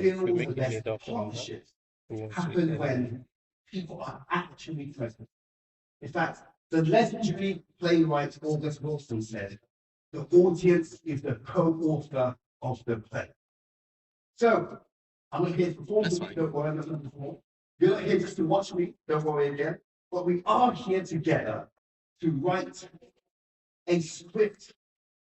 deals, the best partnerships happen when people are actually present. In fact, the legendary playwright August Wilson said, the audience is the co-author of the play. So, I'm not here to perform, don't worry, I'm not going to perform. You're not here just to watch me, don't worry again. But we are here together to write a script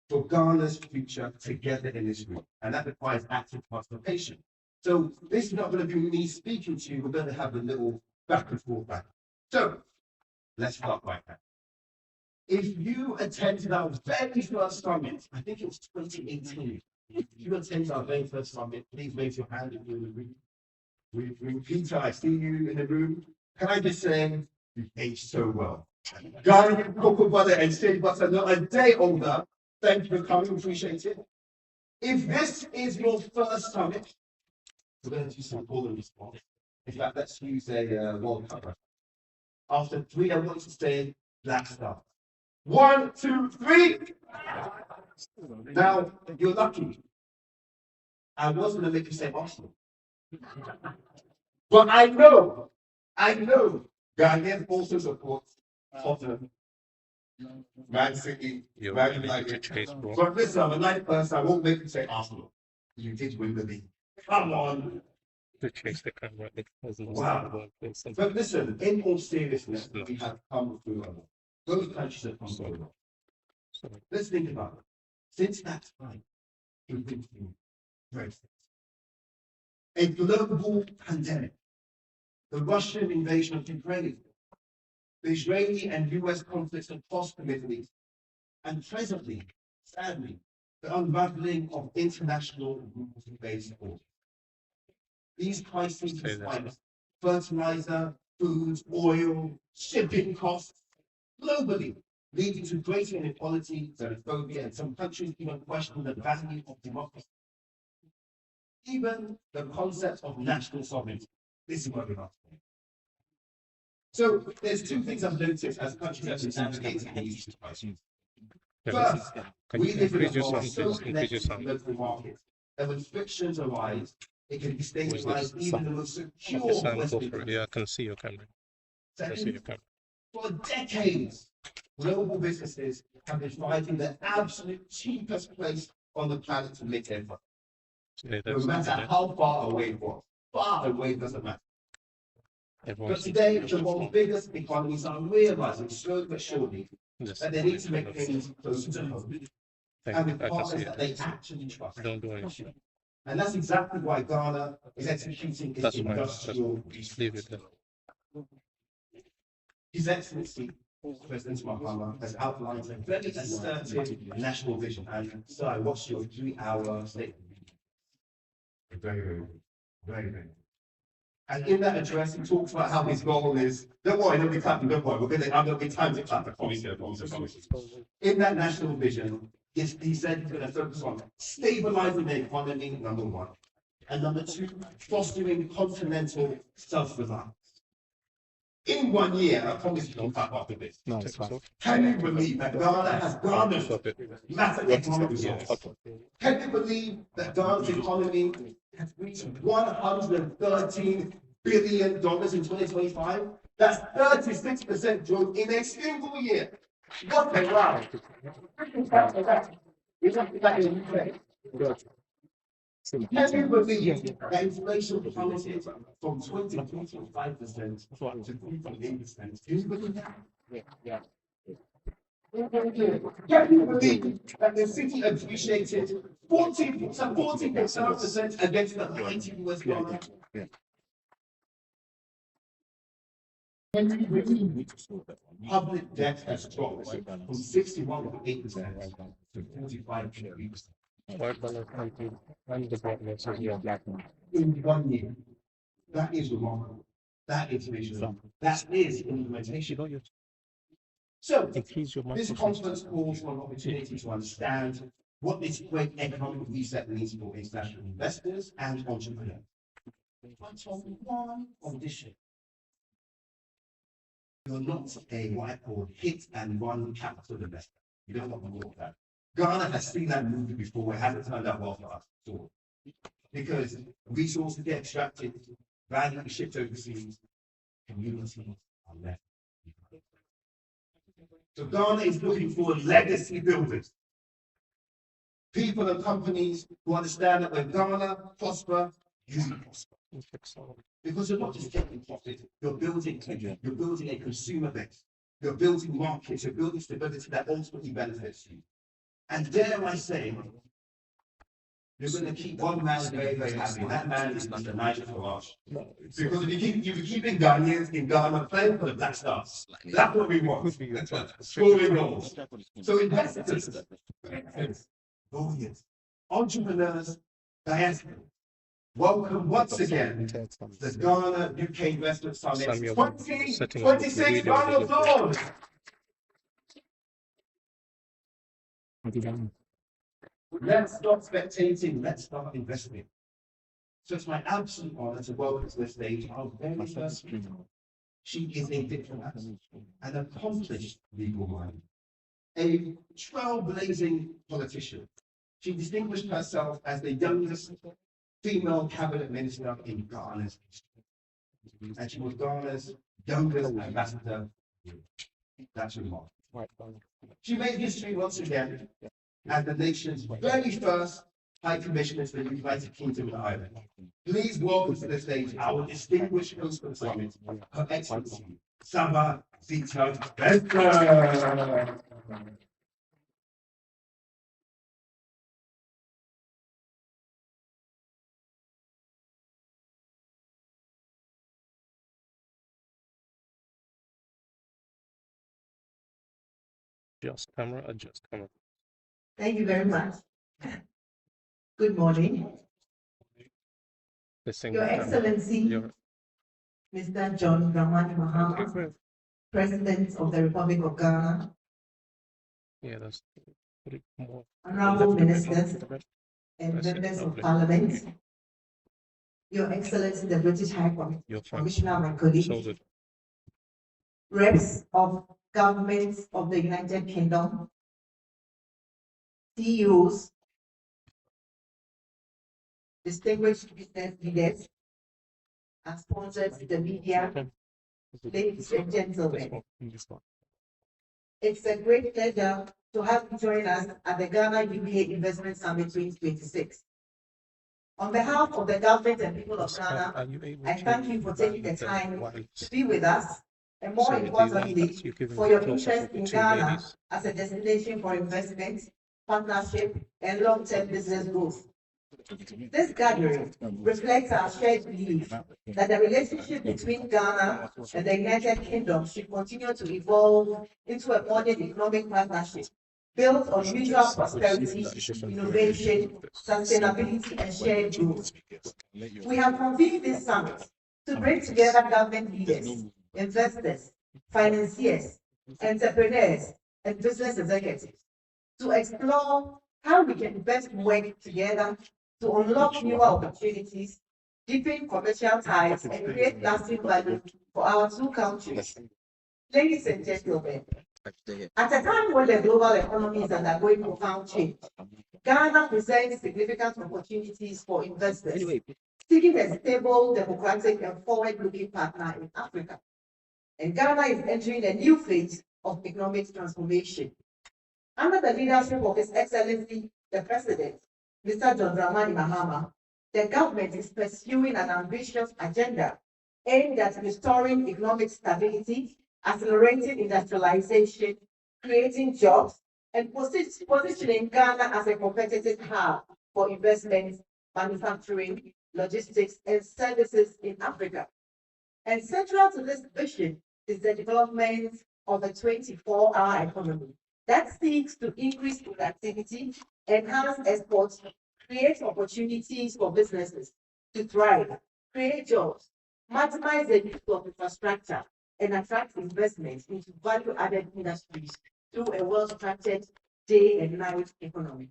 for Ghana's future together in this room. And that requires active participation. So this is not going to be me speaking to you, we're going to have a little back and forth back. So let's start right now. If you attended our very first summit, I think it was 2018. If you attended our very first summit, please raise your hand if you're in the room. With Peter, I see you in the room. Can I just say, you've aged so well. Ghana, Cocoa Butter, and Shea Butter, not a day older. Thank you for coming, appreciate it. If this is your first summit, we're going to do some call and response. In fact, let's use a World Cup. After 3, I want you to say Black Star. 1, 2, 3. Now, you're lucky. I was going to make you say Arsenal. But I know, Ghanaians also support Tottenham, Man City, Man United. But listen, I'm a nice person, I won't make you say Arsenal. You did win the league. Come on. To chase the camera. Wow. But listen, in all seriousness, we have come through a lot. Those countries have come through a lot. Let's think about it. Since that time, we've been through Brexit, a global pandemic, the Russian invasion of Ukraine, the Israeli and US conflicts across the Middle East, and presently, sadly, the unraveling of international rules-based orders. These crises spikes fertilizer, food, oil, shipping costs globally, leading to greater inequality, xenophobia, and some countries even question the value of democracy. Even the concept of national sovereignty. This is what we're asking. So there's 2 things I've noticed as countries have been navigating these crises. First, we live in a world so connected to local markets that when frictions arise, it can destabilize even the most secure Western. Yeah, I can see your camera. Second, for decades, global businesses have been finding the absolute cheapest place on the planet to make their money. No matter how far away it was, far away doesn't matter. But today, the world's biggest economies are realizing slowly but surely that they need to make things closer to home and with partners that they actually trust. Don't do anything. And that's exactly why Ghana is executing its industrial. His Excellency, President Mahama, has outlined a very assertive national vision. And so I watched your 3-hour statement. Very. And in that address, he talks about how his goal is, don't worry, don't be clapping, don't worry, I'm going to be time to clap. In that national vision, he said he's going to focus on stabilizing the economy, number 1. And number 2, fostering continental self-reliance. In 1 year, I promise you don't clap after this. No, it's fine. Can you believe that Ghana has garnered massive economic results? Can you believe that Ghana's economy has reached $113 billion in 2025? That's 36% growth in a single year. What a wow! Can you believe that inflation plummeted from 20.5% to 3.8%? Can you believe that? Yeah. Can you believe that the city appreciated 40% against the mighty US dollar? Can you believe public debt has dropped from 61.8% to 45.3%? In 1 year. That is remarkable. That is vision. That is implementation. So, this conference calls for an opportunity to understand what this great economic reset means for international investors and entrepreneurs. But on one condition. You're not a what I call hit and run capital investor. You don't want to do that. Ghana has seen that movie before. It hasn't turned out well for us. So because resources get extracted, value is shipped overseas, communities are left. So Ghana is looking for legacy builders. People and companies who understand that when Ghana prosper, you prosper. Because you're not just taking profit, you're building a consumer base. You're building markets, you're building stability that ultimately benefits you. And dare I say, you're going to keep one man very, very happy. And that man is Mr. Nigel Farage. Because if you're keeping Ghanaians in Ghana playing for the Black Stars, that's what we want. Scoring goals. So investors, lawyers, entrepreneurs, diaspora, welcome once again the Ghana UK Investment Summit 2026. Round of applause. Let's stop spectating, let's start investing. So it's my absolute honor to welcome to the stage our very first speaker. She is a diplomat, an accomplished legal mind, a trailblazing politician. She distinguished herself as the youngest female cabinet minister in Ghana's history. And she was Ghana's youngest ambassador. That's remarkable. She made history once again as the nation's very first High Commissioner to the United Kingdom and Ireland. Please welcome to the stage our distinguished host for the summit, Her Excellency, Saba Zita Bester. Adjust camera, adjust camera. Thank you very much. Good morning. Your Excellency, Mr. John Dramani Mahama, President of the Republic of Ghana, yeah, that's more. Honorable Ministers and Members of Parliament, Your Excellency, the British High Commissioner, my colleagues, reps of governments of the United Kingdom, CEOs, distinguished business leaders, and sponsors in the media, ladies and gentlemen. It's a great pleasure to have you join us at the Ghana UK Investment Summit 2026. On behalf of the government and people of Ghana, I thank you for taking the time to be with us, and more importantly, for your interest in Ghana as a destination for investment, partnership, and long-term business growth. This gathering reflects our shared belief that the relationship between Ghana and the United Kingdom should continue to evolve into a modern economic partnership built on mutual prosperity, innovation, sustainability, and shared growth. We have convened this summit to bring together government leaders, investors, financiers, entrepreneurs, and business executives to explore how we can best work together to unlock newer opportunities, deepen commercial ties, and create lasting value for our two countries. Ladies and gentlemen, at a time when the global economy is undergoing profound change, Ghana presents significant opportunities for investors seeking a stable, democratic, and forward-looking partner in Africa. And Ghana is entering a new phase of economic transformation. Under the leadership of His Excellency, the President, Mr. John Dramani Mahama, the government is pursuing an ambitious agenda aimed at restoring economic stability, accelerating industrialization, creating jobs, and positioning Ghana as a competitive hub for investment, manufacturing, logistics, and services in Africa. And central to this vision is the development of a 24-hour economy that seeks to increase productivity, enhance exports, create opportunities for businesses to thrive, create jobs, maximize the use of infrastructure, and attract investments into value-added industries through a well-structured day and night economy.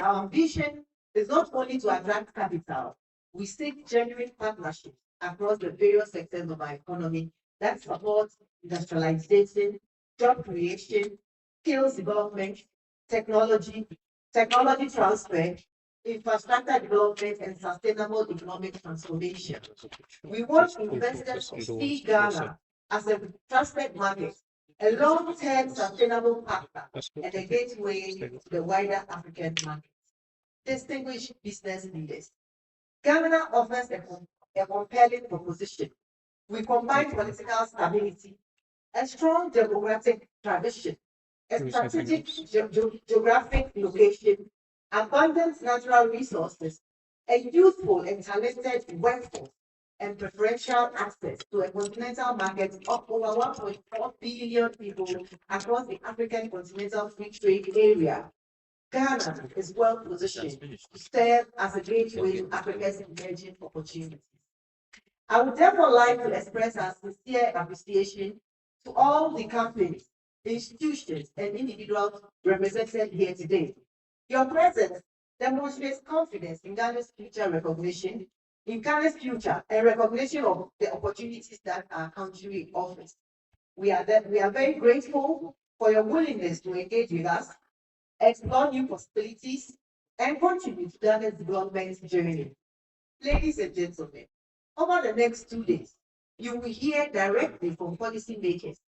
Our ambition is not only to attract capital, we seek genuine partnerships across the various sectors of our economy that support industrialization, job creation, skills development, technology transfer, infrastructure development, and sustainable economic transformation. We want investors to see Ghana as a trusted market, a long-term sustainable partner, and a gateway to the wider African market. Distinguished business leaders, Ghana offers a compelling proposition. We combine political stability, a strong democratic tradition, a strategic geographic location, abundant natural resources, a youthful and talented workforce, and preferential access to a continental market of over 1.4 billion people across the African continental free trade area. Ghana is well positioned to serve as a gateway to Africa's emerging opportunities. I would therefore like to express our sincere appreciation to all the companies, institutions, and individuals represented here today. Your presence demonstrates confidence in Ghana's future recognition, in Ghana's future and recognition of the opportunities that our country offers. We are very grateful for your willingness to engage with us, explore new possibilities, and contribute to Ghana's development journey. Ladies and gentlemen, over the next 2 days, you will hear directly from policymakers,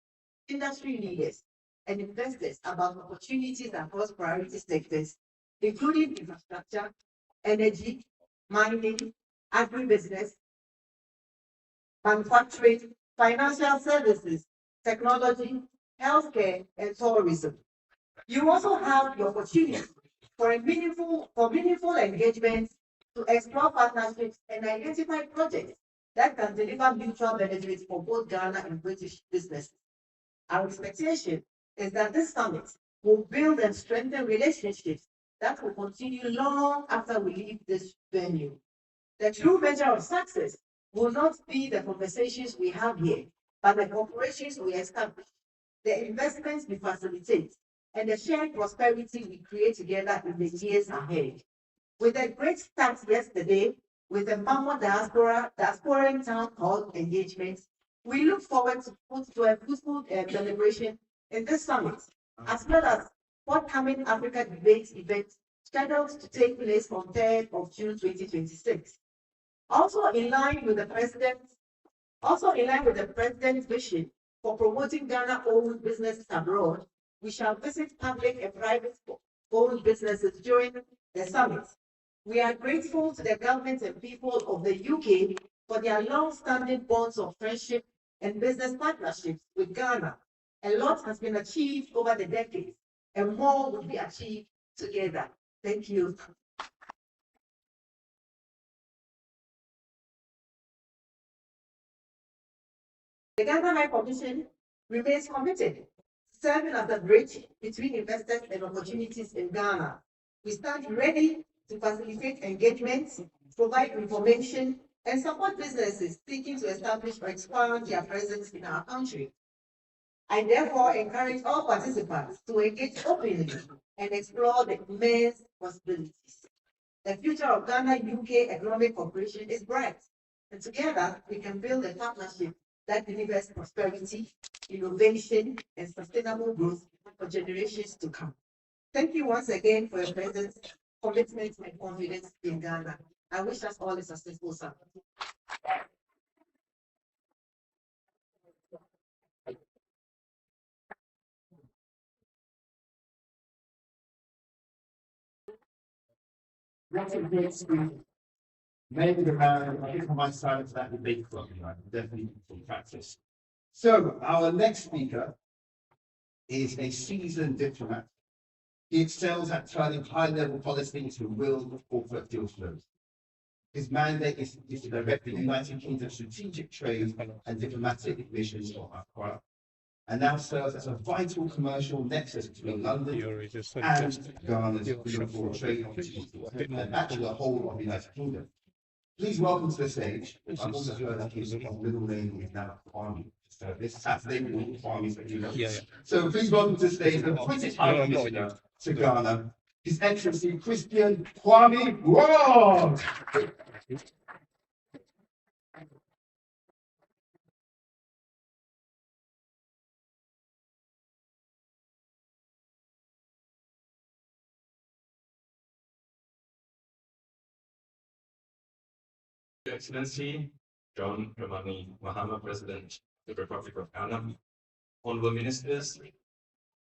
industry leaders, and investors about opportunities across priority sectors, including infrastructure, energy, mining, agribusiness, manufacturing, financial services, technology, healthcare, and tourism. You also have the opportunity for meaningful engagement to explore partnerships and identify projects that can deliver mutual benefits for both Ghana and British businesses. Our expectation is that this summit will build and strengthen relationships that will continue long after we leave this venue. The true measure of success will not be the conversations we have here, but the corporations we establish, the investments we facilitate, and the shared prosperity we create together in the years ahead. With a great start yesterday, with the Mamo Diasporan Town Hall engagement, we look forward to a fruitful celebration in this summit, as well as forthcoming Africa Debates event scheduled to take place on 3rd of June 2026. Also in line with the President's vision for promoting Ghana-owned businesses abroad, we shall visit public and private-owned businesses during the summit. We are grateful to the government and people of the UK for their long-standing bonds of friendship and business partnerships with Ghana. A lot has been achieved over the decades, and more will be achieved together. Thank you. The Ghana High Commission remains committed, serving as a bridge between investors and opportunities in Ghana. We stand ready to facilitate engagements, provide information, and support businesses seeking to establish or expand their presence in our country. I therefore encourage all participants to engage openly and explore the immense possibilities. The future of Ghana-UK economic cooperation is bright, and together we can build a partnership that delivers prosperity, innovation, and sustainable growth for generations to come. Thank you once again for your presence, commitment, and confidence in Ghana. I wish us all a successful summit. That's a great speech. Maybe the man, I think on my side of that debate club, definitely from practice. So our next speaker is a seasoned diplomat. He excels at turning high-level policy into real corporate deal flows. His mandate is to direct the United Kingdom's strategic trade and diplomatic missions of Accra, and now serves as a vital commercial nexus between London and Ghana's global trade opportunities, and actually the whole of the United Kingdom. Please welcome to the stage. I've also heard that his middle name is now Kwame. So this Saturday we will Kwame, so you know. So please welcome to the stage the British High Commissioner to Ghana, His Excellency Christian Kwame Ross. Your Excellency, John Dramani Mahama, President of the Republic of Ghana, Honorable Ministers,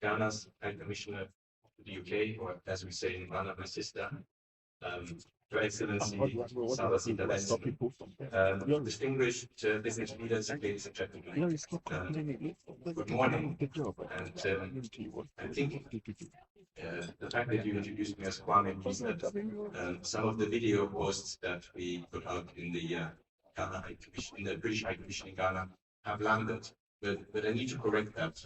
Ghana's High Commissioner to the UK, or as we say in Ghana, my sister, Your Excellency, Salazita Benson, distinguished business leaders, ladies and gentlemen, good morning. And I think the fact that you introduced me as Kwame means that some of the video posts that we put out in the Ghana High Commission, in the British High Commission in Ghana, have landed. But I need to correct that.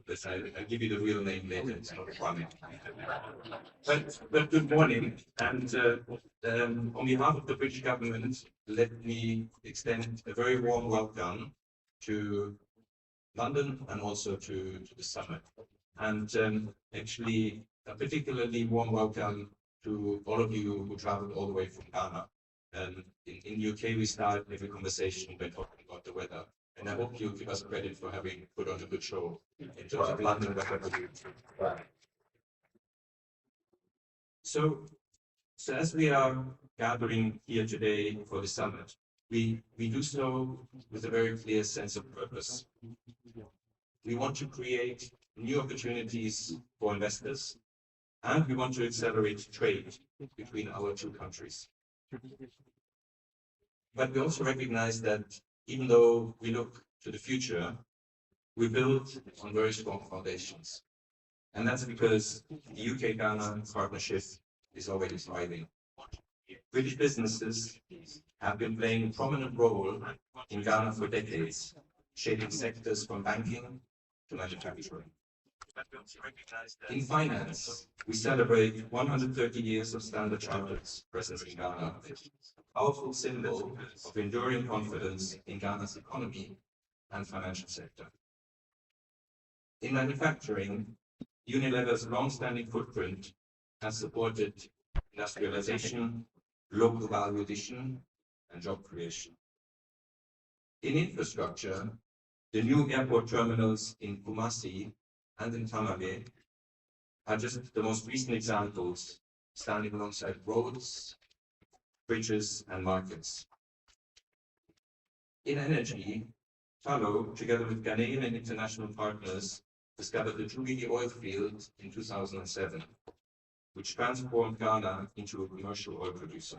But I'll give you the real name later. It's not Kwame. But good morning, and on behalf of the British government, let me extend a very warm welcome to London and also to the summit. And actually, a particularly warm welcome to all of you who traveled all the way from Ghana. In the UK, we start every conversation by talking about the weather. And I hope you give us credit for having put on a good show in terms of London weather. So as we are gathering here today for the summit, we do so with a very clear sense of purpose. We want to create new opportunities for investors, and we want to accelerate trade between our two countries. But we also recognize that even though we look to the future, we build on very strong foundations. And that's because the UK-Ghana partnership is already thriving. British businesses have been playing a prominent role in Ghana for decades, shaping sectors from banking to manufacturing. In finance, we celebrate 130 years of Standard Chartered's presence in Ghana, a powerful symbol of enduring confidence in Ghana's economy and financial sector. In manufacturing, Unilever's long-standing footprint has supported industrialization, local value addition, and job creation. In infrastructure, the new airport terminals in Kumasi and in Tamale are just the most recent examples, standing alongside roads, bridges, and markets. In energy, Tullow, together with Ghanaian and international partners, discovered the Trubigi oil field in 2007, which transformed Ghana into a commercial oil producer.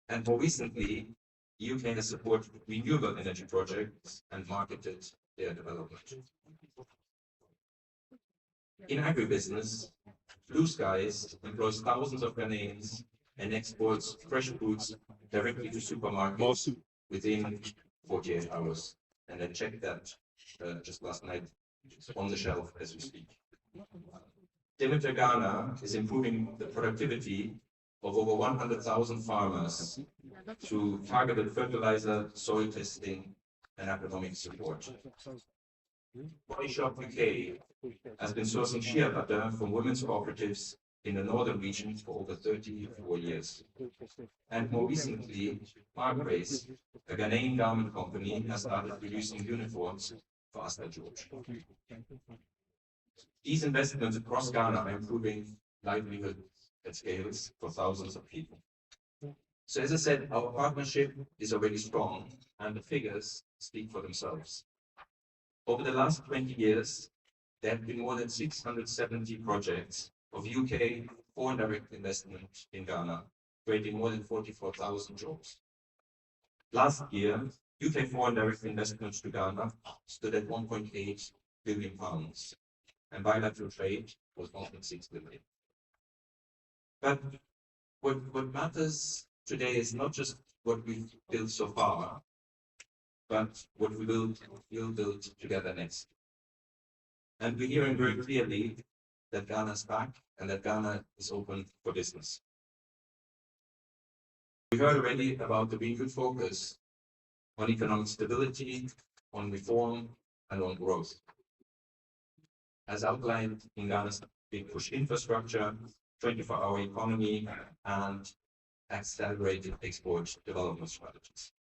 And more recently, the UK has supported renewable energy projects and marketed their development. In agribusiness, Blue Skies employs thousands of Ghanaians and exports fresh foods directly to supermarkets within 48 hours. And I checked that just last night. It's on the shelf as we speak. Demeter Ghana is improving the productivity of over 100,000 farmers through targeted fertilizer, soil testing, and economic support. Body Shop UK has been sourcing shea butter from women's cooperatives in the northern region for over 34 years. And more recently, Margrace, a Ghanaian garment company, has started producing uniforms for Asta George. These investments across Ghana are improving livelihood at scales for thousands of people. So as I said, our partnership is already strong, and the figures speak for themselves. Over the last 20 years, there have been more than 670 projects of UK foreign direct investment in Ghana, creating more than 44,000 jobs. Last year, UK foreign direct investment to Ghana stood at £1.8 billion, and bilateral trade was 1.6 billion. But what matters today is not just what we've built so far, but what we will build together next. And we're hearing very clearly that Ghana's back and that Ghana is open for business. We heard already about the renewed focus on economic stability, on reform, and on growth. As outlined in Ghana's Big Push infrastructure, 24-hour economy, and accelerated export development strategies.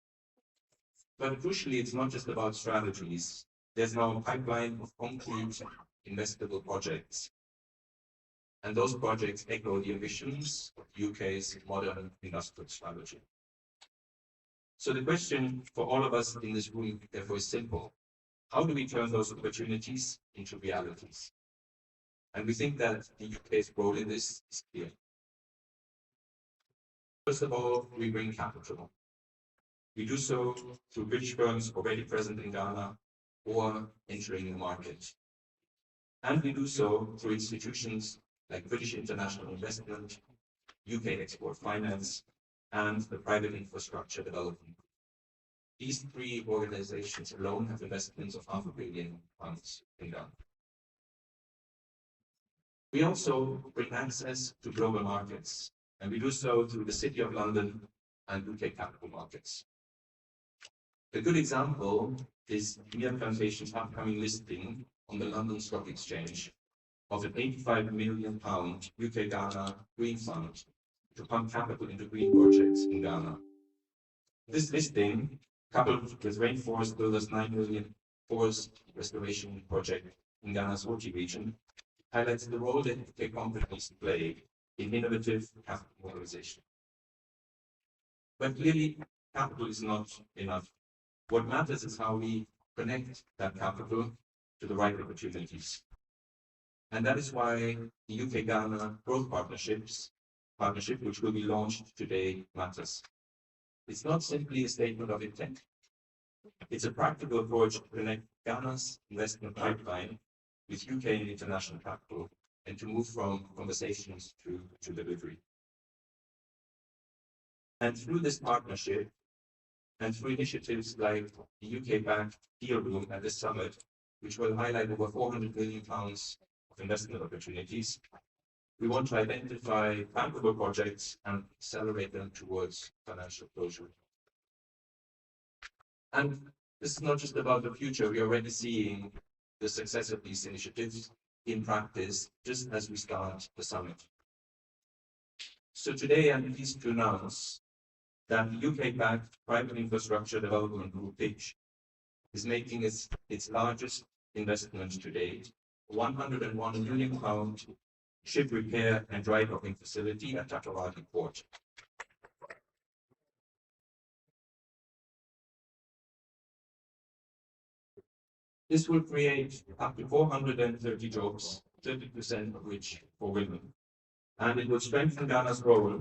But crucially, it's not just about strategies. There's now a pipeline of concrete investable projects. And those projects echo the ambitions of the UK's modern industrial strategy. So the question for all of us in this room, therefore, is simple. How do we turn those opportunities into realities? And we think that the UK's role in this is clear. First of all, we bring capital. We do so through British firms already present in Ghana or entering the market. And we do so through institutions like British International Investment, UK Export Finance, and the Private Infrastructure Development. These three organizations alone have investments of £500 million in Ghana. We also bring access to global markets, and we do so through the City of London and UK capital markets. A good example is Mia Plantation's upcoming listing on the London Stock Exchange of an £85 million UK Ghana green fund to pump capital into green projects in Ghana. This listing, coupled with Rainforest Builders' £9 million forest restoration project in Ghana's Oti region, highlights the role that UK companies play in innovative capital mobilization. But clearly, capital is not enough. What matters is how we connect that capital to the right opportunities. And that is why the UK-Ghana Growth Partnership, which will be launched today, matters. It's not simply a statement of intent. It's a practical approach to connect Ghana's investment pipeline with UK and international capital, and to move from conversations to delivery. And through this partnership, and through initiatives like the UK-backed Deal Room at this summit, which will highlight over £400 million of investment opportunities, we want to identify bankable projects and accelerate them towards financial closure. And this is not just about the future. We're already seeing the success of these initiatives in practice, just as we start the summit. So today, I'm pleased to announce that the UK-backed Private Infrastructure Development Group, PITCH, is making its largest investment to date, £101 million ship repair and dry docking facility at Takoradi Port. This will create up to 430 jobs, 30% of which for women. And it will strengthen Ghana's role.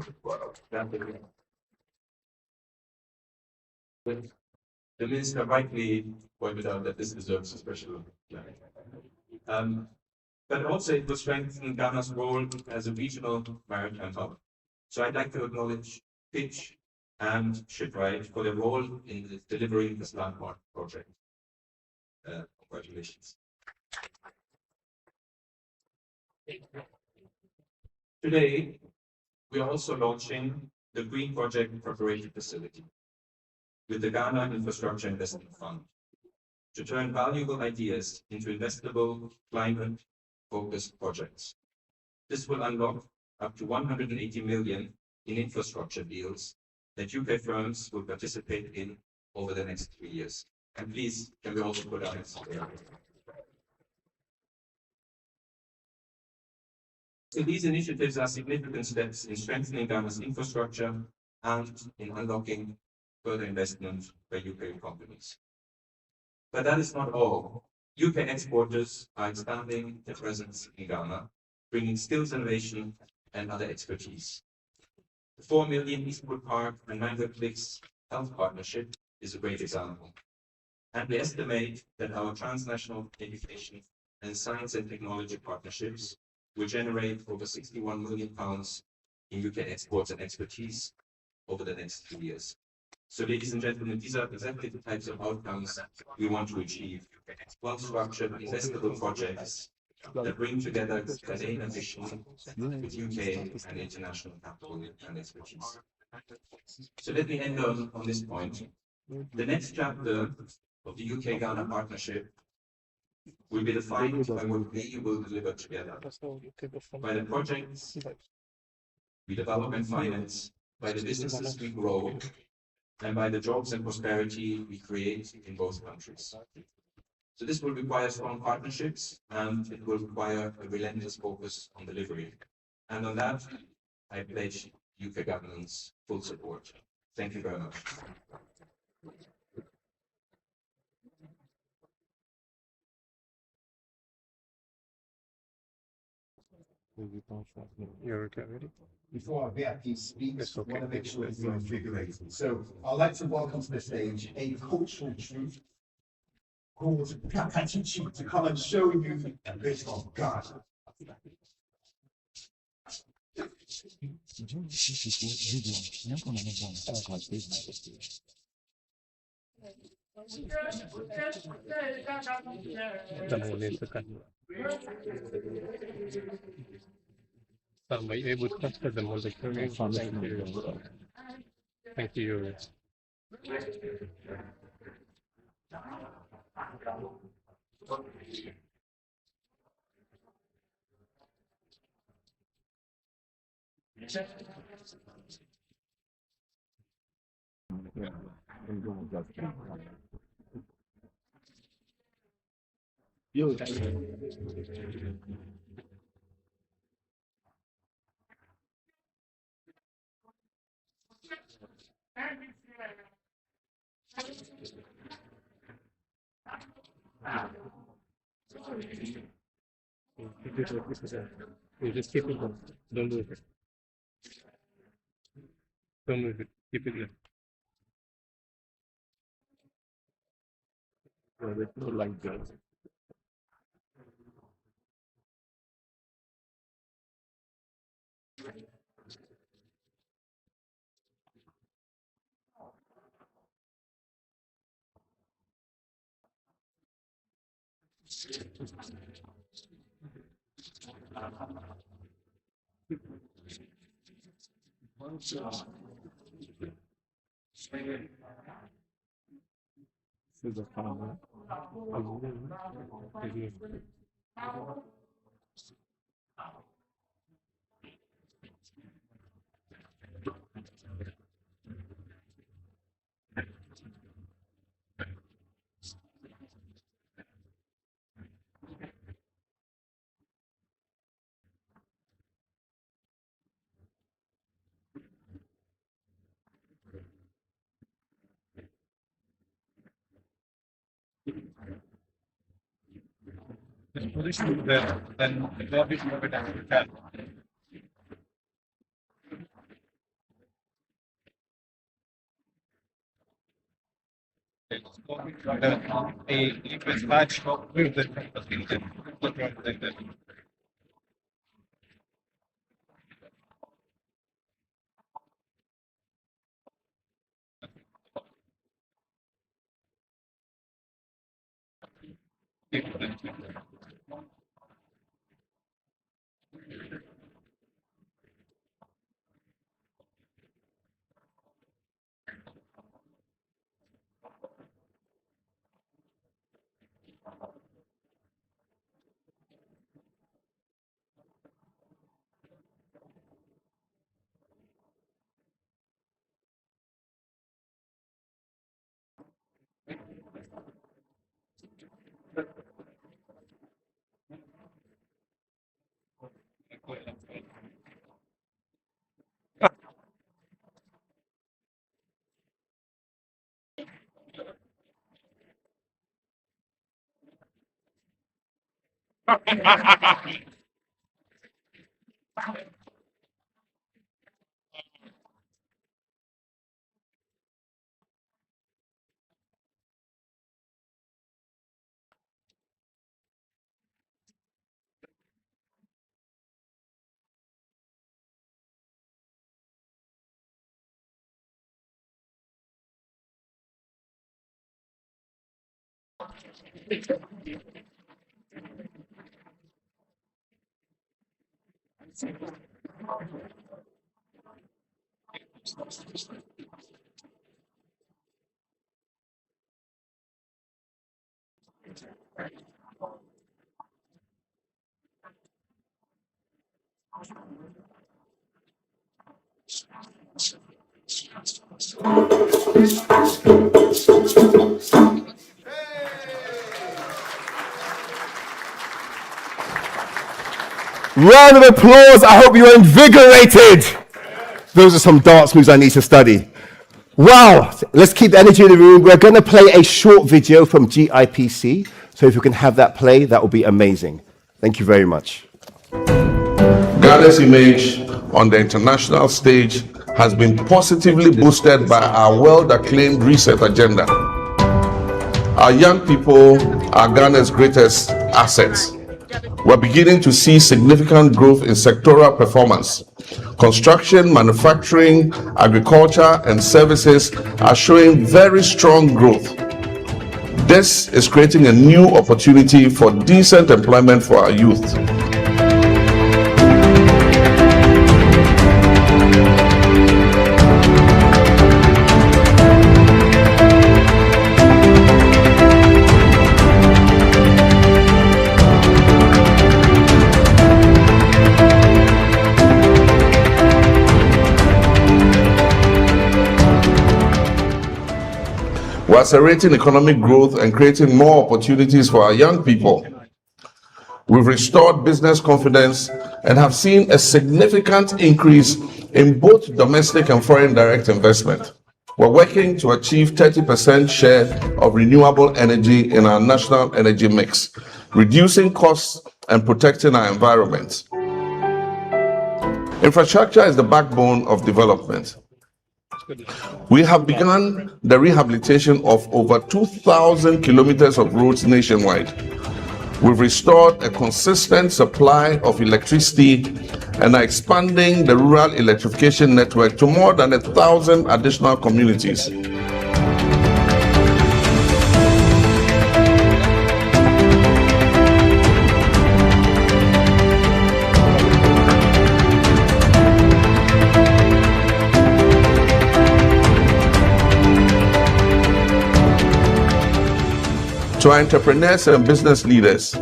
The minister rightly pointed out that this deserves a special plan. But also it will strengthen Ghana's role as a regional maritime hub. So I'd like to acknowledge Pitch and Shipwright for their role in delivering this landmark project. Congratulations. Today, we are also launching the Green Project Preparation Facility with the Ghana Infrastructure Investment Fund to turn valuable ideas into investable, climate-focused projects. This will unlock up to 180 million in infrastructure deals that UK firms will participate in over the next 3 years. And please, can we also put our hands together? So these initiatives are significant steps in strengthening Ghana's infrastructure and in unlocking further investment by UK companies. But that is not all. UK exporters are expanding their presence in Ghana, bringing skills innovation and other expertise. The 4 million Eastwood Park and Mango Clicks Health Partnership is a great example. And we estimate that our transnational education and science and technology partnerships will generate over £61 million in UK exports and expertise over the next 2 years. So, ladies and gentlemen, these are exactly the types of outcomes we want to achieve. Well-structured, investable projects that bring together Ghanaian ambition with UK and international capital and expertise. So let me end on this point. The next chapter of the UK-Ghana partnership will be defined by what we will deliver together, by the projects we develop and finance, by the businesses we grow, and by the jobs and prosperity we create in both countries. So this will require strong partnerships, and it will require a relentless focus on delivery. And on that, I pledge UK government's full support. Thank you very much. You're okay, ready? Before our VIP speaks, It's okay. I want to make sure it's invigorating. So I'd like to welcome to the stage a cultural troupe called Kakachichi to come and show you a bit of Ghana. Are you able to transfer them on the screen? Thank you. You just keep it on. Don't move it. Don't move it. Keep it there. Like that. This position is there, then the garbage move it down to the can. A liquid batch of move the like that. Round of applause. I hope you're invigorated. Those are some dance moves I need to study. Wow. Let's keep the energy in the room. We're going to play a short video from GIPC. So if you can have that play, that would be amazing. Thank you very much. Ghana's image on the international stage has been positively boosted by our well-acclaimed reset agenda. Our young people are Ghana's greatest assets. We're beginning to see significant growth in sectoral performance. Construction, manufacturing, agriculture, and services are showing very strong growth. This is creating a new opportunity for decent employment for our youth. We're accelerating economic growth and creating more opportunities for our young people. We've restored business confidence and have seen a significant increase in both domestic and foreign direct investment. We're working to achieve 30% share of renewable energy in our national energy mix, reducing costs and protecting our environment. Infrastructure is the backbone of development. We have begun the rehabilitation of over 2,000 kilometers of roads nationwide. We've restored a consistent supply of electricity and are expanding the rural electrification network to more than 1,000 additional communities. To our entrepreneurs and business leaders,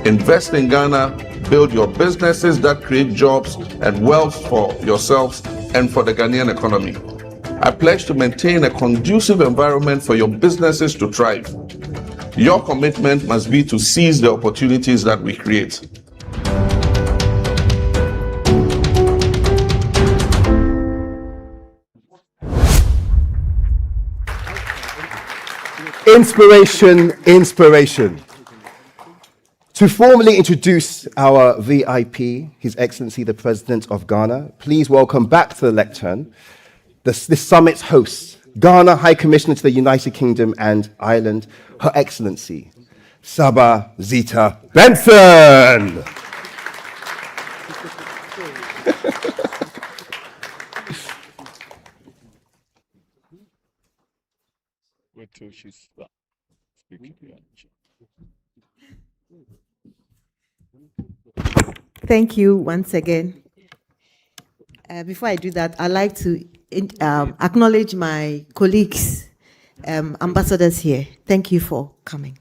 invest in Ghana, build your businesses that create jobs and wealth for yourselves and for the Ghanaian economy. I pledge to maintain a conducive environment for your businesses to thrive. Your commitment must be to seize the opportunities that we create. Inspiration, inspiration. To formally introduce our VIP, His Excellency the President of Ghana, please welcome back to the lectern this summit's host, Ghana High Commissioner to the United Kingdom and Ireland, Her Excellency Saba Zita Benson. Wait till she stops speaking. Thank you once again. Before I do that, I'd like to acknowledge my colleagues, ambassadors here. Thank you for coming.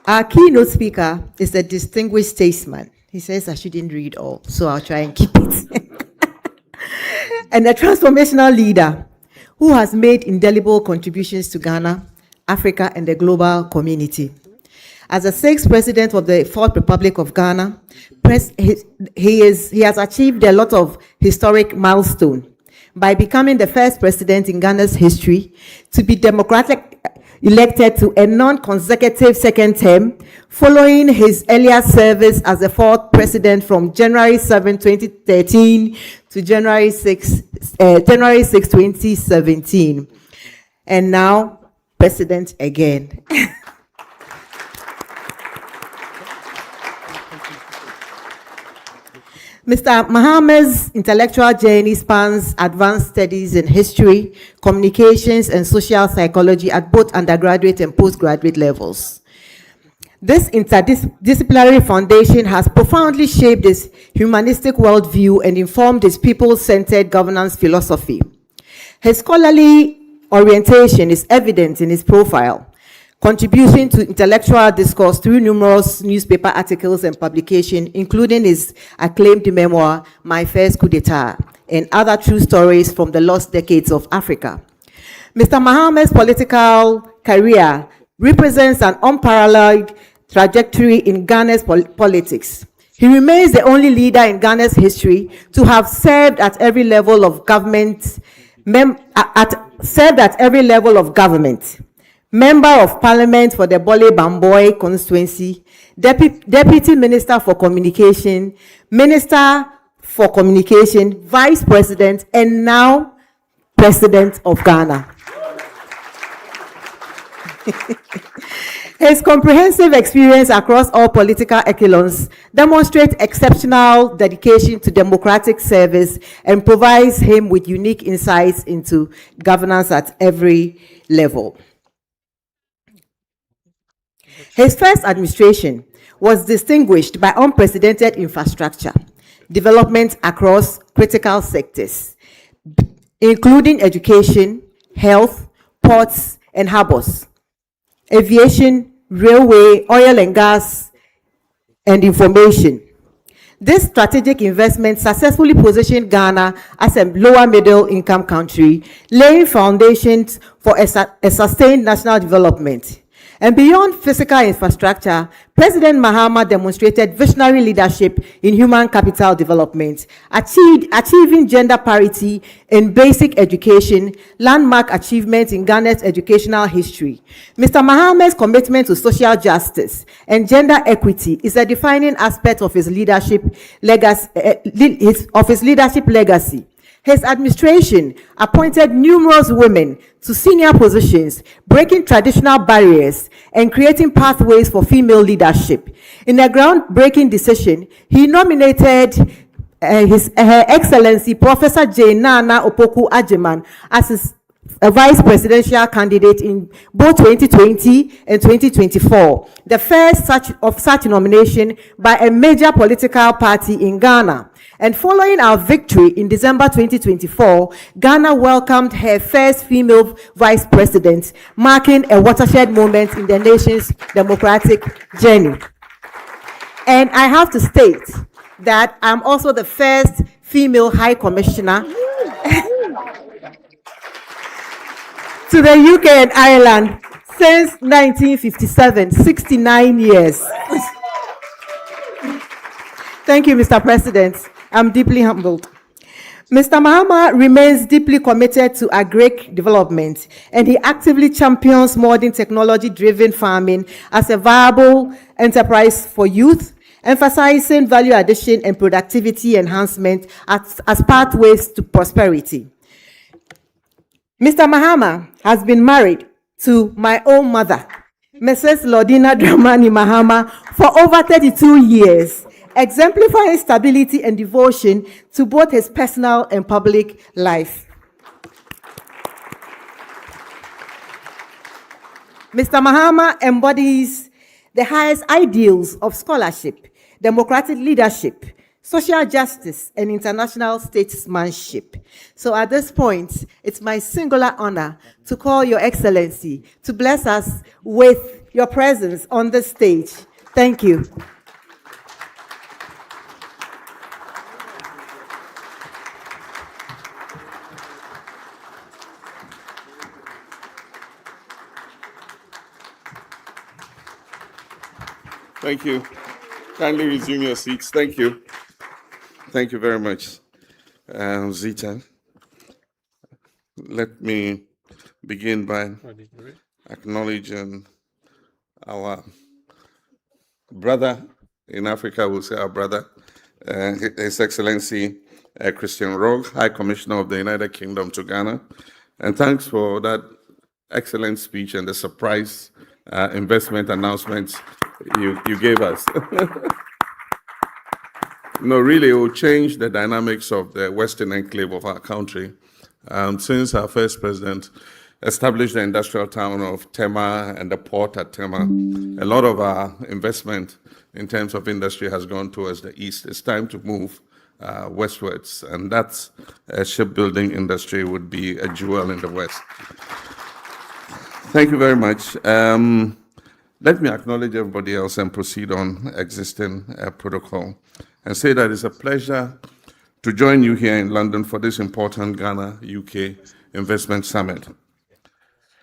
Our keynote speaker is a distinguished statesman. He says I shouldn't read all, so I'll try and keep it. And a transformational leader who has made indelible contributions to Ghana, Africa, and the global community. As the 6th president of the 4th Republic of Ghana, he has achieved a lot of historic milestones by becoming the first president in Ghana's history to be democratically elected to a non-consecutive second term, following his earlier service as the 4th president from January 7, 2013 to January 6, 2017. And now, president again. Mr. Mahamad's intellectual journey spans advanced studies in history, communications, and social psychology at both undergraduate and postgraduate levels. This interdisciplinary foundation has profoundly shaped his humanistic worldview and informed his people-centered governance philosophy. His scholarly orientation is evident in his profile, contributing to intellectual discourse through numerous newspaper articles and publications, including his acclaimed memoir, My First Coup d'etat, and other true stories from the lost decades of Africa. Mr. Mahamad's political career represents an unparalleled trajectory in Ghana's politics. He remains the only leader in Ghana's history to have served at every level of government, Member of Parliament for the Bole Bamboy constituency, Deputy Minister for Communication, Minister for Communication, Vice President, and now President of Ghana. His comprehensive experience across all political echelons demonstrates exceptional dedication to democratic service and provides him with unique insights into governance at every level. His first administration was distinguished by unprecedented infrastructure development across critical sectors, including education, health, ports, and harbors, aviation, railway, oil and gas, and information. This strategic investment successfully positioned Ghana as a lower middle income country, laying foundations for a sustained national development. And beyond physical infrastructure, President Mahama demonstrated visionary leadership in human capital development, achieving gender parity in basic education, landmark achievements in Ghana's educational history. Mr. Mahama's commitment to social justice and gender equity is a defining aspect of his leadership legacy. His administration appointed numerous women to senior positions, breaking traditional barriers and creating pathways for female leadership. In a groundbreaking decision, he nominated Her Excellency Professor Jane Nana Opoku Agyemang as his vice presidential candidate in both 2020 and 2024, the first of such nomination by a major political party in Ghana. And following our victory in December 2024, Ghana welcomed her first female vice president, marking a watershed moment in the nation's democratic journey. And I have to state that I'm also the first female high commissioner to the UK and Ireland since 1957, 69 years. Thank you, Mr. President. I'm deeply humbled. Mr. Mahama remains deeply committed to agric development, and he actively champions modern technology-driven farming as a viable enterprise for youth, emphasizing value addition and productivity enhancement as pathways to prosperity. Mr. Mahama has been married to my own mother, Mrs. Lodina Dramani Mahama, for over 32 years, exemplifying stability and devotion to both his personal and public life. Mr. Mahama embodies the highest ideals of scholarship, democratic leadership, social justice, and international statesmanship. So at this point, it's my singular honor to call Your Excellency to bless us with your presence on the stage. Thank you. Thank you. Kindly resume your seats. Thank you. Thank you very much, Zita. Let me begin by acknowledging our brother in Africa, we'll say our brother, His Excellency Christian Rogue, High Commissioner of the United Kingdom to Ghana. And thanks for that excellent speech and the surprise investment announcements you gave us. No, really, it will change the dynamics of the Western enclave of our country. Since our first president established the industrial town of Tema and the port at Tema, a lot of our investment in terms of industry has gone towards the east. It's time to move westwards, and that's a shipbuilding industry would be a jewel in the West. Thank you very much. Let me acknowledge everybody else and proceed on existing protocol and say that it's a pleasure to join you here in London for this important Ghana-UK Investment Summit.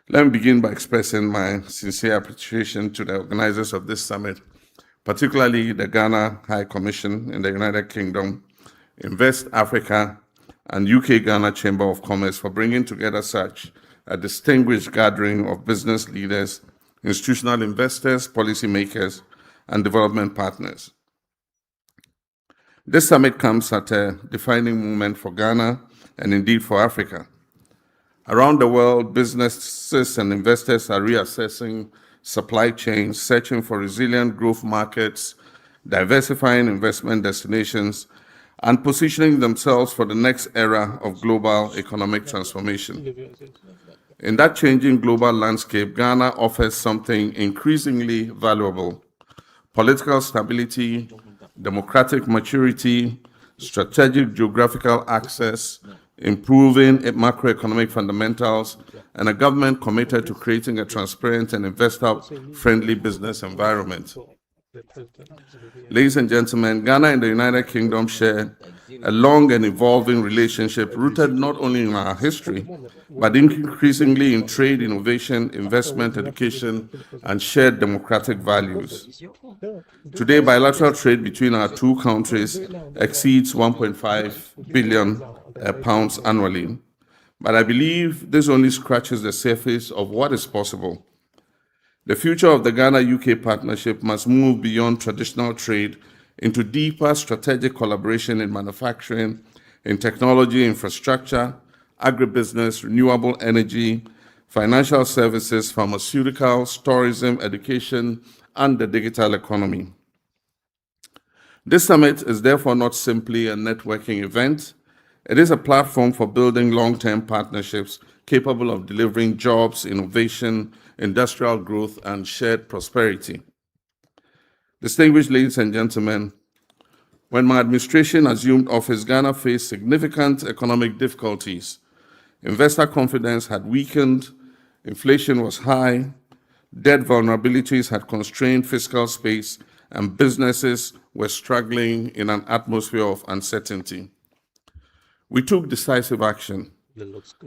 Let me begin by expressing my sincere appreciation to the organizers of this summit, particularly the Ghana High Commission in the United Kingdom, Invest Africa, and UK-Ghana Chamber of Commerce for bringing together such a distinguished gathering of business leaders, institutional investors, policymakers, and development partners. This summit comes at a defining moment for Ghana and indeed for Africa. Around the world, businesses and investors are reassessing supply chains, searching for resilient growth markets, diversifying investment destinations, and positioning themselves for the next era of global economic transformation. In that changing global landscape, Ghana offers something increasingly valuable: political stability, democratic maturity, strategic geographical access, improving macroeconomic fundamentals, and a government committed to creating a transparent and investor-friendly business environment. Ladies and gentlemen, Ghana and the United Kingdom share a long and evolving relationship rooted not only in our history, but increasingly in trade, innovation, investment, education, and shared democratic values. Today, bilateral trade between our two countries exceeds 1.5 billion pounds annually. But I believe this only scratches the surface of what is possible. The future of the Ghana-UK partnership must move beyond traditional trade into deeper strategic collaboration in manufacturing, in technology, infrastructure, agribusiness, renewable energy, financial services, pharmaceuticals, tourism, education, and the digital economy. This summit is therefore not simply a networking event. It is a platform for building long-term partnerships capable of delivering jobs, innovation, industrial growth, and shared prosperity. Distinguished ladies and gentlemen, when my administration assumed office, Ghana faced significant economic difficulties. Investor confidence had weakened, inflation was high, debt vulnerabilities had constrained fiscal space, and businesses were struggling in an atmosphere of uncertainty. We took decisive action.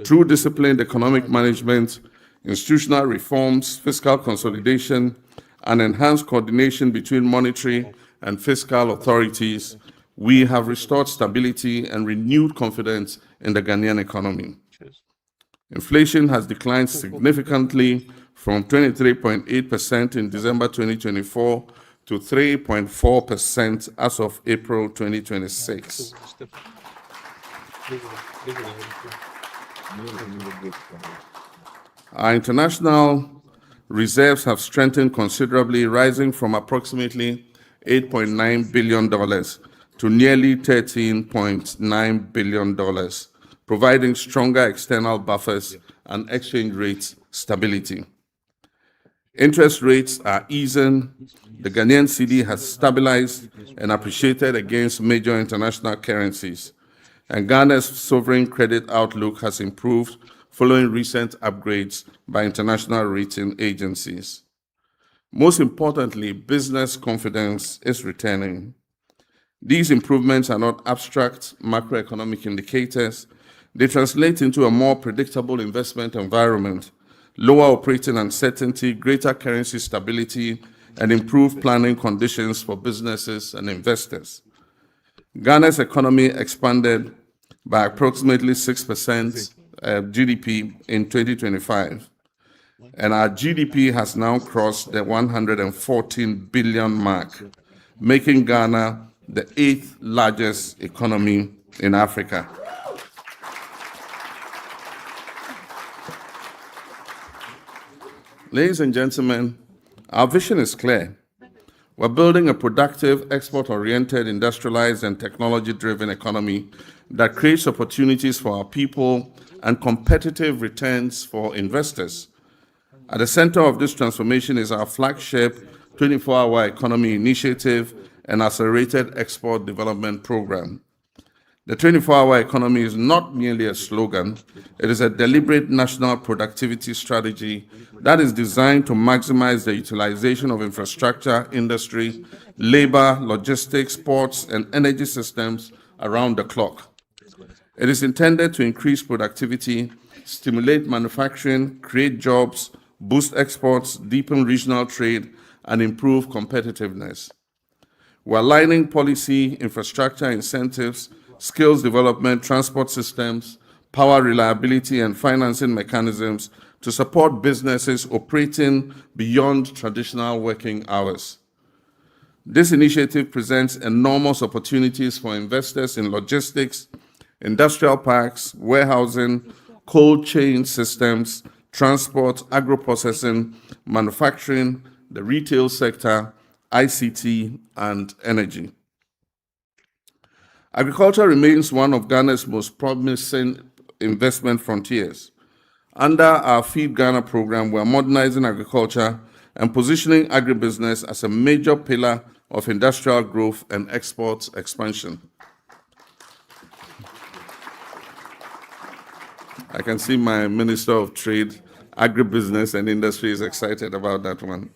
Through disciplined economic management, institutional reforms, fiscal consolidation, and enhanced coordination between monetary and fiscal authorities, we have restored stability and renewed confidence in the Ghanaian economy. Inflation has declined significantly from 23.8% in December 2024 to 3.4% as of April 2026. Our international reserves have strengthened considerably, rising from approximately $8.9 billion to nearly $13.9 billion, providing stronger external buffers and exchange rate stability. Interest rates are easing. The Ghanaian cedi has stabilized and appreciated against major international currencies, and Ghana's sovereign credit outlook has improved following recent upgrades by international rating agencies. Most importantly, business confidence is returning. These improvements are not abstract macroeconomic indicators. They translate into a more predictable investment environment, lower operating uncertainty, greater currency stability, and improved planning conditions for businesses and investors. Ghana's economy expanded by approximately 6% GDP in 2025, and our GDP has now crossed the 114 billion mark, making Ghana the 8th largest economy in Africa. Ladies and gentlemen, our vision is clear. We're building a productive, export-oriented, industrialized, and technology-driven economy that creates opportunities for our people and competitive returns for investors. At the center of this transformation is our flagship 24-hour economy initiative and accelerated export development program. The 24-hour economy is not merely a slogan. It is a deliberate national productivity strategy that is designed to maximize the utilization of infrastructure, industry, labor, logistics, ports, and energy systems around the clock. It is intended to increase productivity, stimulate manufacturing, create jobs, boost exports, deepen regional trade, and improve competitiveness. We're aligning policy, infrastructure incentives, skills development, transport systems, power reliability, and financing mechanisms to support businesses operating beyond traditional working hours. This initiative presents enormous opportunities for investors in logistics, industrial parks, warehousing, cold chain systems, transport, agro-processing, manufacturing, the retail sector, ICT, and energy. Agriculture remains one of Ghana's most promising investment frontiers. Under our Feed Ghana program, we are modernizing agriculture and positioning agribusiness as a major pillar of industrial growth and export expansion. I can see my Minister of Trade, Agribusiness and Industry is excited about that one.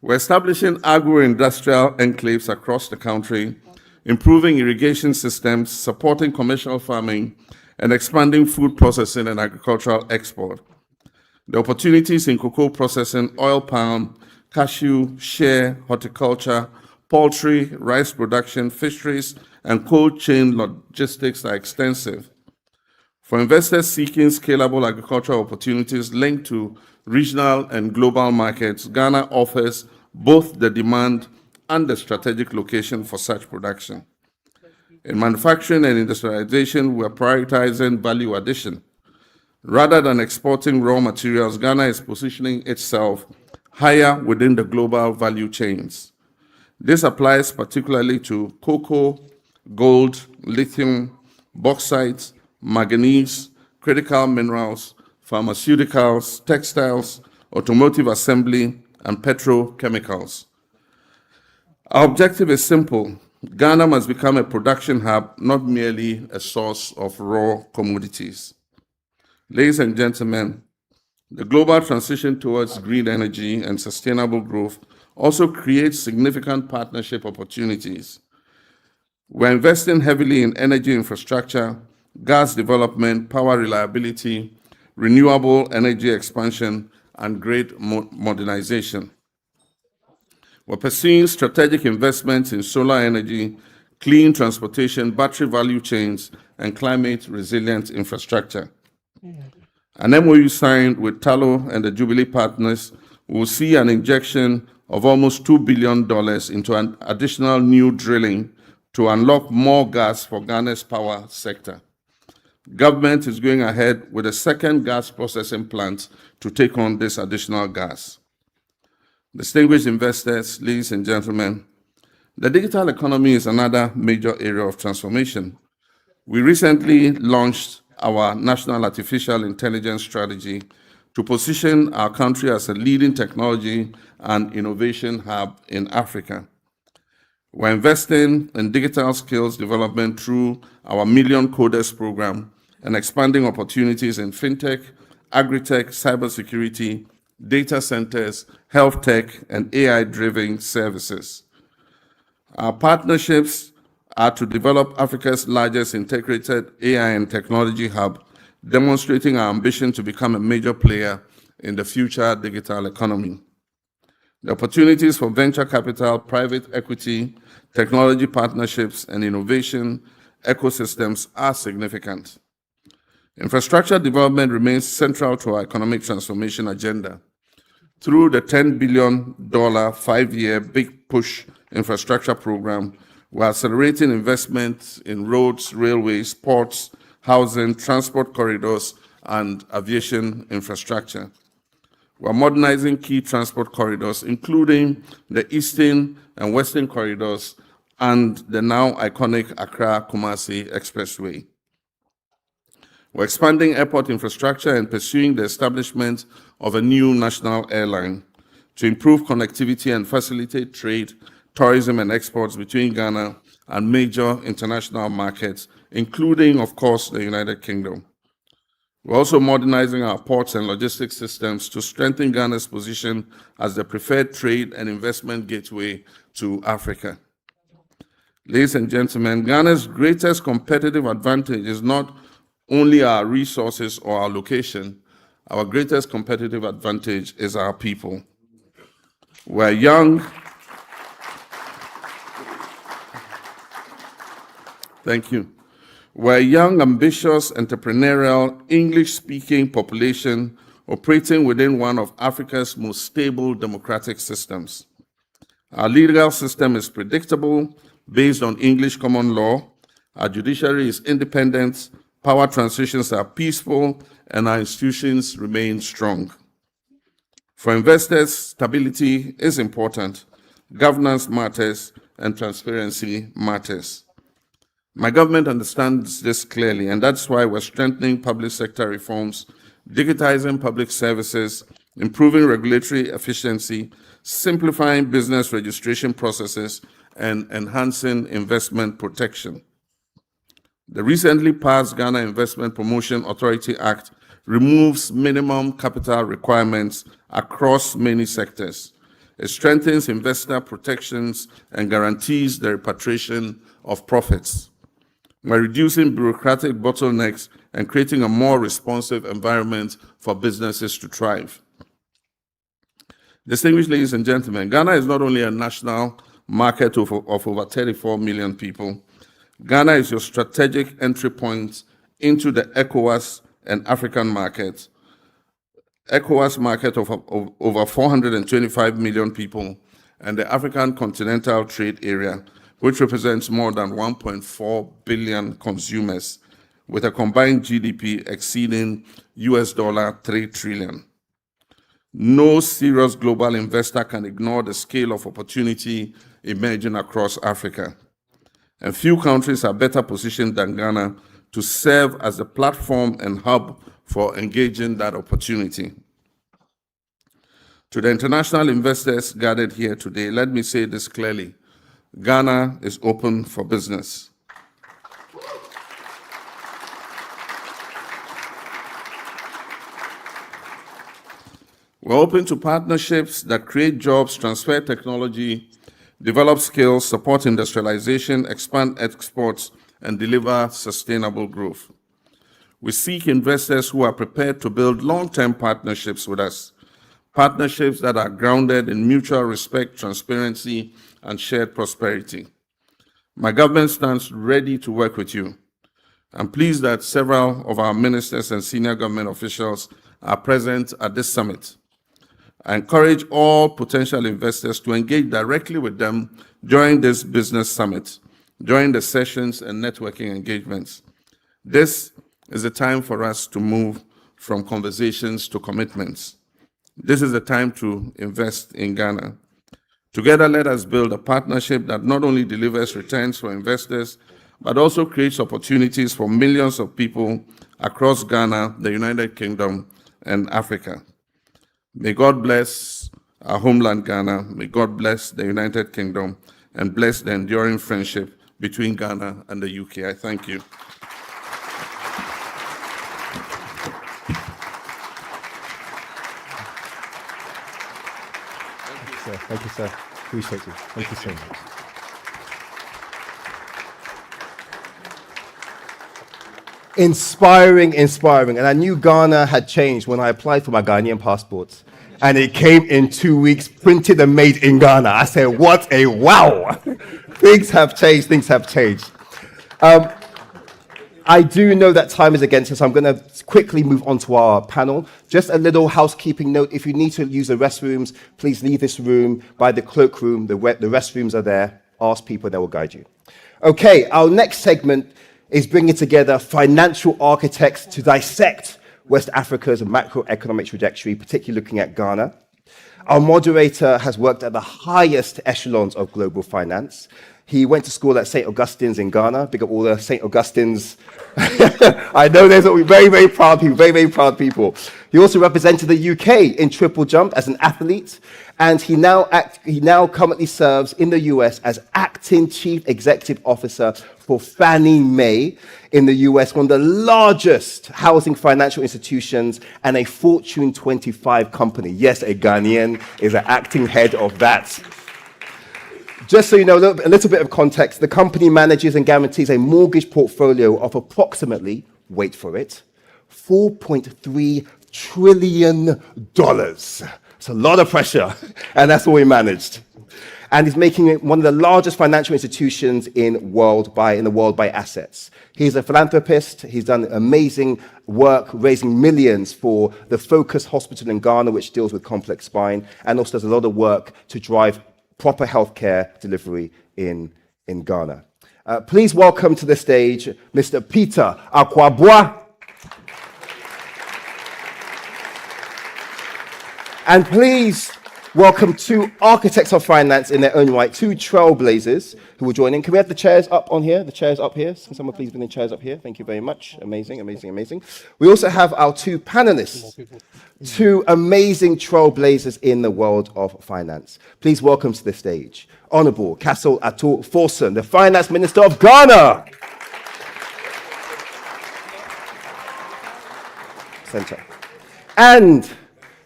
We're establishing agro-industrial enclaves across the country, improving irrigation systems, supporting commercial farming, and expanding food processing and agricultural export. The opportunities in cocoa processing, oil palm, cashew, shea, horticulture, poultry, rice production, fisheries, and cold chain logistics are extensive. For investors seeking scalable agricultural opportunities linked to regional and global markets, Ghana offers both the demand and the strategic location for such production. In manufacturing and industrialization, we are prioritizing value addition. Rather than exporting raw materials, Ghana is positioning itself higher within the global value chains. This applies particularly to cocoa, gold, lithium, bauxite, manganese, critical minerals, pharmaceuticals, textiles, automotive assembly, and petrochemicals. Our objective is simple. Ghana must become a production hub, not merely a source of raw commodities. Ladies and gentlemen, the global transition towards green energy and sustainable growth also creates significant partnership opportunities. We're investing heavily in energy infrastructure, gas development, power reliability, renewable energy expansion, and grid modernization. We're pursuing strategic investments in solar energy, clean transportation, battery value chains, and climate-resilient infrastructure. An MOU signed with Tallow and the Jubilee partners will see an injection of almost $2 billion into an additional new drilling to unlock more gas for Ghana's power sector. Government is going ahead with a second gas processing plant to take on this additional gas. Distinguished investors, ladies and gentlemen, the digital economy is another major area of transformation. We recently launched our National Artificial Intelligence Strategy to position our country as a leading technology and innovation hub in Africa. We're investing in digital skills development through our Million Coders program and expanding opportunities in fintech, agri-tech, cybersecurity, data centers, health tech, and AI-driven services. Our partnerships are to develop Africa's largest integrated AI and technology hub, demonstrating our ambition to become a major player in the future digital economy. The opportunities for venture capital, private equity, technology partnerships, and innovation ecosystems are significant. Infrastructure development remains central to our economic transformation agenda. Through the $10 billion 5-year Big Push infrastructure program, we're accelerating investment in roads, railways, ports, housing, transport corridors, and aviation infrastructure. We're modernizing key transport corridors, including the Eastern and Western corridors and the now iconic Accra-Kumasi Expressway. We're expanding airport infrastructure and pursuing the establishment of a new national airline to improve connectivity and facilitate trade, tourism, and exports between Ghana and major international markets, including, of course, the United Kingdom. We're also modernizing our ports and logistics systems to strengthen Ghana's position as the preferred trade and investment gateway to Africa. Ladies and gentlemen, Ghana's greatest competitive advantage is not only our resources or our location. Our greatest competitive advantage is our people. We're young. Thank you. We're a young, ambitious, entrepreneurial, English-speaking population operating within one of Africa's most stable democratic systems. Our legal system is predictable, based on English common law. Our judiciary is independent, power transitions are peaceful, and our institutions remain strong. For investors, stability is important, governance matters, and transparency matters. My government understands this clearly, and that's why we're strengthening public sector reforms, digitizing public services, improving regulatory efficiency, simplifying business registration processes, and enhancing investment protection. The recently passed Ghana Investment Promotion Authority Act removes minimum capital requirements across many sectors. It strengthens investor protections and guarantees the repatriation of profits. We're reducing bureaucratic bottlenecks and creating a more responsive environment for businesses to thrive. Distinguished ladies and gentlemen, Ghana is not only a national market of over 34 million people. Ghana is your strategic entry point into the ECOWAS and African market. ECOWAS market of over 425 million people, and the African Continental Trade Area, which represents more than 1.4 billion consumers, with a combined GDP exceeding $3 trillion. No serious global investor can ignore the scale of opportunity emerging across Africa. And few countries are better positioned than Ghana to serve as a platform and hub for engaging that opportunity. To the international investors gathered here today, let me say this clearly: Ghana is open for business. We're open to partnerships that create jobs, transfer technology, develop skills, support industrialization, expand exports, and deliver sustainable growth. We seek investors who are prepared to build long-term partnerships with us, partnerships that are grounded in mutual respect, transparency, and shared prosperity. My government stands ready to work with you. I'm pleased that several of our ministers and senior government officials are present at this summit. I encourage all potential investors to engage directly with them during this business summit, during the sessions and networking engagements. This is a time for us to move from conversations to commitments. This is a time to invest in Ghana. Together, let us build a partnership that not only delivers returns for investors, but also creates opportunities for millions of people across Ghana, the United Kingdom, and Africa. May God bless our homeland, Ghana. May God bless the United Kingdom and bless the enduring friendship between Ghana and the UK. I thank you. Thank you, sir. Appreciate you. Thank you so much. Inspiring. And I knew Ghana had changed when I applied for my Ghanaian passport. And it came in 2 weeks, printed and made in Ghana. I said, what a wow. Things have changed. I do know that time is against us, so I'm going to quickly move on to our panel. Just a little housekeeping note: if you need to use the restrooms, please leave this room by the cloakroom. The restrooms are there. Ask people, they will guide you. Okay, our next segment is bringing together financial architects to dissect West Africa's macroeconomic trajectory, particularly looking at Ghana. Our moderator has worked at the highest echelons of global finance. He went to school at St. Augustine's in Ghana. Big up all the St. Augustines. I know there's very, very proud people. He also represented the UK in triple jump as an athlete, and he now currently serves in the US as acting chief executive officer for Fannie Mae in the US, one of the largest housing financial institutions and a Fortune 25 company. Yes, a Ghanaian is an acting head of that. Just so you know, a little bit of context, the company manages and guarantees a mortgage portfolio of approximately, wait for it, $4.3 trillion. It's a lot of pressure, and that's what we managed. and is making it one of the largest financial institutions in the world by assets. He's a philanthropist. He's done amazing work raising millions for the Focus Hospital in Ghana, which deals with complex spine, and also does a lot of work to drive proper healthcare delivery in Ghana. Please welcome to the stage Mr. Peter Akwabua. And please welcome two architects of finance in their own right, two trailblazers who will join in. Can we have the chairs up on here? The chairs up here. Can someone please bring the chairs up here? Thank you very much. Amazing, amazing, amazing. We also have our two panelists, two amazing trailblazers in the world of finance. Please welcome to the stage Honorable Castle Ato Forson, the Finance Minister of Ghana. Center. And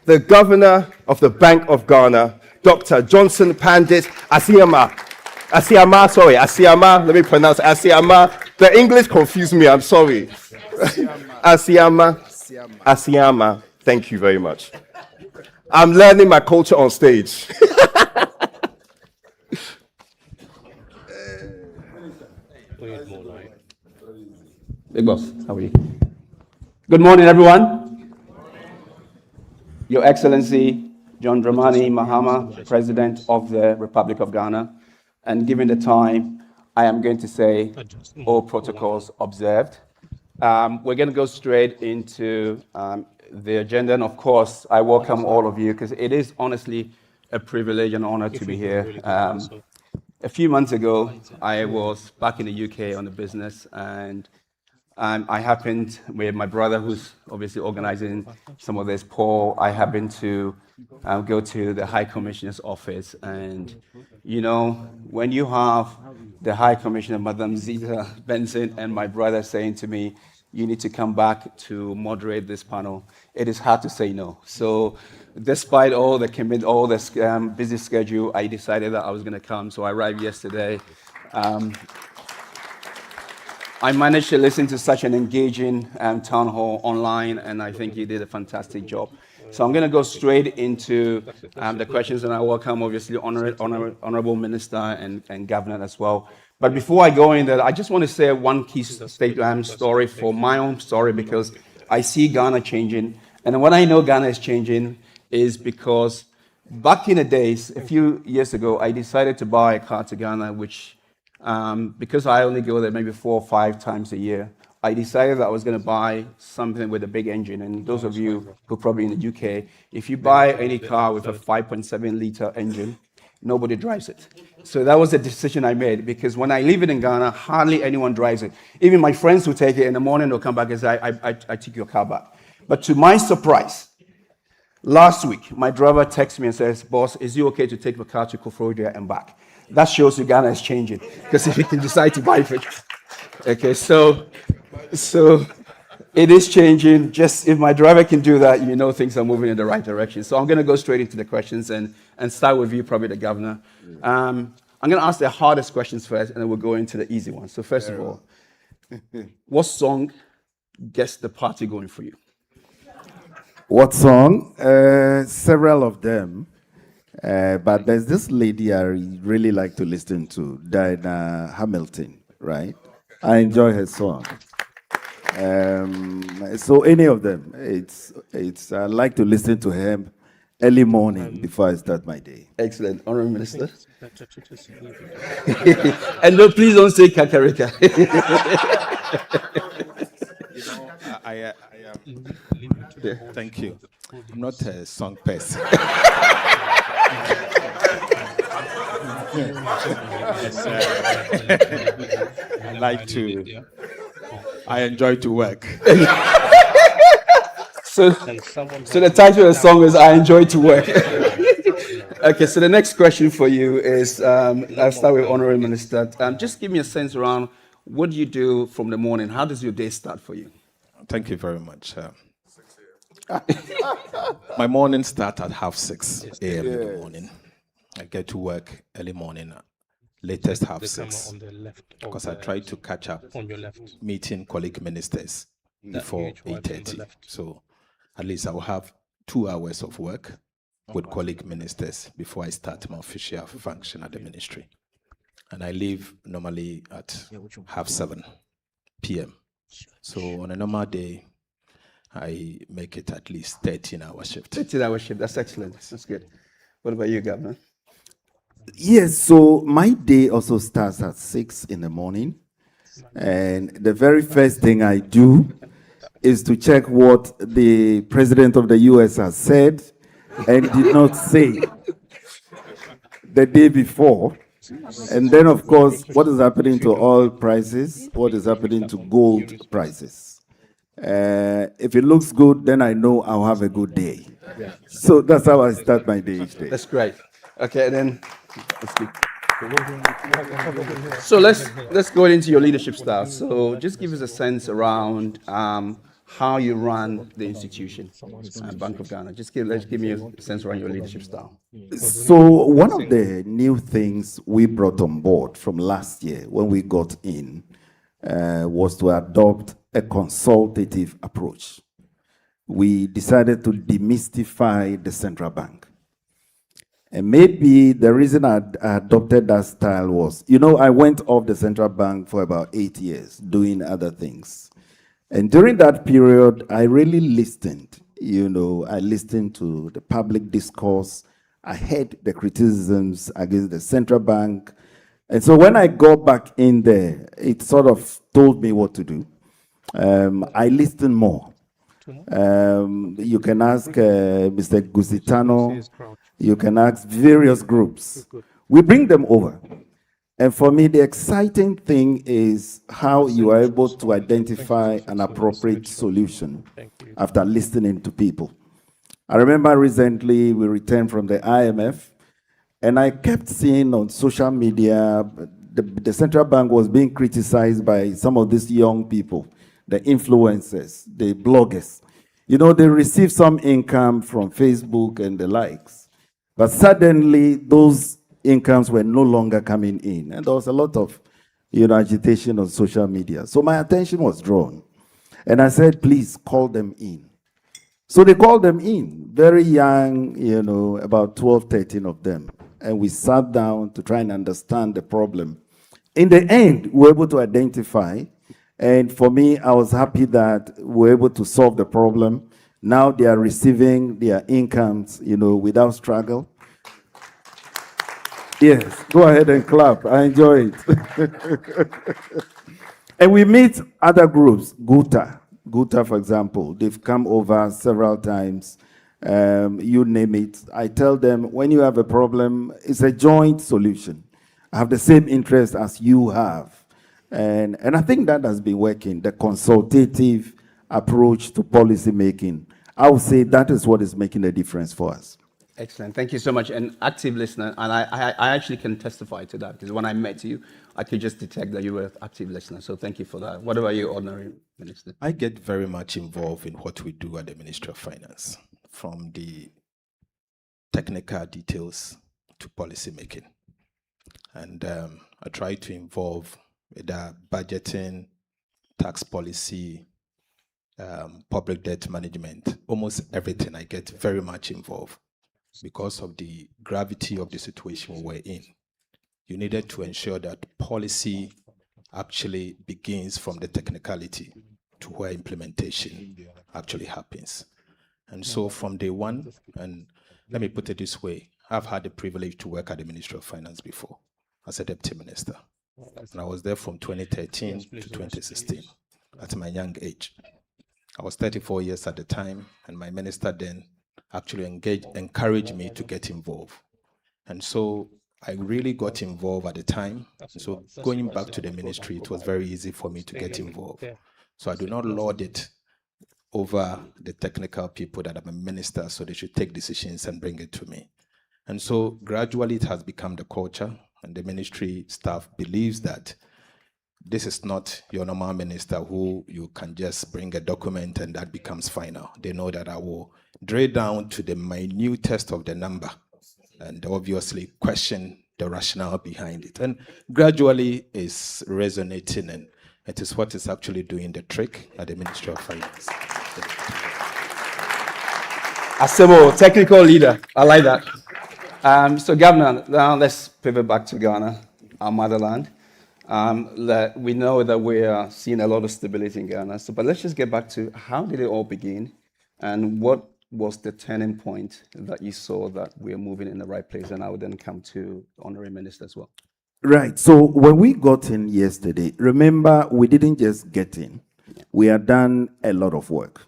the Governor of the Bank of Ghana, Dr. Johnson Pandit Asiama. Let me pronounce it. Asiama. The English confused me, I'm sorry. Asiama. Thank you very much. I'm learning my culture on stage. Big boss, how are you? Good morning, everyone. Your Excellency, John Dramani Mahama, President of the Republic of Ghana. And given the time, I am going to say all protocols observed. We're going to go straight into the agenda. And of course, I welcome all of you because it is honestly a privilege and honor to be here. A few months ago, I was back in the UK on a business, and I happened with my brother, who's obviously organizing some of this, Paul. I happened to go to the High Commissioner's office. And, you know, when you have the High Commissioner, Madam Zita Benson, and my brother saying to me, you need to come back to moderate this panel, it is hard to say no. So despite all the busy schedule, I decided that I was going to come. So I arrived yesterday. I managed to listen to such an engaging town hall online, and I think you did a fantastic job. So I'm going to go straight into the questions, and I welcome, obviously, Honorable Minister and Governor as well. But before I go in there, I just want to say one key story for my own story, because I see Ghana changing. And when I know Ghana is changing is because back in the days, a few years ago, I decided to buy a car to Ghana, which because I only go there maybe 4 or 5 times a year, I decided that I was going to buy something with a big engine. And those of you who are probably in the UK, if you buy any car with a 5.7 liter engine, nobody drives it. So that was a decision I made, because when I leave it in Ghana, hardly anyone drives it. Even my friends who take it in the morning, they'll come back and say, I took your car back. But to my surprise, last week, my driver texts me and says, boss, is it okay to take the car to Koforidua and back? That shows you Ghana is changing, because if you can decide to buy it. Okay, so it is changing. Just if my driver can do that, you know things are moving in the right direction. So I'm going to go straight into the questions and start with you, probably the Governor. I'm going to ask the hardest questions first, and then we'll go into the easy ones. So first of all, what song gets the party going for you? What song? Several of them. But there's this lady I really like to listen to, Diana Hamilton, right? I enjoy her song. So any of them, I like to listen to him early morning before I start my day. Excellent. Honorable Minister. And no, please don't say Kakarika. Thank you. I'm not a song person. I enjoy to work. So the title of the song is I Enjoy to Work. Okay, so the next question for you is, I'll start with Honorable Minister. Just give me a sense around what do you do from the morning? How does your day start for you? Thank you very much. My morning starts at 6:30 a.m. in the morning. I get to work early morning, latest 6:30, because I try to catch up meeting colleague ministers before 8:30. So at least I will have 2 hours of work with colleague ministers before I start my official function at the ministry. And I leave normally at 7:30 p.m. So on a normal day, I make it at least 13-hour shift. 13-hour shift, that's excellent. That's good. What about you, Governor? Yes, so my day also starts at 6 in the morning. And the very first thing I do is to check what the president of the US has said and did not say the day before. And then, of course, what is happening to oil prices, what is happening to gold prices. If it looks good, then I know I'll have a good day. So that's how I start my day each day. That's great. Okay, then let's speak. So let's go into your leadership style. So just give us a sense around how you run the institution, Bank of Ghana. Let's give me a sense around your leadership style. So one of the new things we brought on board from last year when we got in was to adopt a consultative approach. We decided to demystify the central bank. And maybe the reason I adopted that style was, I went off the central bank for about 8 years doing other things. And during that period, I really listened. I listened to the public discourse. I heard the criticisms against the central bank. And so when I got back in there, it sort of told me what to do. I listened more. You can ask Mr. Gusitano. You can ask various groups. We bring them over. And for me, the exciting thing is how you are able to identify an appropriate solution after listening to people. I remember recently we returned from the IMF, and I kept seeing on social media the central bank was being criticized by some of these young people, the influencers, the bloggers. They receive some income from Facebook and the likes. But suddenly, those incomes were no longer coming in. And there was a lot of, agitation on social media. So my attention was drawn. And I said, please call them in. So they called them in, very young, about 12, 13 of them. And we sat down to try and understand the problem. In the end, we were able to identify. And for me, I was happy that we were able to solve the problem. Now they are receiving their incomes, without struggle. Yes, go ahead and clap. I enjoy it. And we meet other groups, Guta, for example. They've come over several times. You name it. I tell them, when you have a problem, it's a joint solution. I have the same interest as you have. And I think that has been working, the consultative approach to policy making. I would say that is what is making a difference for us. Excellent. Thank you so much. And active listener, and I actually can testify to that, because when I met you, I could just detect that you were an active listener. So thank you for that. What about you, Ordinary Minister? I get very much involved in what we do at the Ministry of Finance, from the technical details to policy making. And I try to involve with budgeting, tax policy, public debt management, almost everything. I get very much involved because of the gravity of the situation we're in. You needed to ensure that policy actually begins from the technicality to where implementation actually happens. And so from day one, and let me put it this way, I've had the privilege to work at the Ministry of Finance before as a deputy minister. And I was there from 2013 to 2016 at my young age. I was 34 years at the time, and my minister then actually encouraged me to get involved. And so I really got involved at the time. So going back to the ministry, it was very easy for me to get involved. So I do not lord it over the technical people that I'm a minister, so they should take decisions and bring it to me. And so gradually it has become the culture, and the ministry staff believes that this is not your normal minister who you can just bring a document and that becomes final. They know that I will drill down to the minutest of the number and obviously question the rationale behind it. And gradually it's resonating, and it is what is actually doing the trick at the Ministry of Finance. Asebo, technical leader. I like that. So, Governor, now let's pivot back to Ghana, our motherland. We know that we are seeing a lot of stability in Ghana. So, but let's just get back to how did it all begin, and what was the turning point that you saw that we're moving in the right place? And I would then come to the Honorary Minister as well. Right. So when we got in yesterday, remember, we didn't just get in. We had done a lot of work.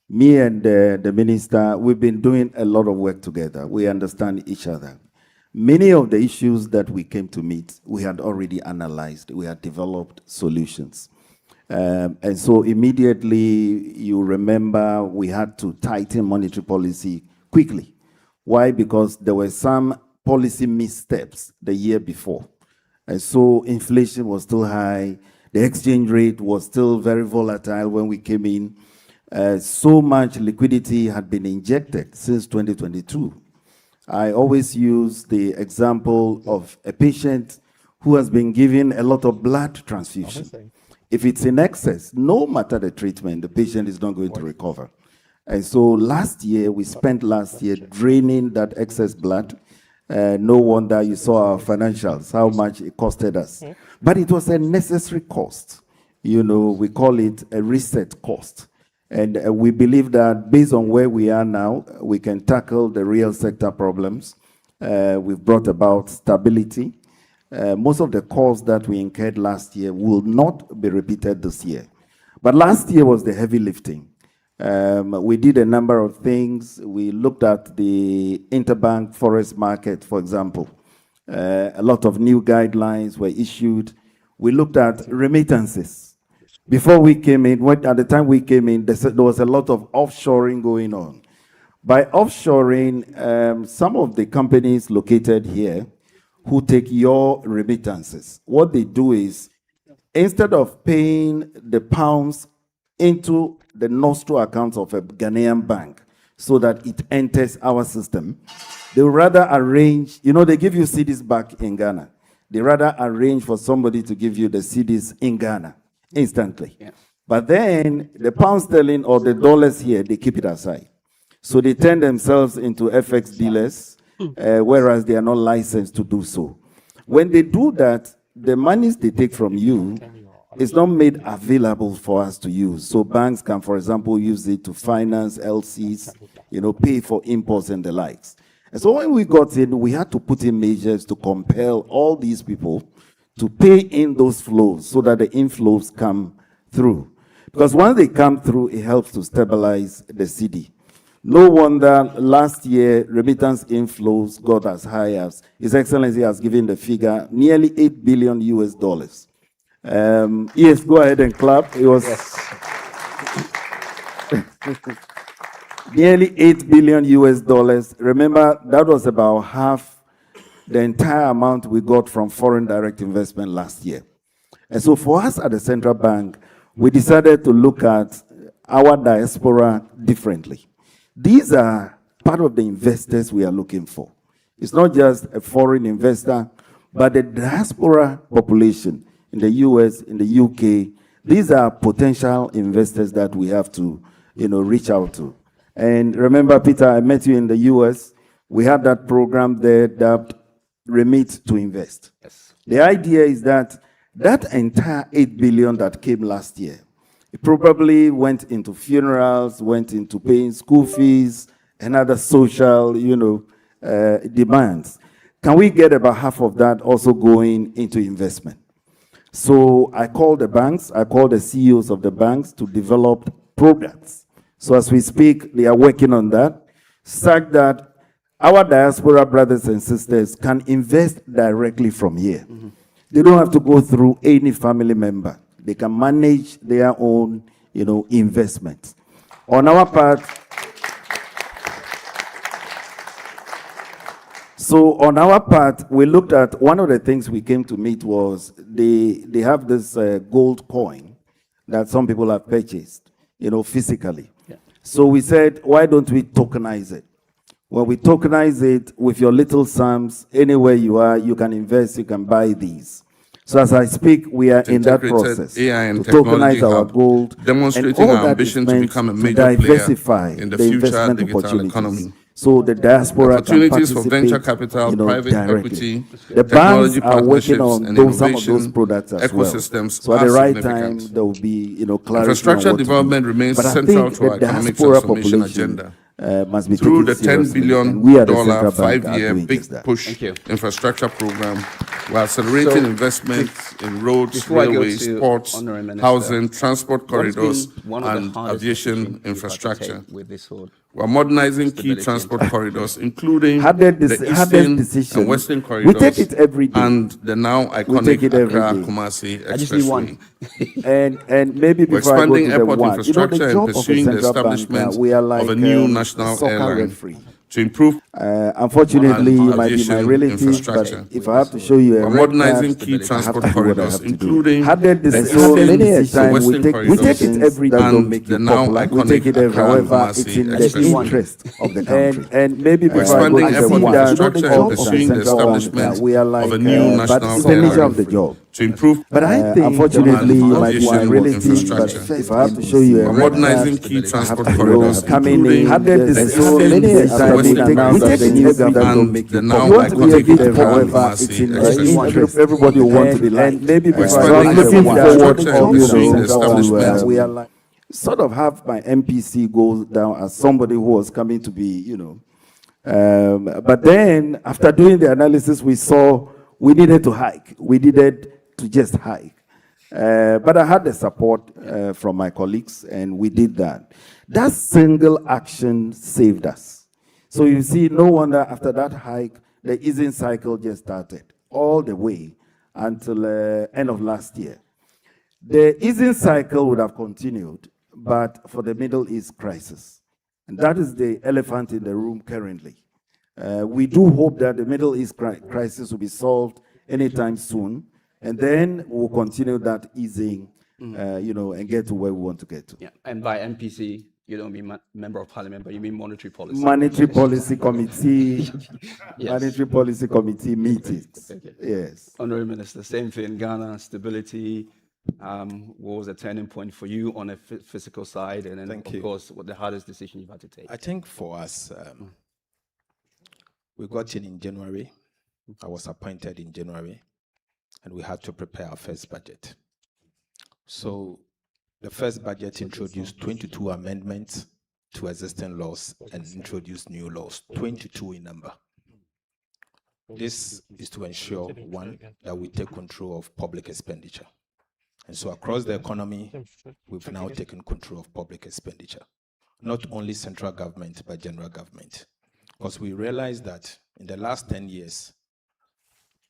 Me and the minister, we've been doing a lot of work together. We understand each other. Many of the issues that we came to meet, we had already analyzed. We had developed solutions. And so immediately, you remember, we had to tighten monetary policy quickly. Why? Because there were some policy missteps the year before. And so inflation was still high. The exchange rate was still very volatile when we came in. So much liquidity had been injected since 2022. I always use the example of a patient who has been given a lot of blood transfusion. If it's in excess, no matter the treatment, the patient is not going to recover. And so last year, we spent draining that excess blood. No wonder you saw our financials, how much it costed us. But it was a necessary cost. You know, we call it a reset cost. And we believe that based on where we are now, we can tackle the real sector problems. We've brought about stability. Most of the costs that we incurred last year will not be repeated this year. But last year was the heavy lifting. We did a number of things. We looked at the interbank forex market, for example. A lot of new guidelines were issued. We looked at remittances. Before we came in, at the time we came in, there was a lot of offshoring going on. By offshoring, some of the companies located here who take your remittances, what they do is, instead of paying the pounds into the nostro accounts of a Ghanaian bank so that it enters our system, they rather arrange, they give you cedis back in Ghana. They rather arrange for somebody to give you the cedis in Ghana instantly. Yeah. But then the pound sterling or the dollars here, they keep it aside. So they turn themselves into FX dealers, whereas they are not licensed to do so. When they do that, the monies they take from you is not made available for us to use. So banks can, for example, use it to finance LCs, pay for imports and the likes. And so when we got in, we had to put in measures to compel all these people to pay in those flows so that the inflows come through. Because once they come through, it helps to stabilize the cedi. No wonder last year, remittance inflows got as high as, His Excellency has given the figure, nearly $8 billion US. Yes, go ahead and clap. It was nearly $8 billion US. Remember, that was about half the entire amount we got from foreign direct investment last year. And so for us at the central bank, we decided to look at our diaspora differently. These are part of the investors we are looking for. It's not just a foreign investor, but the diaspora population in the US, in the UK, these are potential investors that we have to, reach out to. And remember, Peter, I met you in the US. We had that program there that Remit to Invest. Yes. The idea is that entire $8 billion that came last year, it probably went into funerals, went into paying school fees, and other social, demands. Can we get about half of that also going into investment? So I called the banks, I called the CEOs of the banks to develop programs. So as we speak, they are working on that, such that our diaspora brothers and sisters can invest directly from here. Mm-hmm. They don't have to go through any family member. They can manage their own, investments. On our part, we looked at one of the things we came to meet was they have this gold coin that some people have purchased, physically. Yeah. So we said, why don't we tokenize it? When we tokenize it with your little sums, anywhere you are, you can invest, you can buy these. So as I speak, we are in that integrated process AI and to technology tokenize our hub, gold, demonstrating and all our that ambition is to meant become a to major player diversify in the the future investment digital opportunities. economy. So the diaspora can Opportunities for venture participate, capital, private directly. equity, The technology banks are working partnerships, on and some of those innovation products as well. ecosystems So at are the right time, significant. there will be, clarity on Infrastructure what to do. development remains But I central think to our the economic diaspora transformation population agenda. must be Through taken the $10 seriously, billion and we at the Central Bank are five-year doing Big just that. Push Thank you. infrastructure program, we're accelerating So, investments in roads, before I go railways, to ports, Honourable Minister, housing, transport what has corridors, been one of the and hardest aviation decisions you've had to infrastructure. take with this whole We're modernizing key stability transport and corridors, including Hardest the hardest Eastern decision. and Western We corridors take it every day. and the now We take iconic it every day. Accra-Kumasi I just need one. Expressway. And maybe We're before I go expanding to the airport one, the infrastructure and job of a pursuing the central bank, establishment we are like of a new a national soccer airline referee. to improve Unfortunately, and you might be my aviation relative, infrastructure. but if I have to show you a We're red modernizing card, key I have transport to do what I corridors, have to do. including Hardest the many a Eastern time and we Western take corridors it every that don't and make the you now popular. We iconic take it every. However, Accra-Kumasi it's in the Expressway. interest of the country. And maybe We're before I go expanding to the airport one, infrastructure and of pursuing the central bank, establishment we are like of a new but national it's the nature of the airline job. to improve But I think, unfortunately, you might be my aviation relative, but infrastructure. if I have to show you a We're red modernizing card, key I have transport to corridors, coming including in, the there's Eastern many and time Western we take corridors the new government don't and make the you now popular. We want to be iconic there, however, Accra-Kumasi it's in the Expressway. interest. Everybody will want to be liked. And maybe We're before I expanding go to the airport one, infrastructure and pursuing the to, establishment. we are like, sort of have my MPC go down as somebody who was coming to be, but then after doing the analysis, we saw we needed to hike. We needed to just hike. But I had the support from my colleagues, and we did that. That single action saved us. So you see, no wonder after that hike, the easing cycle just started all the way until end of last year. The easing cycle would have continued, but for the Middle East crisis. And that is the elephant in the room currently. We do hope that the Middle East crisis will be solved anytime soon, and then we'll continue that easing, and get to where we want to get to. Yeah, and by MPC, you don't mean member of parliament, but you mean monetary policy. Monetary Policy Committee, Yes. Monetary Policy Committee meetings. Okay. Yes. Honourable Minister, same thing. Ghana stability was a turning point for you on a physical side, and then Thank of you. course, what the hardest decision you've had to take. I think for us, we got in January. I was appointed in January, and we had to prepare our first budget. So the first budget introduced 22 amendments to existing laws and introduced new laws, 22 in number. This is to ensure, one, that we take control of public expenditure. And so across the economy, we've now taken control of public expenditure. Not only central government, but general government. Because we realized that in the last 10 years,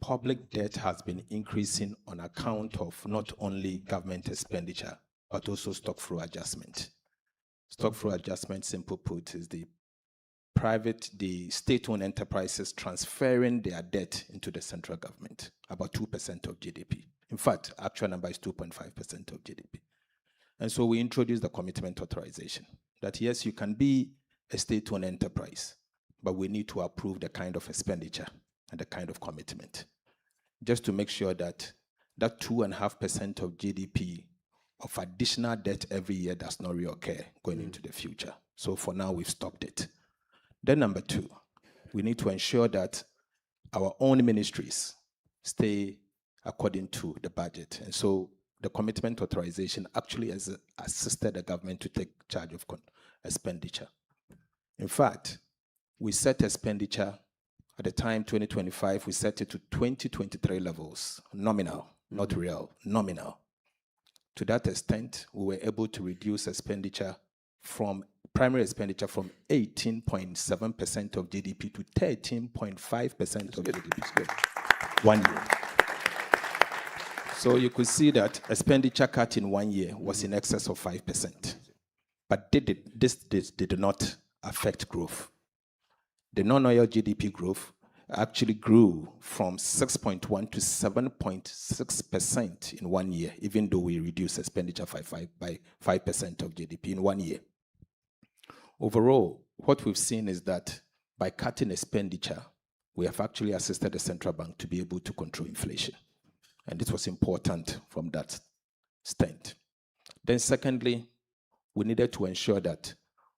public debt has been increasing on account of not only government expenditure, but also stock flow adjustment. Stock flow adjustment, simple put, is the state-owned enterprises transferring their debt into the central government, about 2% of GDP. In fact, actual number is 2.5% of GDP. And so we introduced the commitment authorization, that yes, you can be a state-owned enterprise, but we need to approve the kind of expenditure and the kind of commitment, just to make sure that that 2.5% of GDP of additional debt every year does not reoccur going into the future. So for now, we've stopped it. Then number two, we need to ensure that our own ministries stay according to the budget. And so the commitment authorization actually has assisted the government to take charge of expenditure. In fact, we set expenditure at the time 2025, we set it to 2023 levels, nominal, not real, nominal. To that extent, we were able to reduce expenditure from primary expenditure from 18.7% of GDP to 13.5% of GDP. 1 year. So you could see that expenditure cut in 1 year was in excess of 5%. But this did not affect growth. The non-oil GDP growth actually grew from 6.1 to 7.6% in 1 year, even though we reduced expenditure by 5% of GDP in 1 year. Overall, what we've seen is that by cutting expenditure, we have actually assisted the central bank to be able to control inflation. And it was important from that stand. Then secondly, we needed to ensure that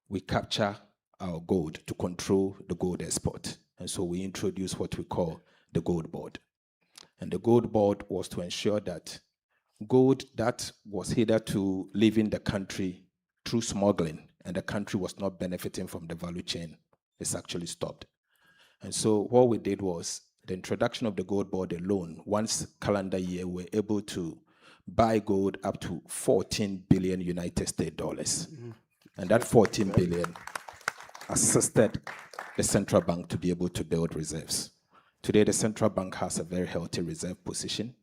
we capture our gold to control the gold export. And so we introduced what we call the Gold Board. And the Gold Board was to ensure that gold that was hitherto leaving the country through smuggling and the country was not benefiting from the value chain is actually stopped. And so what we did was the introduction of the Gold Board alone, once calendar year, we're able to buy gold up to 14 billion United States dollars. And that 14 billion assisted the central bank to be able to build reserves. Today, the central bank has a very healthy reserve position.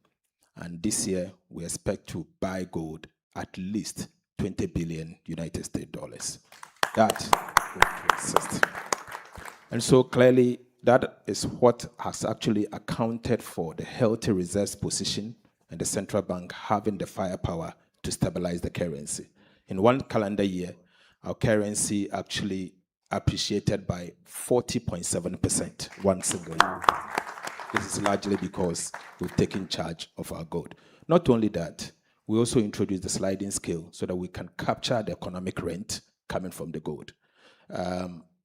And this year, we expect to buy gold at least 20 billion United States dollars. That will assist. And so clearly, that is what has actually accounted for the healthy reserves position and the central bank having the firepower to stabilize the currency. In one calendar year, our currency actually appreciated by 40.7%, one single year. This is largely because we've taken charge of our gold. Not only that, we also introduced the sliding scale so that we can capture the economic rent coming from the gold.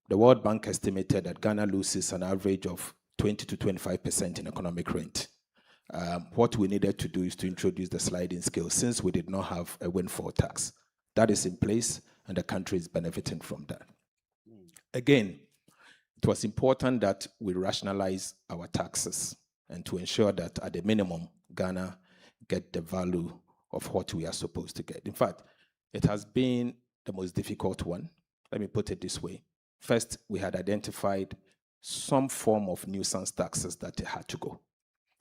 The World Bank estimated that Ghana loses an average of 20 to 25% in economic rent. What we needed to do is to introduce the sliding scale since we did not have a windfall tax. That is in place, and the country is benefiting from that. Again, it was important that we rationalize our taxes and to ensure that at the minimum, Ghana get the value of what we are supposed to get. In fact, it has been the most difficult one. Let me put it this way. First, we had identified some form of nuisance taxes that had to go.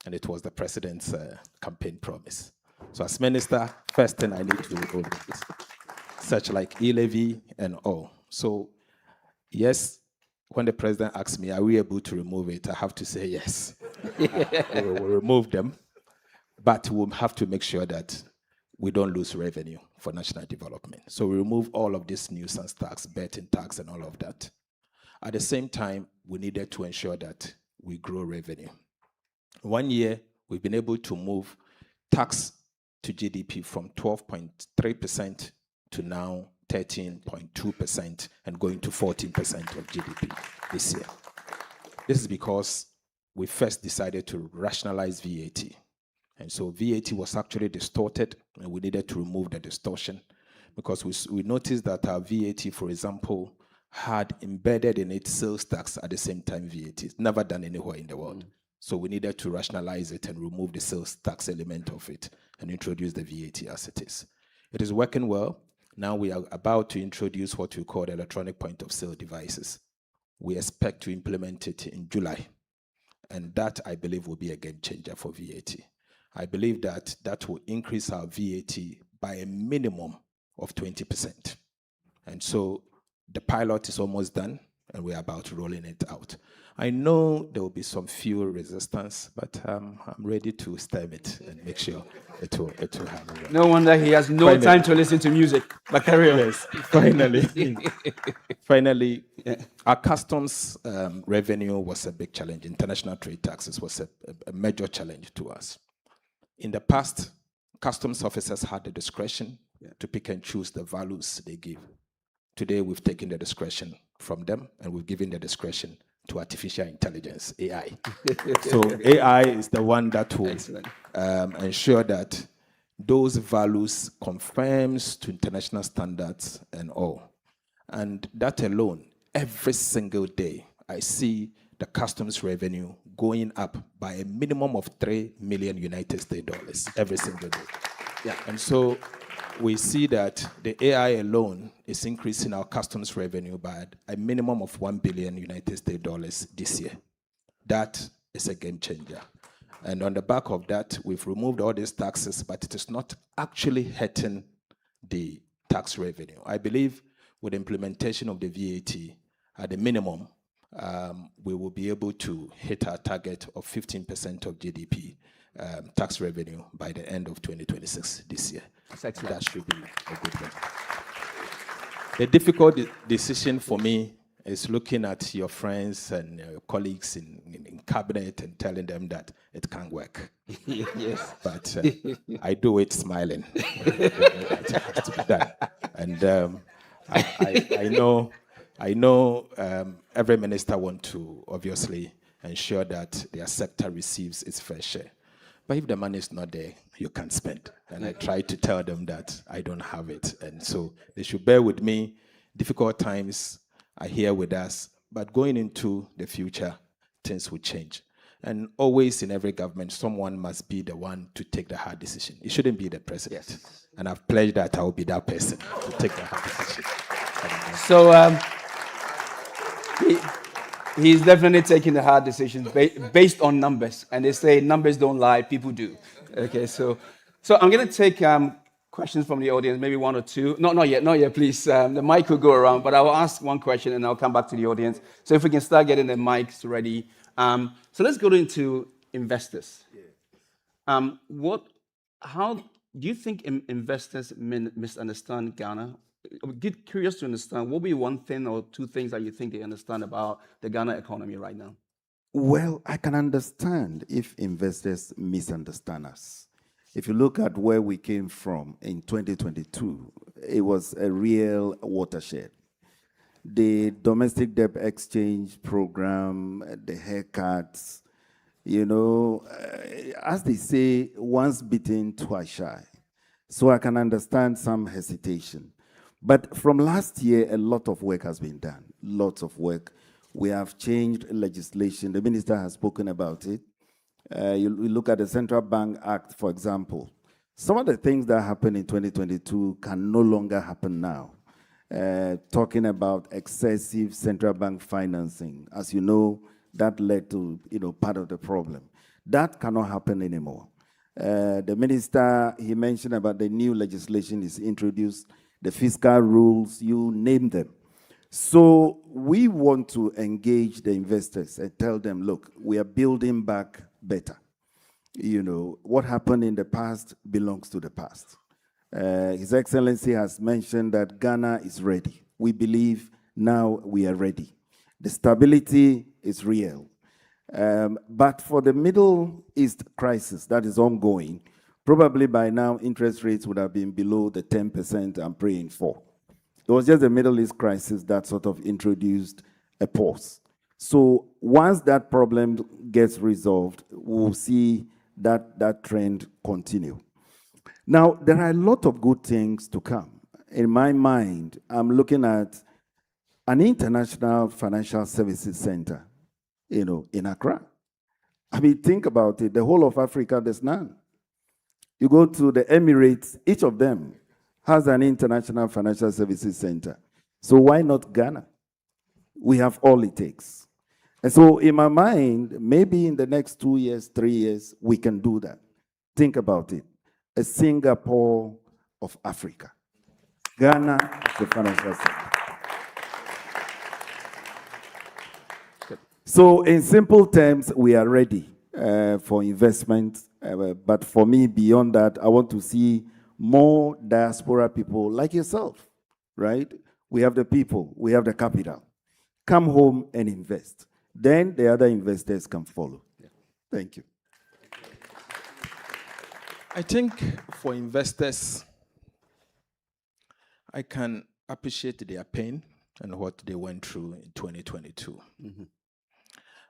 And it was the president's campaign promise. So as minister, first thing I need to do is such like e-levy and all. So yes, when the president asks me, are we able to remove it? I have to say yes. We'll remove them, but we'll have to make sure that we don't lose revenue for national development. So we remove all of this nuisance tax, betting tax, and all of that. At the same time, we needed to ensure that we grow revenue. 1 year, we've been able to move tax to GDP from 12.3% to now 13.2% and going to 14% of GDP this year. This is because we first decided to rationalize VAT. And so VAT was actually distorted, and we needed to remove the distortion because we noticed that our VAT, for example, had embedded in it sales tax at the same time VAT. It's never done anywhere in the world. So we needed to rationalize it and remove the sales tax element of it and introduce the VAT as it is. It is working well. Now we are about to introduce what we call electronic point of sale devices. We expect to implement it in July. And that, I believe, will be a game changer for VAT. I believe that that will increase our VAT by a minimum of 20%. And so the pilot is almost done, and we're about rolling it out. I know there will be some few resistance, but I'm ready to stem it and make sure it will happen. No wonder he has no time to listen to music. But carry on. Yes, finally, our customs revenue was a big challenge. International trade taxes was a major challenge to us. In the past, customs officers had the discretion to pick and choose the values they give. Today, we've taken the discretion from them, and we've given the discretion to artificial intelligence, AI. So AI is the one that will ensure that those values conforms to international standards and all. And that alone, every single day, I see the customs revenue going up by a minimum of 3 million United States dollars every single day. Yeah. And so we see that the AI alone is increasing our customs revenue by a minimum of 1 billion United States dollars this year. That is a game changer. And on the back of that, we've removed all these taxes, but it is not actually hurting the tax revenue. I believe with the implementation of the VAT, at the minimum, we will be able to hit our target of 15% of GDP tax revenue by the end of 2026 this year. That should be a good thing. The difficult decision for me is looking at your friends and your colleagues in cabinet and telling them that it can't work. Yes. But I do it smiling. It has to be done. And I know every minister wants to obviously ensure that their sector receives its fair share. But if the money is not there, you can't spend. And I try to tell them that I don't have it. And so they should bear with me. Difficult times are here with us. But going into the future, things will change. And always in every government, someone must be the one to take the hard decision. It shouldn't be the president. Yes. And I've pledged that I will be that person to take the hard decision. So he's definitely taking the hard decisions based on numbers. And they say numbers don't lie, people do. Okay, so I'm going to take questions from the audience, maybe one or two. Not yet, please. The mic will go around, but I will ask one question and I'll come back to the audience. So if we can start getting the mics ready. So let's go into investors. How do you think investors misunderstand Ghana? I'm curious to understand, what would be one thing or two things that you think they understand about the Ghana economy right now? Well, I can understand if investors misunderstand us. If you look at where we came from in 2022, it was a real watershed. The domestic debt exchange program, the haircuts, as they say, once bitten, twice shy. So I can understand some hesitation. But from last year, a lot of work has been done, lots of work. We have changed legislation. The minister has spoken about it. You look at the Central Bank Act, for example. Some of the things that happened in 2022 can no longer happen now. Talking about excessive central bank financing. As you know, that led to part of the problem. That cannot happen anymore. The minister, he mentioned about the new legislation is introduced, the fiscal rules, you name them. So we want to engage the investors and tell them, look, we are building back better. What happened in the past belongs to the past. His Excellency has mentioned that Ghana is ready. We believe now we are ready. The stability is real. But for the Middle East crisis that is ongoing, probably by now interest rates would have been below the 10% I'm praying for. It was just the Middle East crisis that sort of introduced a pause. So once that problem gets resolved, we'll see that trend continue. Now, there are a lot of good things to come. In my mind, I'm looking at an international financial services center, in Accra. I mean, think about it. The whole of Africa, there's none. You go to the Emirates, each of them has an international financial services center. So why not Ghana? We have all it takes. And so in my mind, maybe in the next 2 years, 3 years, we can do that. Think about it. A Singapore of Africa. Ghana is the financial center. So in simple terms, we are ready for investment. But for me, beyond that, I want to see more diaspora people like yourself, right? We have the people, we have the capital. Come home and invest. Then the other investors can follow. Yeah. Thank you. I think for investors, I can appreciate their pain and what they went through in 2022.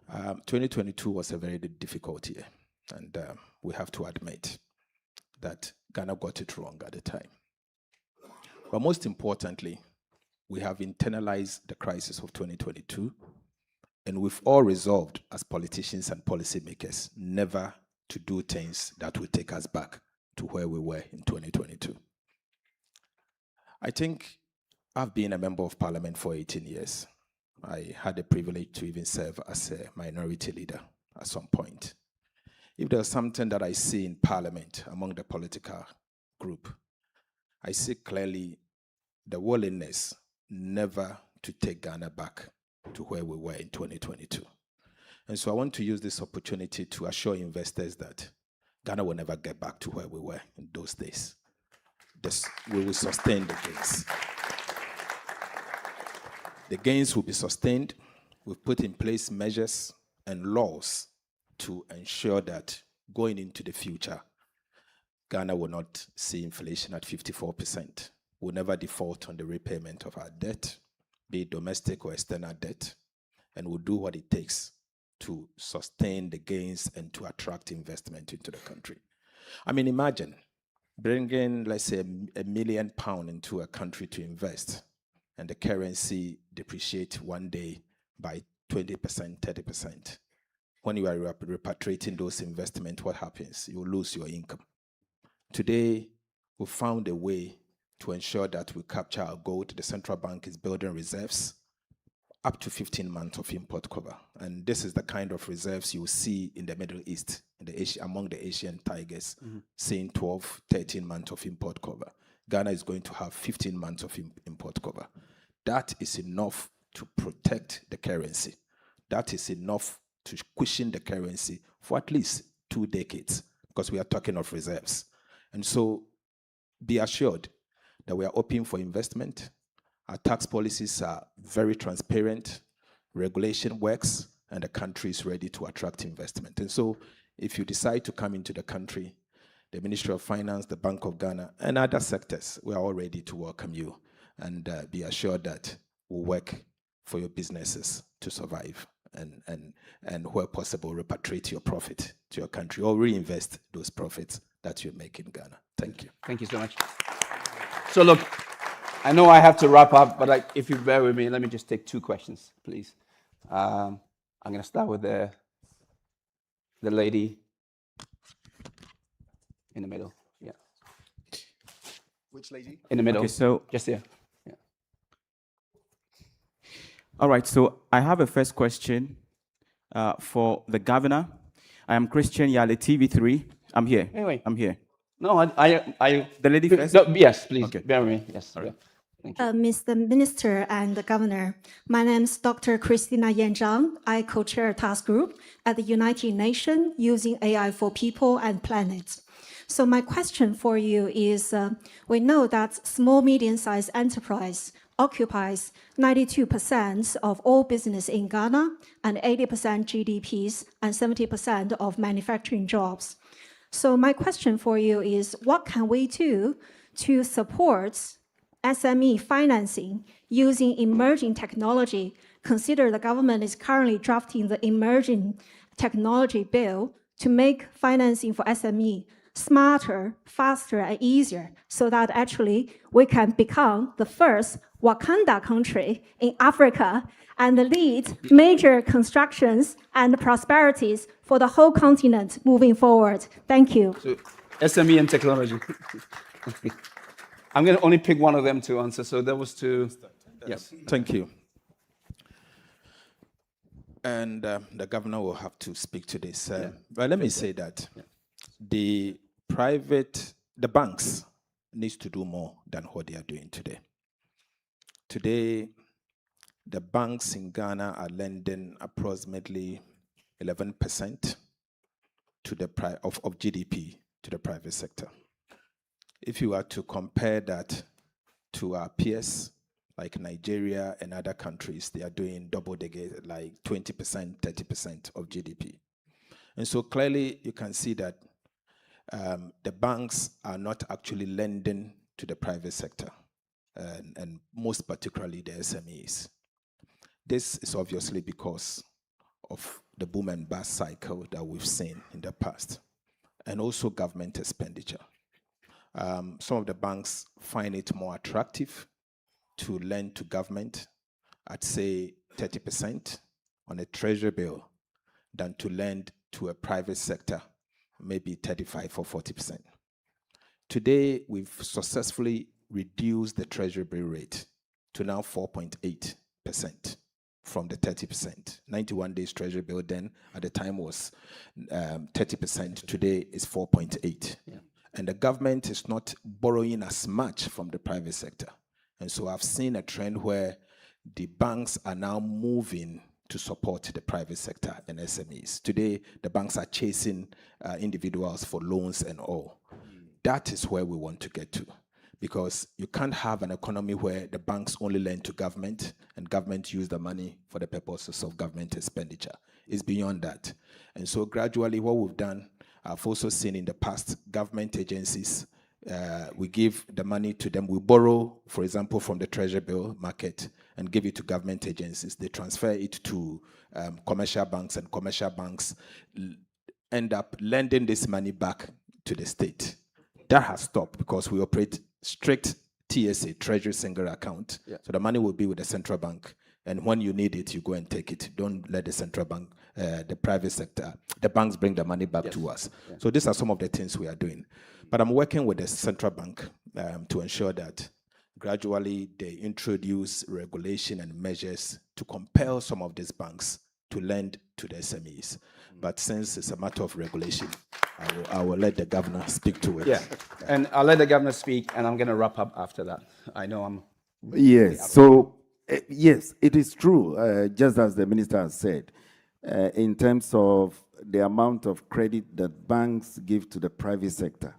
2022 was a very difficult year, and we have to admit that Ghana got it wrong at the time. But most importantly, we have internalized the crisis of 2022, and we've all resolved as politicians and policymakers never to do things that will take us back to where we were in 2022. I think I've been a member of parliament for 18 years. I had the privilege to even serve as a minority leader at some point. If there's something that I see in parliament among the political group, I see clearly the willingness never to take Ghana back to where we were in 2022. And so I want to use this opportunity to assure investors that Ghana will never get back to where we were in those days. We will sustain the gains. The gains will be sustained. We've put in place measures and laws to ensure that going into the future, Ghana will not see inflation at 54%. We'll never default on the repayment of our debt, be it domestic or external debt, and we'll do what it takes to sustain the gains and to attract investment into the country. I mean, imagine bringing, let's say, £1 million into a country to invest, and the currency depreciate one day by 20%, 30%. When you are repatriating those investments, what happens? You lose your income. Today, we found a way to ensure that we capture our gold. The central bank is building reserves up to 15 months of import cover. And this is the kind of reserves you see in the Middle East, among the Asian tigers, seeing 12, 13 months of import cover. Ghana is going to have 15 months of import cover. That is enough to protect the currency. That is enough to cushion the currency for at least 2 decades, because we are talking of reserves. And so be assured that we are open for investment. Our tax policies are very transparent, regulation works, and the country is ready to attract investment. And so if you decide to come into the country, the Ministry of Finance, the Bank of Ghana, and other sectors, we are all ready to welcome you, and be assured that we'll work for your businesses to survive, and where possible, repatriate your profit to your country or reinvest those profits that you make in Ghana. Thank you. Thank you so much. So look, I know I have to wrap up, but if you bear with me, let me just take 2 questions, please. I'm going to start with the lady in the middle. Yeah. Which lady? In the middle. Okay, so just there. Yeah. All right, so I have a first question for the governor. I am Christian Yale, TV3. I'm here. Anyway. I'm here. No, I The lady first? No, yes, please. Okay. Bear with me. Yes. All right. Thank you. Mr. Minister and the Governor, my name is Dr. Christina Yan Zhang. I co-chair a task group at the United Nations using AI for people and planet. So my question for you is, we know that small, medium-sized enterprise occupies 92% of all business in Ghana and 80% GDPs and 70% of manufacturing jobs. So my question for you is, what can we do to support SME financing using emerging technology? Consider the government is currently drafting the emerging technology bill to make financing for SME smarter, faster, and easier, so that actually we can become the first Wakanda country in Africa and lead major constructions and prosperities for the whole continent moving forward. Thank you. So, SME and technology. I'm going to only pick one of them to answer. So there was 2. Yes. Thank you. And the governor will have to speak to this. But let me say that the banks needs to do more than what they are doing today. Today, the banks in Ghana are lending approximately 11% to the of GDP to the private sector. If you are to compare that to our peers like Nigeria and other countries, they are doing double-digit, like 20%, 30% of GDP. And so clearly you can see that the banks are not actually lending to the private sector, and most particularly the SMEs. This is obviously because of the boom and bust cycle that we've seen in the past, and also government expenditure. Some of the banks find it more attractive to lend to government at, say, 30% on a treasury bill than to lend to a private sector, maybe 35 or 40%. Today, we've successfully reduced the treasury bill rate to now 4.8% from the 30%. 91 days treasury bill then at the time was 30%. Today is 4.8%. Yeah. And the government is not borrowing as much from the private sector. And so I've seen a trend where the banks are now moving to support the private sector and SMEs. Today, the banks are chasing individuals for loans and all. That is where we want to get to. because you can't have an economy where the banks only lend to government and government use the money for the purposes of government expenditure. It's beyond that. And so gradually what we've done, I've also seen in the past government agencies, we give the money to them. We borrow, for example, from the treasury bill market and give it to government agencies. They transfer it to commercial banks, and commercial banks end up lending this money back to the state. That has stopped because we operate strict TSA, Treasury Single Account. Yeah. So the money will be with the central bank. And when you need it, you go and take it. Don't let the central bank, the private sector, the banks bring the money back to us. Yeah. So these are some of the things we are doing. But I'm working with the central bank to ensure that gradually they introduce regulation and measures to compel some of these banks to lend to the SMEs. But since it's a matter of regulation, I will let the governor speak to it. Yeah, and I'll let the governor speak, and I'm going to wrap up after that. I know I'm... Yes, so yes, it is true, just as the minister has said, in terms of the amount of credit that banks give to the private sector.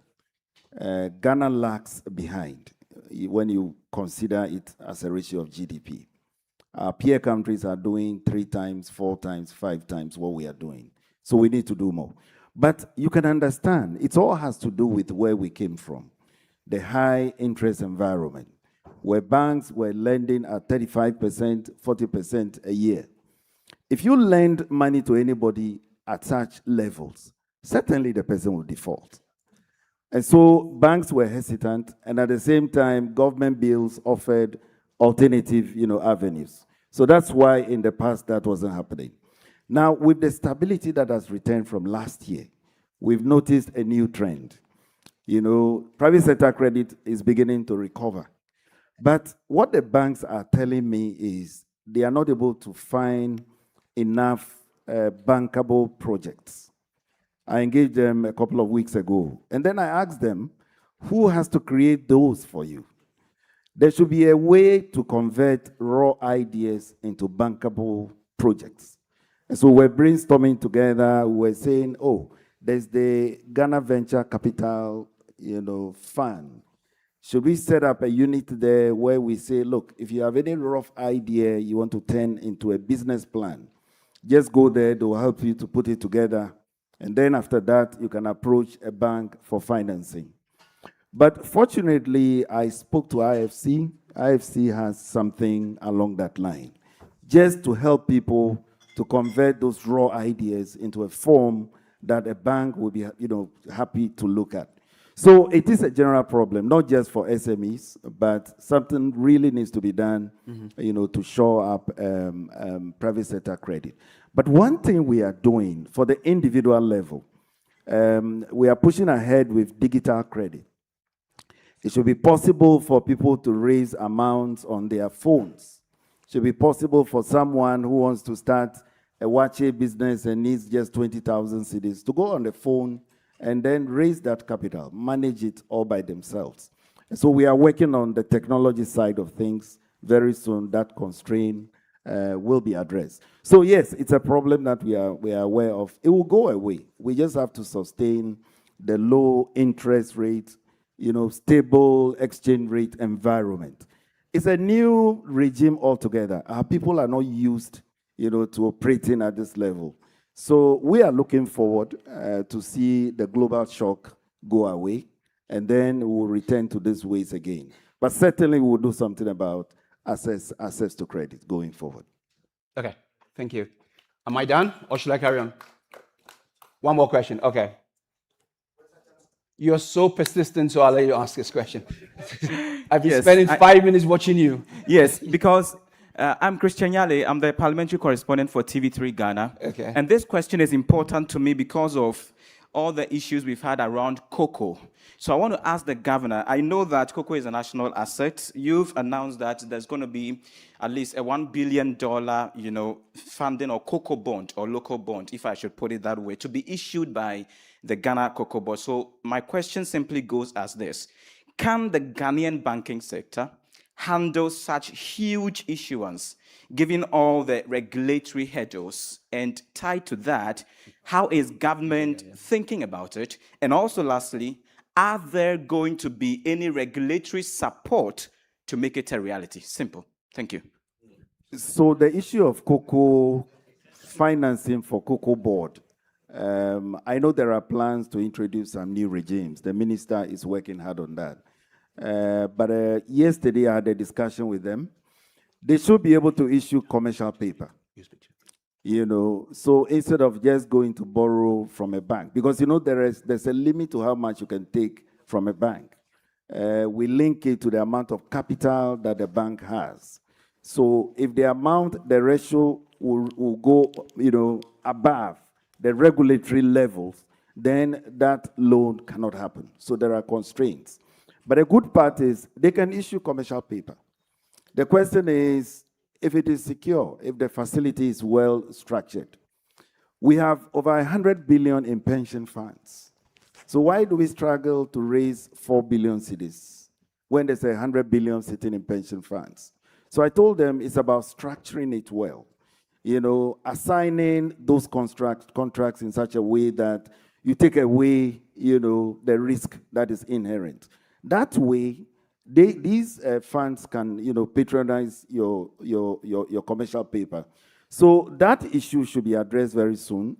Ghana lags behind when you consider it as a ratio of GDP. Our peer countries are doing 3 times, 4 times, 5 times what we are doing. So we need to do more. But you can understand, it all has to do with where we came from. The high interest environment, where banks were lending at 35%, 40% a year. If you lend money to anybody at such levels, certainly the person will default. And so banks were hesitant, and at the same time, government bills offered alternative, avenues. So that's why in the past that wasn't happening. Now, with the stability that has returned from last year, we've noticed a new trend. Private sector credit is beginning to recover. But what the banks are telling me is they are not able to find enough bankable projects. I engaged them a couple of weeks ago, and then I asked them, who has to create those for you? There should be a way to convert raw ideas into bankable projects. And so we're brainstorming together. We're saying, there's the Ghana Venture Capital, fund. Should we set up a unit there where we say, look, if you have any rough idea you want to turn into a business plan, just go there, they'll help you to put it together. And then after that, you can approach a bank for financing. But fortunately, I spoke to IFC. IFC has something along that line, just to help people to convert those raw ideas into a form that a bank will be, happy to look at. So it is a general problem, not just for SMEs, but something really needs to be done, to shore up private sector credit. But one thing we are doing for the individual level, we are pushing ahead with digital credit. It should be possible for people to raise amounts on their phones. It should be possible for someone who wants to start a watche business and needs just 20,000 cedis to go on the phone and then raise that capital, manage it all by themselves. And so we are working on the technology side of things. Very soon that constraint will be addressed. So yes, it's a problem that we are aware of. It will go away. We just have to sustain the low interest rate, stable exchange rate environment. It's a new regime altogether. Our people are not used, to operating at this level. So we are looking forward to see the global shock go away, and then we'll return to these ways again. But certainly we'll do something about access to credit going forward. Okay, thank you. Am I done, or should I carry on? One more question, okay. You're so persistent, so I'll let you ask this question. I've been spending 5 minutes watching you. Yes, because I'm Christian Yale. I'm the parliamentary correspondent for TV3 Ghana. Okay. And this question is important to me because of all the issues we've had around cocoa. So I want to ask the governor, I know that cocoa is a national asset. You've announced that there's going to be at least a $1 billion, funding or cocoa bond or local bond, if I should put it that way, to be issued by the Ghana Cocoa Board. So my question simply goes as this. Can the Ghanaian banking sector handle such huge issuance, given all the regulatory hurdles? And tied to that, how is government thinking about it? And also lastly, are there going to be any regulatory support to make it a reality? Simple. Thank you. So the issue of cocoa financing for cocoa board, I know there are plans to introduce some new regimes. The minister is working hard on that. But yesterday I had a discussion with them. They should be able to issue commercial paper. You know, so instead of just going to borrow from a bank, because you know there's a limit to how much you can take from a bank. We link it to the amount of capital that the bank has. So if the amount, the ratio will go, you know, above the regulatory levels, then that loan cannot happen. So there are constraints. But the good part is they can issue commercial paper. The question is, if it is secure, if the facility is well structured. We have over 100 billion in pension funds. So why do we struggle to raise 4 billion cedis when there's 100 billion sitting in pension funds? So I told them it's about structuring it well. You know, assigning those contracts in such a way that you take away, you know, the risk that is inherent. That way, these funds can, you know, patronize your commercial paper. So that issue should be addressed very soon,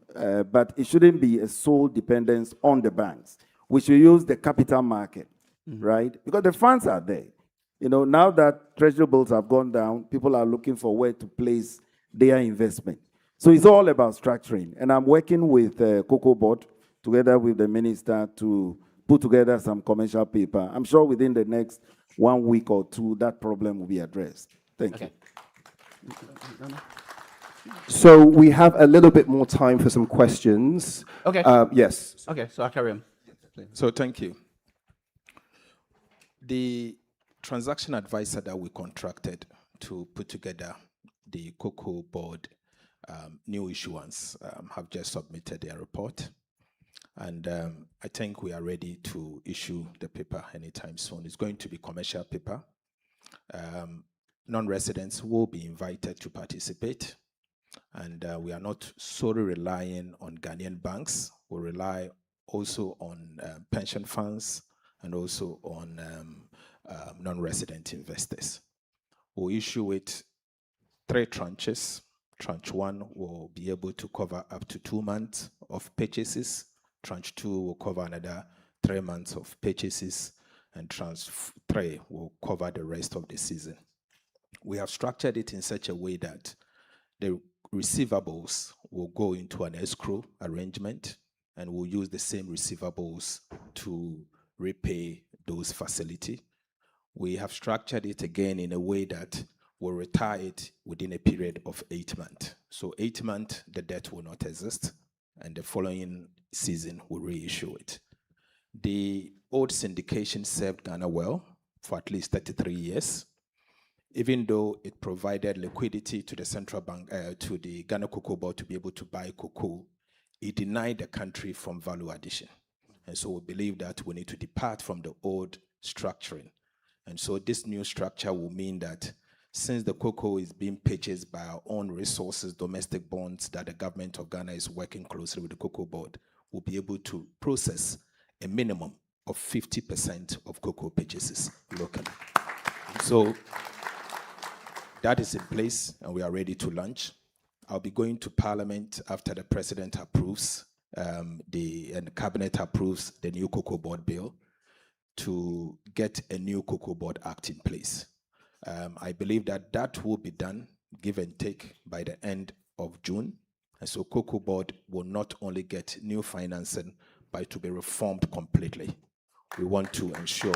but it shouldn't be a sole dependence on the banks. We should use the capital market, right? Because the funds are there. You know, now that treasury bills have gone down, people are looking for where to place their investment. So it's all about structuring. And I'm working with Cocoa Board, together with the minister, to put together some commercial paper. I'm sure within the next 1 week or two, that problem will be addressed. Thank you. So we have a little bit more time for some questions. Okay. Yes. Okay, so I'll carry on. So thank you. The transaction advisor that we contracted to put together the Cocoa Board new issuance have just submitted their report. And I think we are ready to issue the paper anytime soon. It's going to be commercial paper. Non-residents will be invited to participate. And we are not solely relying on Ghanaian banks. We rely also on pension funds and also on non-resident investors. We'll issue it 3 tranches. Tranche 1 will be able to cover up to 2 months of purchases. Tranche 2 will cover another 3 months of purchases, and tranche 3 will cover the rest of the season. We have structured it in such a way that the receivables will go into an escrow arrangement, and we'll use the same receivables to repay those facilities. We have structured it again in a way that we'll retire it within a period of 8 months. So 8 months, the debt will not exist, and the following season we'll reissue it. The old syndication served Ghana well for at least 33 years. Even though it provided liquidity to the central bank, to the Ghana Cocoa Board to be able to buy cocoa, it denied the country from value addition. And so we believe that we need to depart from the old structuring. And so this new structure will mean that since the cocoa is being purchased by our own resources, domestic bonds that the government of Ghana is working closely with the Cocoa Board, we'll be able to process a minimum of 50% of cocoa purchases locally. So that is in place, and we are ready to launch. I'll be going to Parliament after the President approves and the Cabinet approves the new Cocoa Board bill to get a new Cocoa Board Act in place. I believe that that will be done, give and take, by the end of June. And so Cocoa Board will not only get new financing, but to be reformed completely. We want to ensure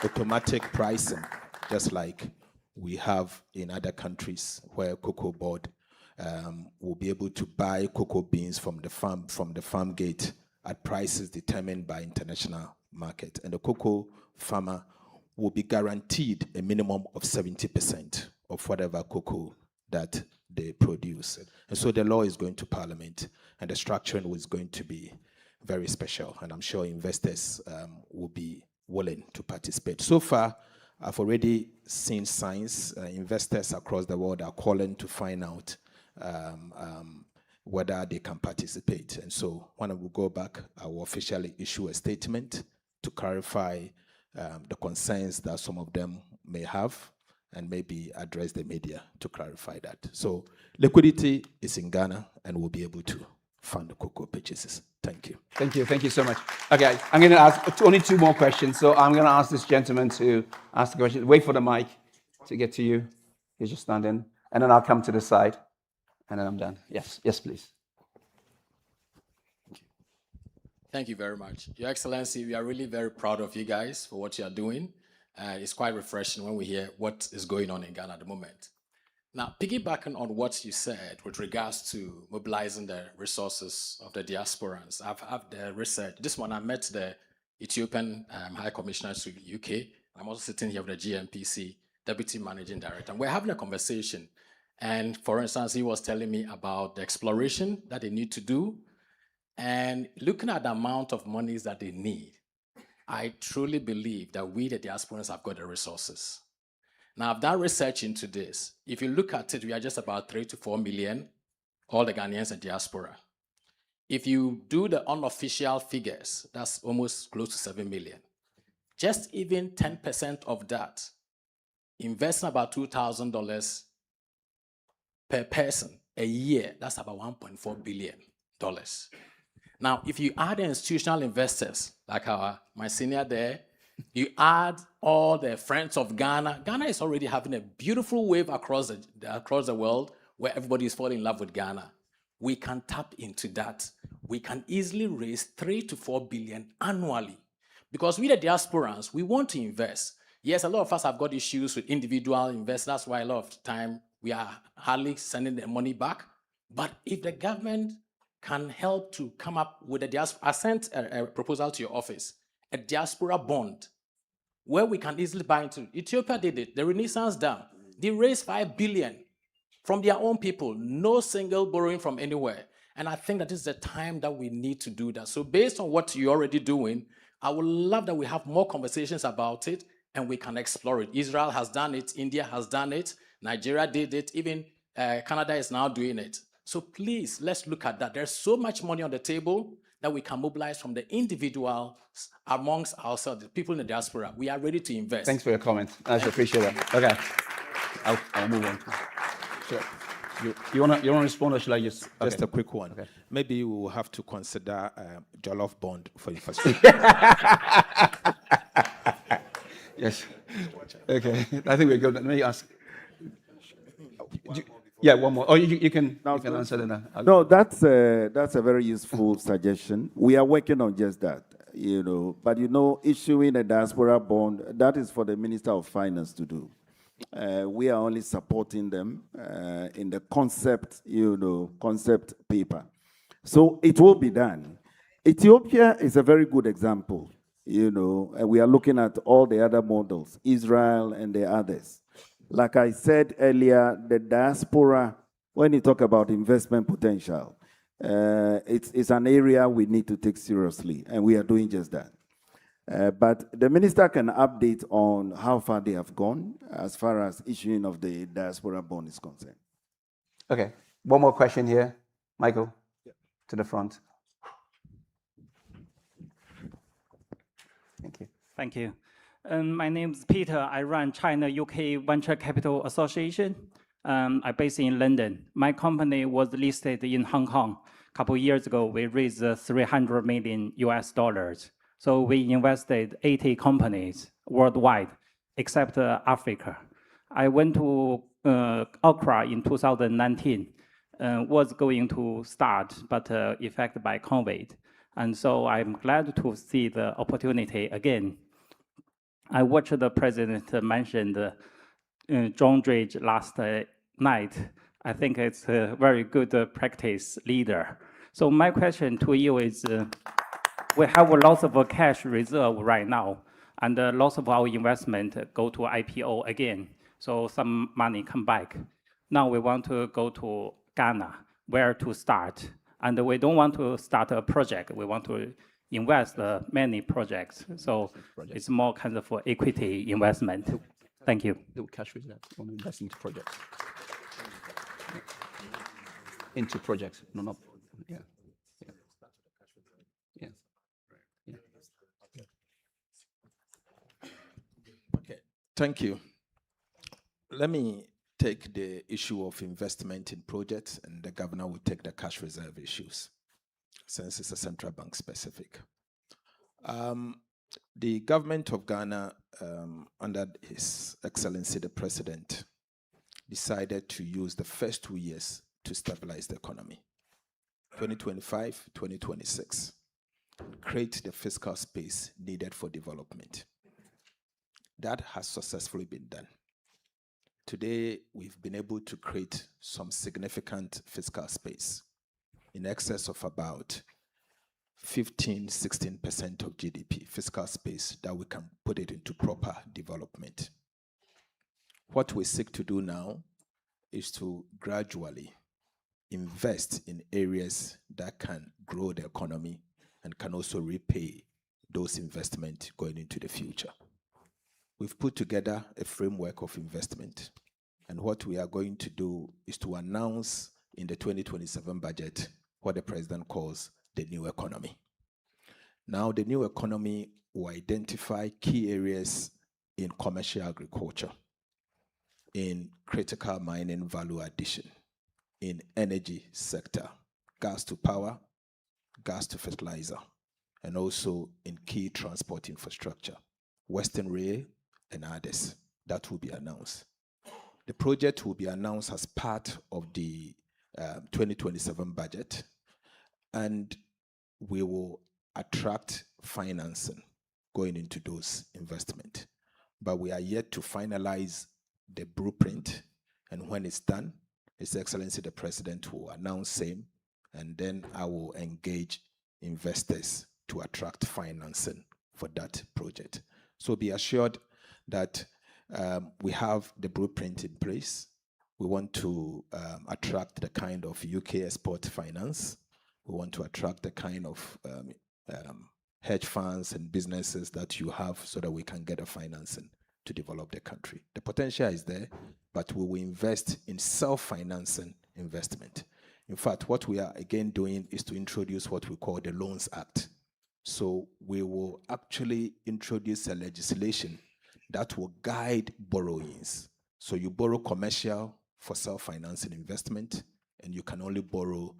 automatic pricing, just like we have in other countries where Cocoa Board will be able to buy cocoa beans from the farm gate at prices determined by international market. And the cocoa farmer will be guaranteed a minimum of 70% of whatever cocoa that they produce. And so the law is going to Parliament, and the structuring is going to be very special. And I'm sure investors will be willing to participate. So far, I've already seen signs. Investors across the world are calling to find out whether they can participate. And so when we go back, I will officially issue a statement to clarify the concerns that some of them may have, and maybe address the media to clarify that. So liquidity is in Ghana, and we'll be able to fund the cocoa purchases. Thank you. Thank you. Thank you so much. Okay, I'm going to ask only 2 more questions. So I'm going to ask this gentleman to ask the question. Wait for the mic to get to you. He's just standing. And then I'll come to the side. And then I'm done. Yes. Yes, please. Thank you very much. Your Excellency, we are really very proud of you guys for what you are doing. It's quite refreshing when we hear what is going on in Ghana at the moment. Now, piggybacking on what you said with regards to mobilizing the resources of the diasporans, I've had the research. This one, I met the Ethiopian High Commissioner to the UK. I'm also sitting here with the GMPC Deputy Managing Director. And we're having a conversation. And for instance, he was telling me about the exploration that they need to do. And looking at the amount of monies that they need, I truly believe that we, the diasporans, have got the resources. Now, I've done research into this. If you look at it, we are just about 3 to 4 million, all the Ghanaians and diaspora. If you do the unofficial figures, that's almost close to 7 million. Just even 10% of that, investing about $2,000 per person a year, that's about $1.4 billion. Now, if you add the institutional investors, like my senior there, you add all the friends of Ghana. Ghana is already having a beautiful wave across the world where everybody is falling in love with Ghana. We can tap into that. We can easily raise 3 to 4 billion annually. Because we, the diasporans, we want to invest. Yes, a lot of us have got issues with individual investors. That's why a lot of the time we are hardly sending the money back. But if the government can help to come up with a diaspora, I sent a proposal to your office, a diaspora bond, where we can easily buy into. Ethiopia did it, the Renaissance Dam. They raised 5 billion from their own people, no single borrowing from anywhere. And I think that this is the time that we need to do that. So based on what you're already doing, I would love that we have more conversations about it and we can explore it. Israel has done it, India has done it, Nigeria did it, even Canada is now doing it. So please, let's look at that. There's so much money on the table that we can mobilize from the individuals amongst ourselves, the people in the diaspora. We are ready to invest. Thanks for your comment. I appreciate that. Okay. I'll move on. Sure. You want to respond, or shall I just? Okay. Just a quick one. Okay. Maybe we will have to consider Jollof Bond for infrastructure. Yes. Okay. I think we're good. Let me ask. Yeah, one more. Oh, you can answer that. No, that's a very useful suggestion. We are working on just that, But issuing a diaspora bond, that is for the Minister of Finance to do. We are only supporting them in the concept paper. So it will be done. Ethiopia is a very good example, and we are looking at all the other models, Israel and the others. Like I said earlier, the diaspora, when you talk about investment potential, it's an area we need to take seriously, and we are doing just that. But the minister can update on how far they have gone as far as issuing of the diaspora bond is concerned. Okay, one more question here. Michael, to the front. Thank you. Thank you. My name is Peter. I run China-UK Venture Capital Association. I'm based in London. My company was listed in Hong Kong. A couple of years ago, we raised $300 million. So we invested 80 companies worldwide, except Africa. I went to Accra in 2019, was going to start, but affected by COVID. And so I'm glad to see the opportunity again. I watched the president mention John Dredge last night. I think it's a very good practice leader. So my question to you is, we have lots of cash reserve right now, and lots of our investment go to IPO again. So some money come back. Now we want to go to Ghana, where to start. And we don't want to start a project. We want to invest many projects. So it's more kind of equity investment. Thank you. The cash reserve on investing into projects. into projects. No, no. Yeah. Yeah. Yeah. Okay, thank you. Let me take the issue of investment in projects, and the governor will take the cash reserve issues, since it's a central bank specific. The government of Ghana, under His Excellency the President, decided to use the first 2 years to stabilize the economy, 2025, 2026, create the fiscal space needed for development. That has successfully been done. Today, we've been able to create some significant fiscal space in excess of about 15–16% of GDP, fiscal space that we can put it into proper development. What we seek to do now is to gradually invest in areas that can grow the economy and can also repay those investments going into the future. We've put together a framework of investment, and what we are going to do is to announce in the 2027 budget what the president calls the new economy. Now, the new economy will identify key areas in commercial agriculture, in critical mining value addition, in energy sector, gas to power, gas to fertilizer, and also in key transport infrastructure, Western Rail, and others. That will be announced. The project will be announced as part of the 2027 budget, and we will attract financing going into those investments. But we are yet to finalize the blueprint, and when it's done, His Excellency the President will announce same, and then I will engage investors to attract financing for that project. So be assured that we have the blueprint in place. We want to attract the kind of UK export finance. We want to attract the kind of hedge funds and businesses that you have so that we can get the financing to develop the country. The potential is there, but we will invest in self-financing investment. In fact, what we are again doing is to introduce what we call the Loans Act. So we will actually introduce a legislation that will guide borrowings. So you borrow commercial for self-financing investment, and you can only borrow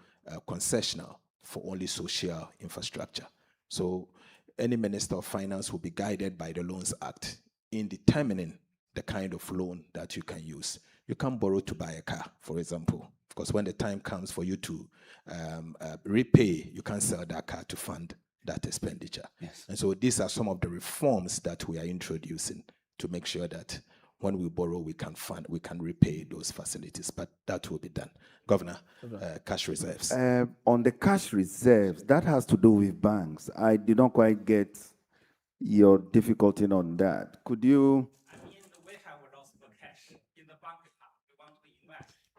concessional for only social infrastructure. So any Minister of Finance will be guided by the Loans Act in determining the kind of loan that you can use. You can't borrow to buy a car, for example, because when the time comes for you to repay, you can't sell that car to fund that expenditure. Yes. And so these are some of the reforms that we are introducing to make sure that when we borrow, we can fund, we can repay those facilities, but that will be done. Governor, cash reserves. On the cash reserves, that has to do with banks. I did not quite get your difficulty on that. Could you?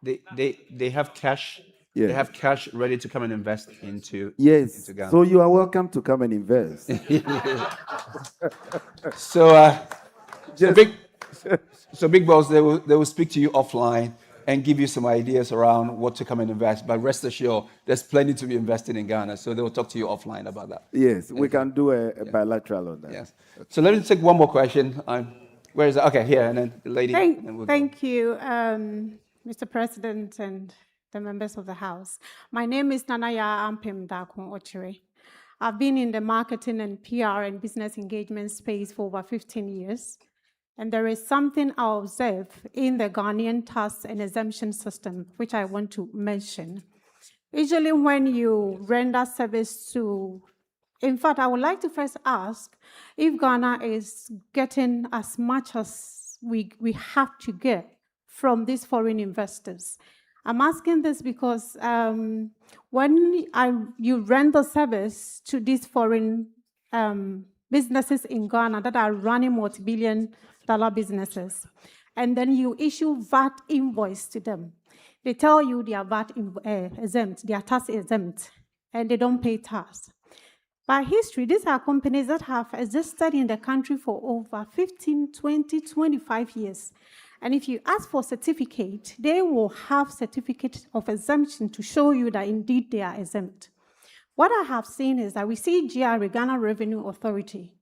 They have cash. Yeah. They have cash ready to come and invest into. Yes. Into Ghana. So you are welcome to come and invest. So big boss, they will speak to you offline and give you some ideas around what to come and invest. But rest assured, there's plenty to be invested in Ghana. So they will talk to you offline about that. Yes, we can do a bilateral on that. Yes. So let me take one more question. Where is it? Okay, here, and then the lady. and then we'll Thank you, Mr. President and the members of the House. My name is Nanaya Ampem Dakon Ochere. I've been in the marketing and PR and business engagement space for over 15 years. And there is something I observe in the Ghanaian tax and exemption system, which I want to mention. Usually when you render service to, in fact, I would like to first ask if Ghana is getting as much as we have to get from these foreign investors. I'm asking this because when you render service to these foreign businesses in Ghana that are running multi-billion-dollar businesses, and then you issue VAT invoice to them. They tell you they are VAT exempt, they are tax exempt, and they don't pay tax. By history, these are companies that have existed in the country for over 15, 20, 25 years. And if you ask for certificate, they will have certificate of exemption to show you that indeed they are exempt. What I have seen is that we see GRA, Ghana Revenue Authority,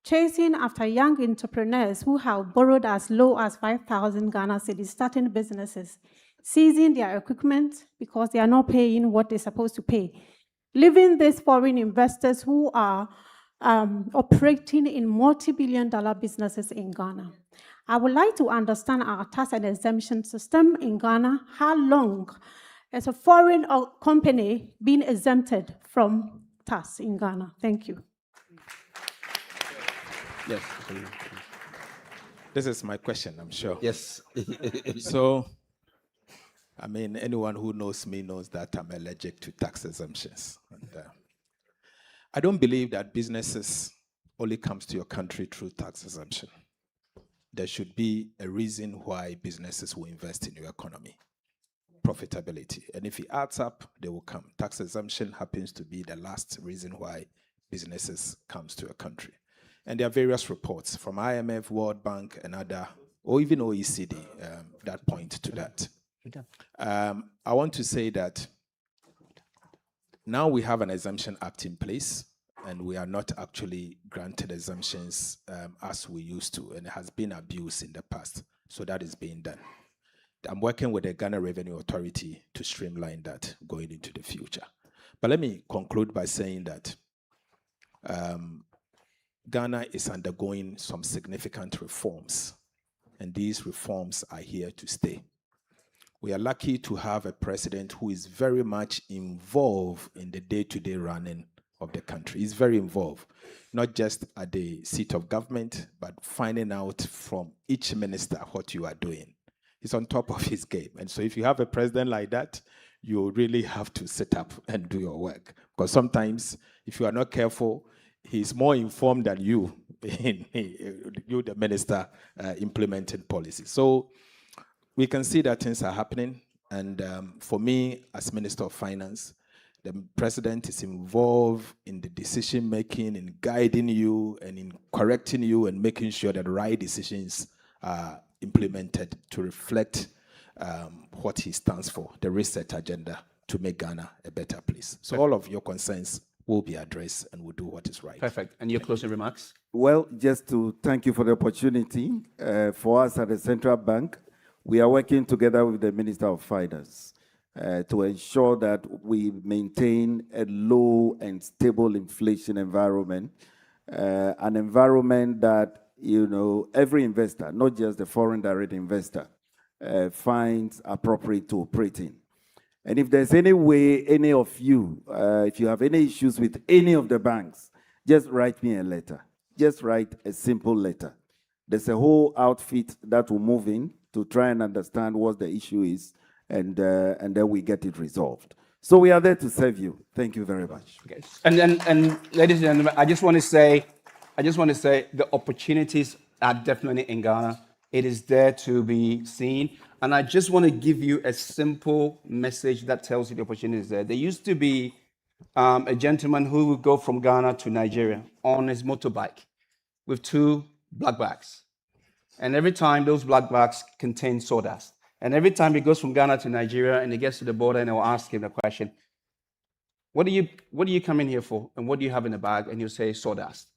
chasing after young entrepreneurs who have borrowed as low as 5,000 Ghana cedis, starting businesses, seizing their equipment because they are not paying what they're supposed to pay, leaving these foreign investors who are operating in multi-billion-dollar businesses in Ghana. I would like to understand our tax and exemption system in Ghana. How long is a foreign company being exempted from tax in Ghana? Thank you. Yes. This is my question, I'm sure. Yes. So, I mean, anyone who knows me knows that I'm allergic to tax exemptions. And, I don't believe that businesses only comes to your country through tax exemption. There should be a reason why businesses will invest in your economy. Profitability. And if it adds up, they will come. Tax exemption happens to be the last reason why businesses comes to a country. And there are various reports from IMF, World Bank, and other, or even OECD, that point to that. I want to say that now we have an exemption act in place, and we are not actually granted exemptions as we used to, and it has been abused in the past. So that is being done. I'm working with the Ghana Revenue Authority to streamline that going into the future. But let me conclude by saying that Ghana is undergoing some significant reforms, and these reforms are here to stay. We are lucky to have a president who is very much involved in the day-to-day running of the country. He's very involved, not just at the seat of government, but finding out from each minister what you are doing. He's on top of his game. And so if you have a president like that, you really have to sit up and do your work. Because sometimes, if you are not careful, he's more informed than you, you the minister, implementing policy. So we can see that things are happening. And for me, as Minister of Finance, the president is involved in the decision-making, in guiding you, and in correcting you, and making sure that the right decisions are implemented to reflect what he stands for, the reset agenda to make Ghana a better place. So all of your concerns will be addressed, and we'll do what is right. Perfect. And your closing remarks? Well, just to thank you for the opportunity. For us at the Central Bank, we are working together with the Minister of Finance to ensure that we maintain a low and stable inflation environment, an environment that, you know, every investor, not just the foreign direct investor, finds appropriate to operate in. And if there's any way, any of you, if you have any issues with any of the banks, just write me a letter. Just write a simple letter. There's a whole outfit that will move in to try and understand what the issue is, and then we get it resolved. So we are there to serve you. Thank you very much. Okay. And ladies and gentlemen, I just want to say the opportunities are definitely in Ghana. It is there to be seen. And I just want to give you a simple message that tells you the opportunity is there. There used to be a gentleman who would go from Ghana to Nigeria on his motorbike with 2 black bags. And every time those black bags contain sawdust. And every time he goes from Ghana to Nigeria and he gets to the border, and they'll ask him the question, what do you come in here for? And what do you have in the bag? And he'll say sawdust.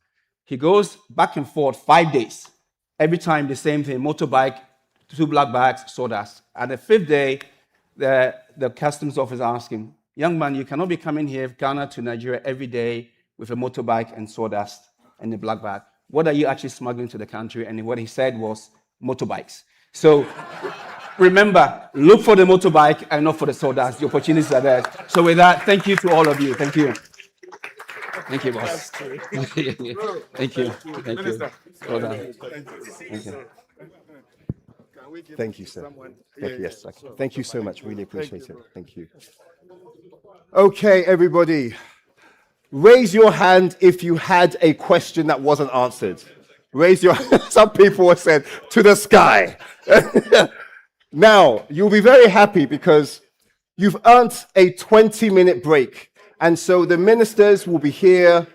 He goes back and forth 5 days. Every time the same thing, motorbike, 2 black bags, sawdust. At the 5th day, the customs officer asked him, young man, you cannot be coming here, Ghana to Nigeria every day with a motorbike and sawdust and a black bag. What are you actually smuggling to the country? And what he said was motorbikes. So remember, look for the motorbike and not for the sawdust. The opportunities are there. So with that, thank you to all of you. Thank you. Thank you, boss. Thank you. Thank you. Well done. Thank you. Thank you, sir. Yes, thank you so much. Really appreciate it. Thank you. Okay, everybody. Raise your hand if you had a question that wasn't answered. Raise your some people have said to the sky. Now, you'll be very happy because you've earned a 20-minute break. And so the ministers will be here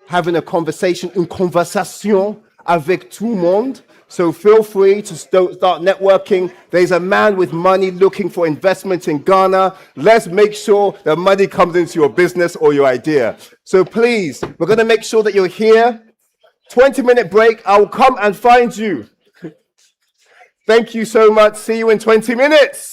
having a conversation, une conversation avec tout le monde. So feel free to start networking. There's a man with money looking for investment in Ghana. Let's make sure the money comes into your business or your idea. So please, we're going to make sure that you're here. 20-minute break. I'll come and find you. Thank you so much. See you in 20 minutes.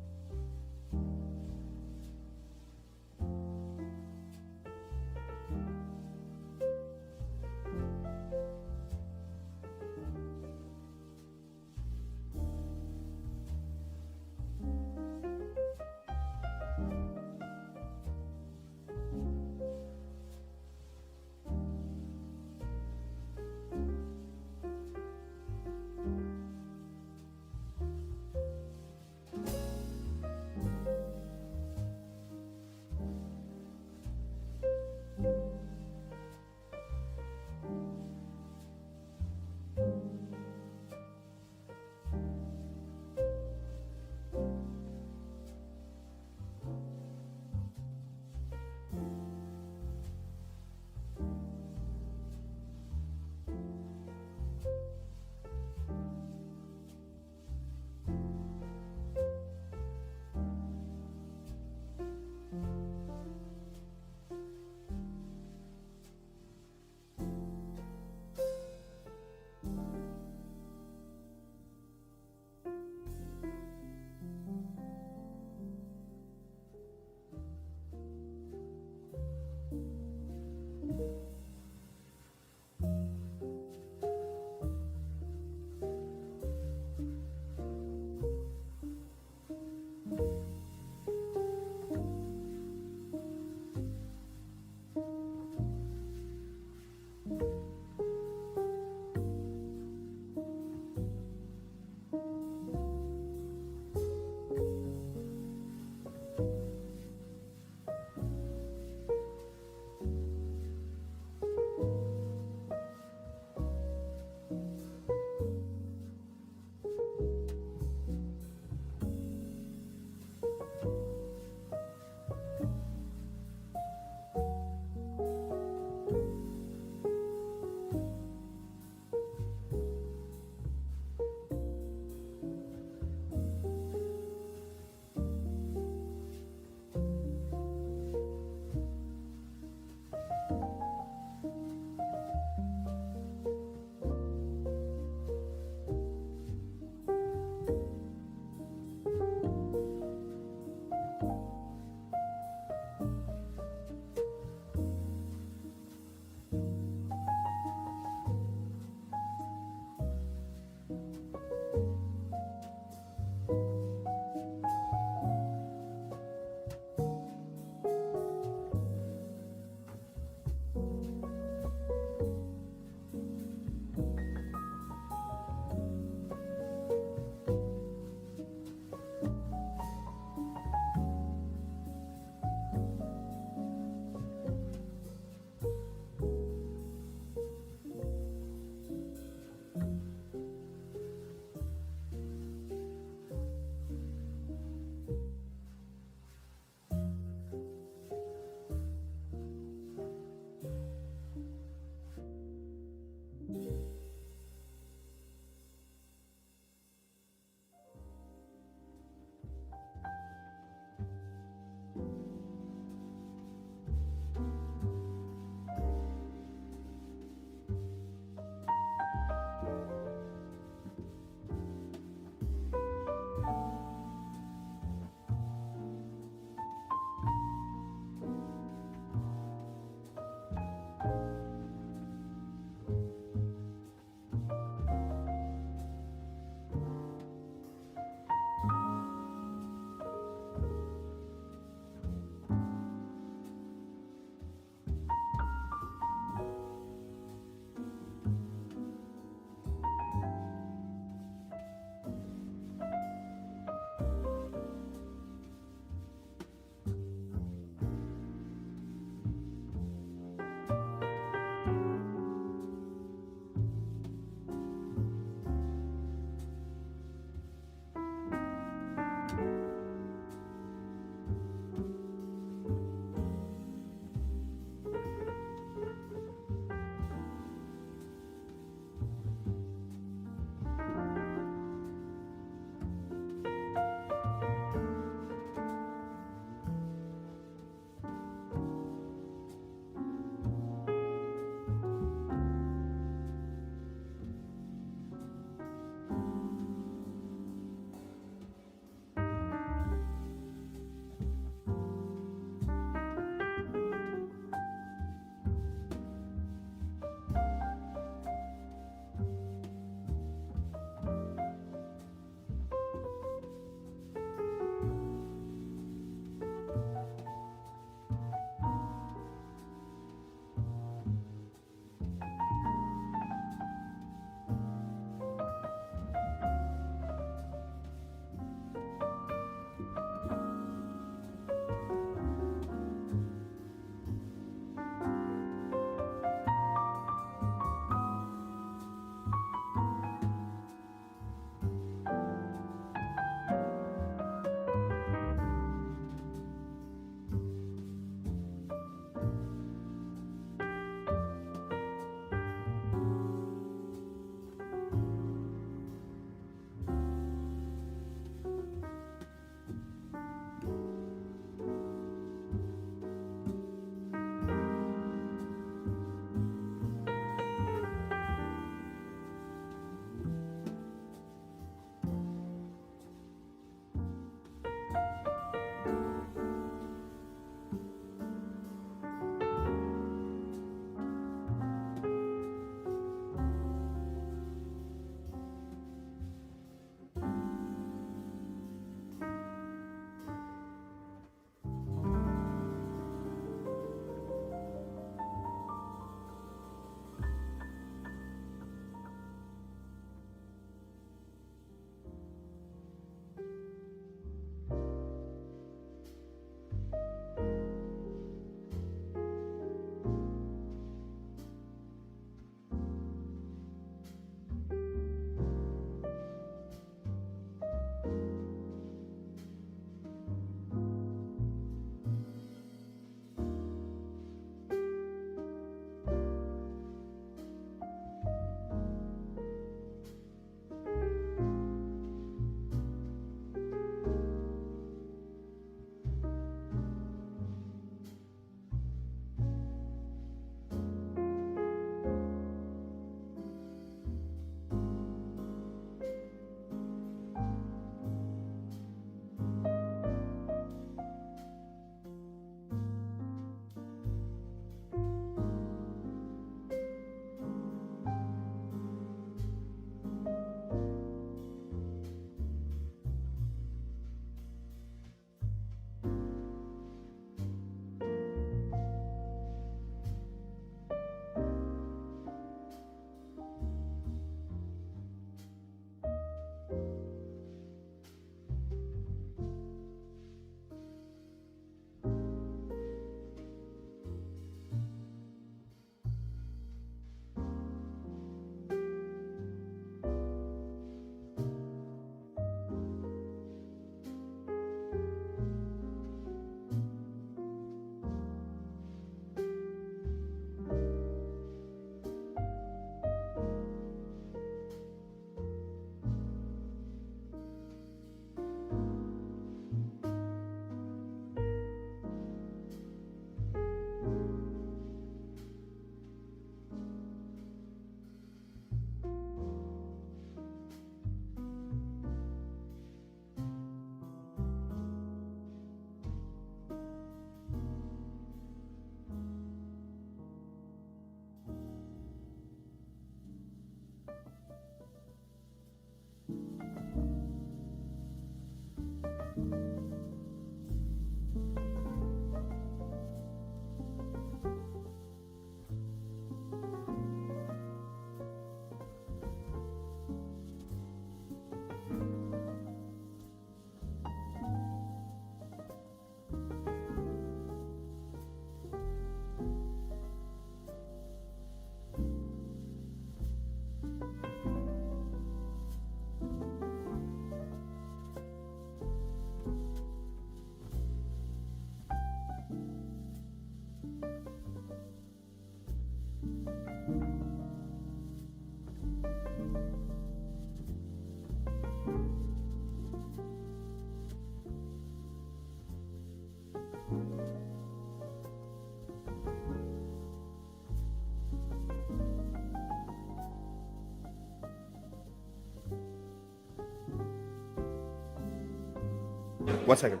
1 second.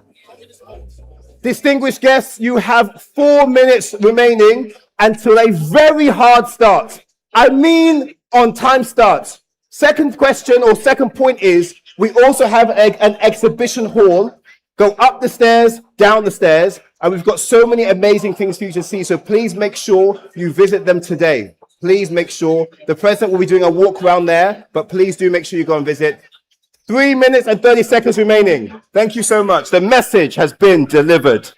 Distinguished guests, you have 4 minutes remaining until a very hard start. I mean on time start. Second question or second point is, we also have an exhibition hall. Go up the stairs, down the stairs, and we've got so many amazing things for you to see. So please make sure you visit them today. Please make sure. The president will be doing a walk around there, but please do make sure you go and visit. 3 minutes and 30 seconds remaining. Thank you so much. The message has been delivered.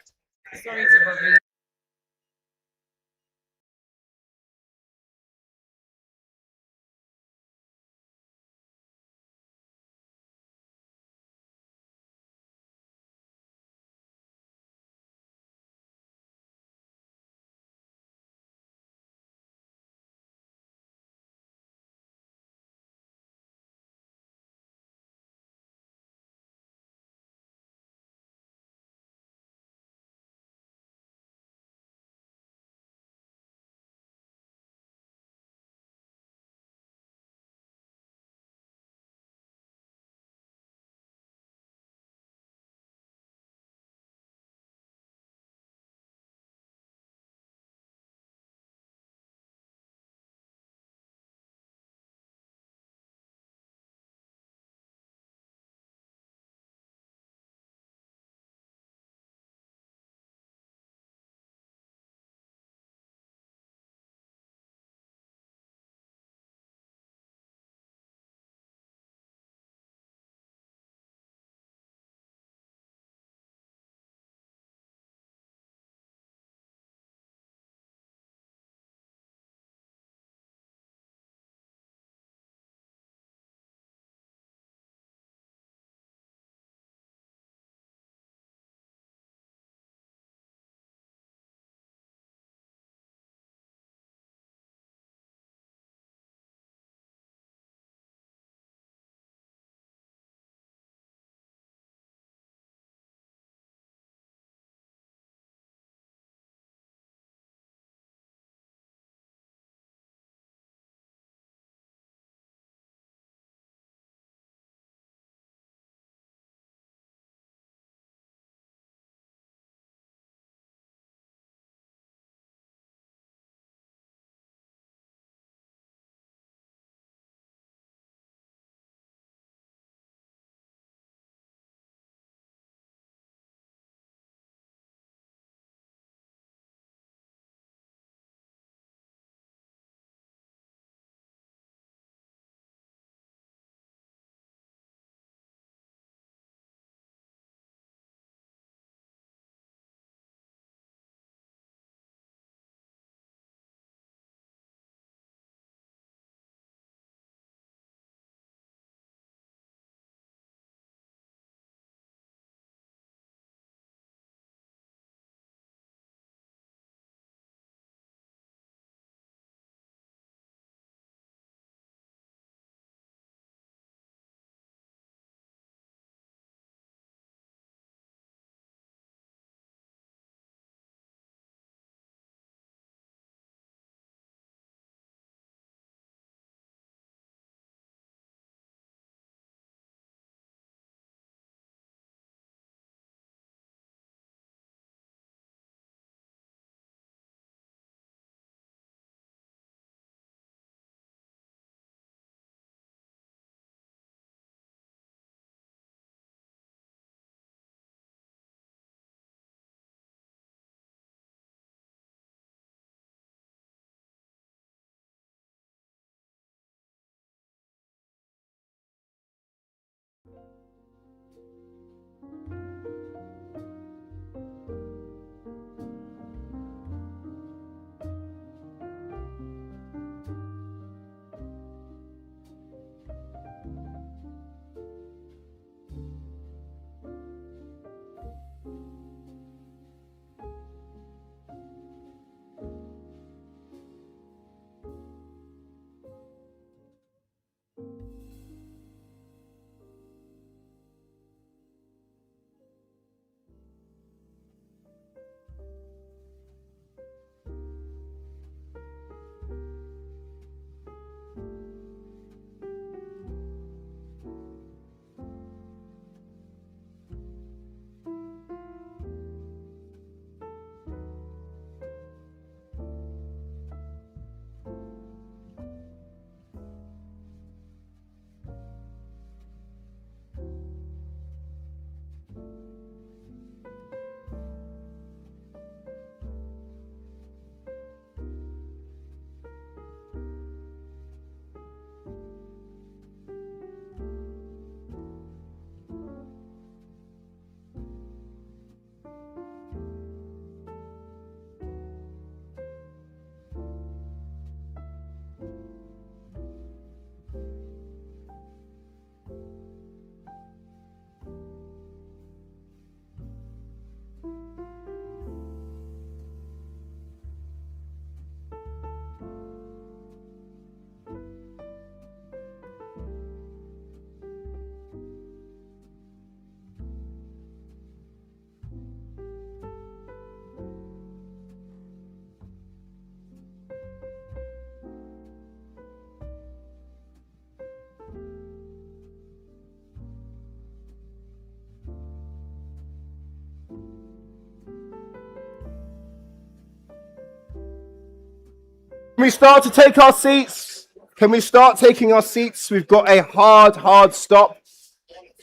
Can we start to take our seats? Can we start taking our seats? We've got a hard stop.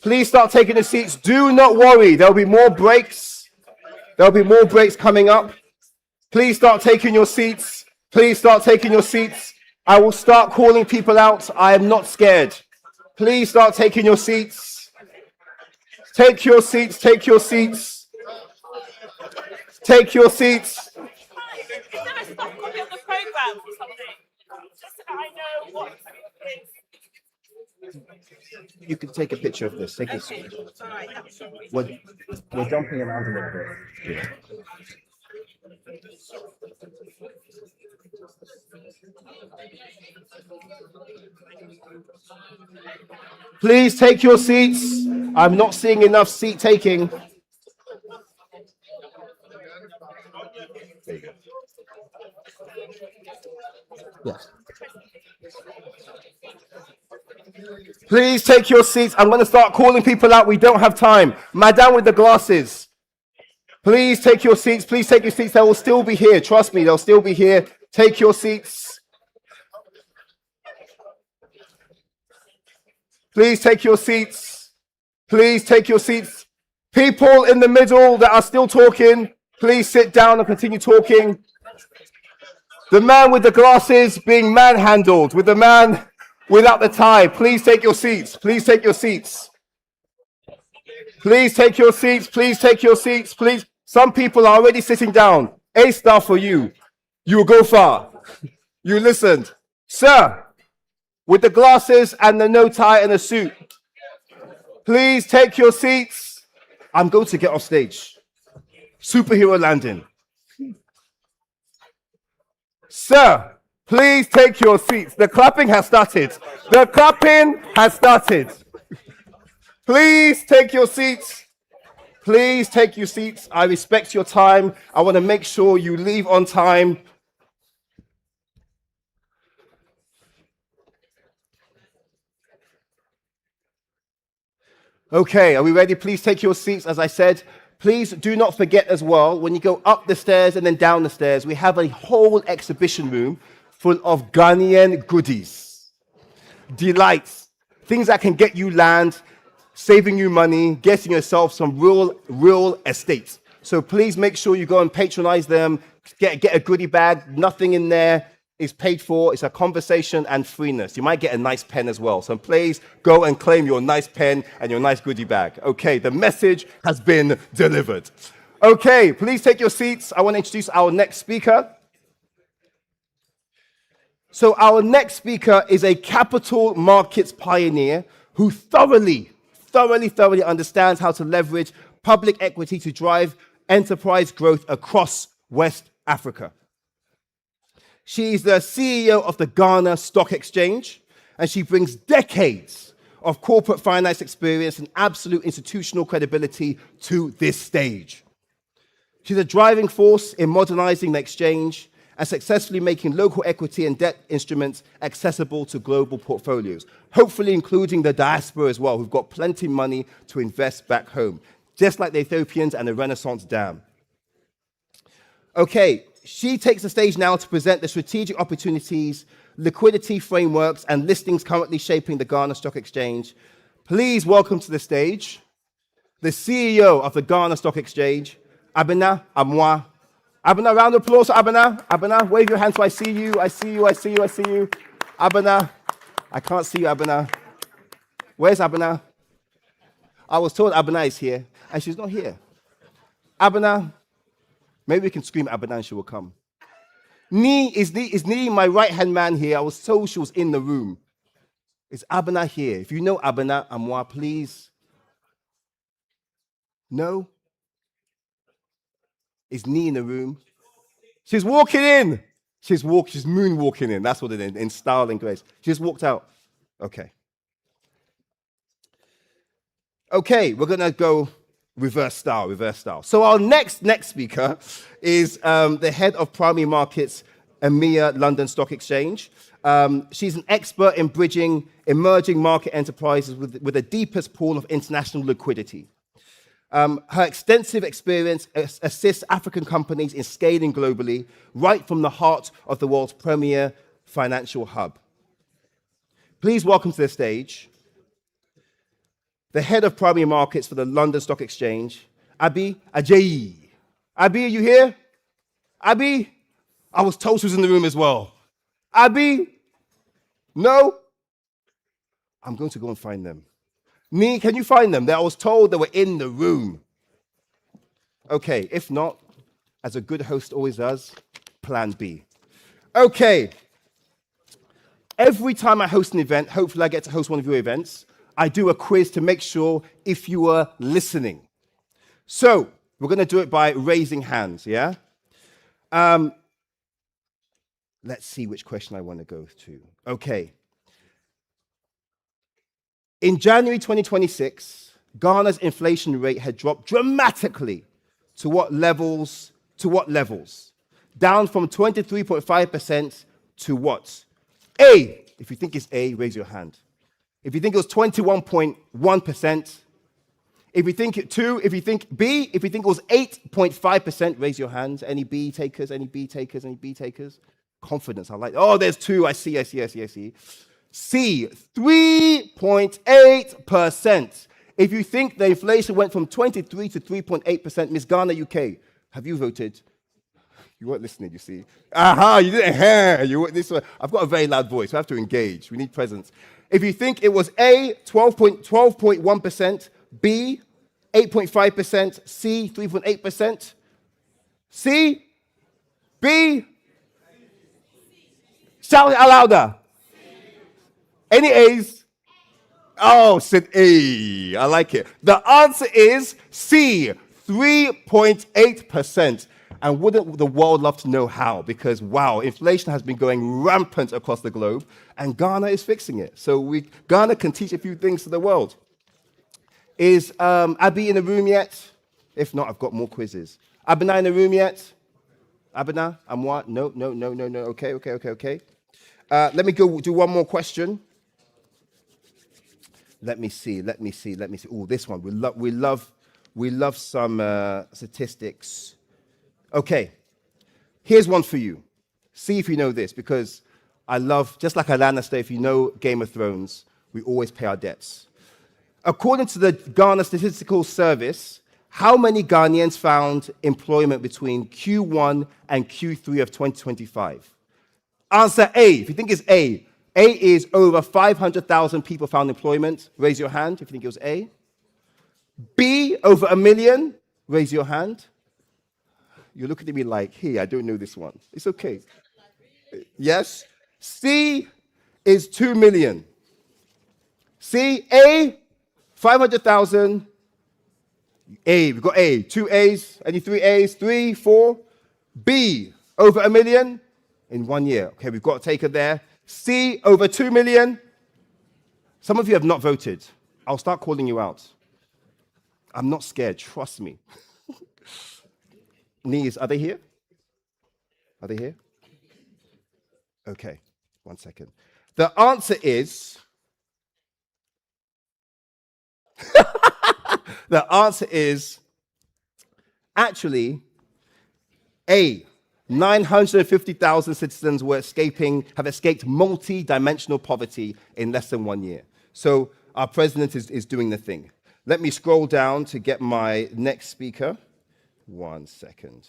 Please start taking the seats. Do not worry. There'll be more breaks. There'll be more breaks coming up. Please start taking your seats. Please start taking your seats. I will start calling people out. I am not scared. Please start taking your seats. Take your seats. Take your seats. Take your seats. You can take a picture of this. Take a we're jumping around a little bit. Please take your seats. I'm not seeing enough seat taking. There you go. Yes. Please take your seats. I'm going to start calling people out. We don't have time. Madame with the glasses. Please take your seats. Please take your seats. They will still be here. Trust me, they'll still be here. Take your seats. Please take your seats. Please take your seats. People in the middle that are still talking, please sit down and continue talking. The man with the glasses being manhandled with the man without the tie. Please take your seats. Please take your seats. Please take your seats. Please take your seats. Please. Some people are already sitting down. A star for you. You will go far. You listened. Sir, with the glasses and the no tie and a suit, please take your seats. I'm going to get off stage. Superhero landing. Sir, please take your seats. The clapping has started. The clapping has started. Please take your seats. Please take your seats. I respect your time. I want to make sure you leave on time. Okay, are we ready? Please take your seats. As I said, please do not forget as well, when you go up the stairs and then down the stairs, we have a whole exhibition room full of Ghanaian goodies, delights, things that can get you land, saving you money, getting yourself some real estate. So please make sure you go and patronize them, get a goodie bag. Nothing in there is paid for. It's a conversation and freeness. You might get a nice pen as well. So please go and claim your nice pen and your nice goodie bag. Okay, the message has been delivered. Okay, please take your seats. I want to introduce our next speaker. So our next speaker is a capital markets pioneer who thoroughly understands how to leverage public equity to drive enterprise growth across West Africa. She is the CEO of the Ghana Stock Exchange, and she brings decades of corporate finance experience and absolute institutional credibility to this stage. She's a driving force in modernizing the exchange and successfully making local equity and debt instruments accessible to global portfolios, hopefully including the diaspora as well, who've got plenty of money to invest back home, just like the Ethiopians and the Renaissance Dam. Okay, she takes the stage now to present the strategic opportunities, liquidity frameworks, and listings currently shaping the Ghana Stock Exchange. Please welcome to the stage the CEO of the Ghana Stock Exchange, Abena Amwa. Abena, round of applause for Abena. Abena, wave your hand so I see you. I see you. Abena, I can't see you, Abena. Where's Abena? I was told Abena is here, and she's not here. Abena, maybe we can scream Abena and she will come. Is Nee my right-hand man here? I was told she was in the room. Is Abena here? If you know Abena Amwa, please. No? Is Nee in the room? She's walking in. She's moonwalking in. That's what it is, in style and grace. She just walked out. Okay. Okay, we're gonna go reverse style. So our next speaker is the head of primary markets, EMEA London Stock Exchange. She's an expert in bridging emerging market enterprises with the deepest pool of international liquidity. Her extensive experience assists African companies in scaling globally, right from the heart of the world's premier financial hub. Please welcome to the stage the head of primary markets for the London Stock Exchange, Abi Ajayi. Abi, are you here? Abi? I was told she was in the room as well. Abi? No? I'm going to go and find them. Nee, can you find them? I was told they were in the room. Okay, if not, as a good host always does, plan B. Okay. Every time I host an event, hopefully I get to host one of your events, I do a quiz to make sure if you are listening. So, we're going to do it by raising hands, yeah? Let's see which question I want to go to. Okay. In January 2026, Ghana's inflation rate had dropped dramatically. To what levels? Down from 23.5% to what? A. If you think it's A, raise your hand. If you think it was 21.1%, if you think it 2, if you think B, if you think it was 8.5%, raise your hands. Any B takers? Confidence, I like. Oh, there's 2. I see. C, 3.8%. If you think the inflation went from 23 to 3.8%, Miss Ghana, UK, have you voted? You weren't listening, you see. Aha, you didn't hear. You weren't this one. I've got a very loud voice. We have to engage. We need presence. If you think it was A, 12.1%, B, 8.5%, C, 3.8%, C, B, shout it out louder. Any A's? Oh, said A. I like it. The answer is C, 3.8%. And wouldn't the world love to know how? Because, wow, inflation has been going rampant across the globe, and Ghana is fixing it. So Ghana can teach a few things to the world. Is Abi in the room yet? If not, I've got more quizzes. Abena in the room yet? Abena? Amwa? No. Okay. Let me go do one more question. Let me see. Oh, this one. We love some statistics. Okay. Here's one for you. See if you know this, because I love, just like Lannister, if you know Game of Thrones, we always pay our debts. According to the Ghana Statistical Service, how many Ghanaians found employment between Q1 and Q3 of 2025? Answer A. If you think it's A. A is over 500,000 people found employment. Raise your hand if you think it was A. B, over 1 million. Raise your hand. You're looking at me like, hey, I don't know this one. It's okay. Yes. C is 2 million. C, A, 500,000. A, we've got A. 2 A's. Any 3 A's? 3, 4. B, over 1 million in 1 year. Okay, we've got a taker there. C, over 2 million. Some of you have not voted. I'll start calling you out. I'm not scared, trust me. Knees, are they here? Okay, 1 second. The answer is, actually A. 950,000 citizens have escaped multi-dimensional poverty in less than 1 year. So our president is doing the thing. Let me scroll down to get my next speaker. 1 second.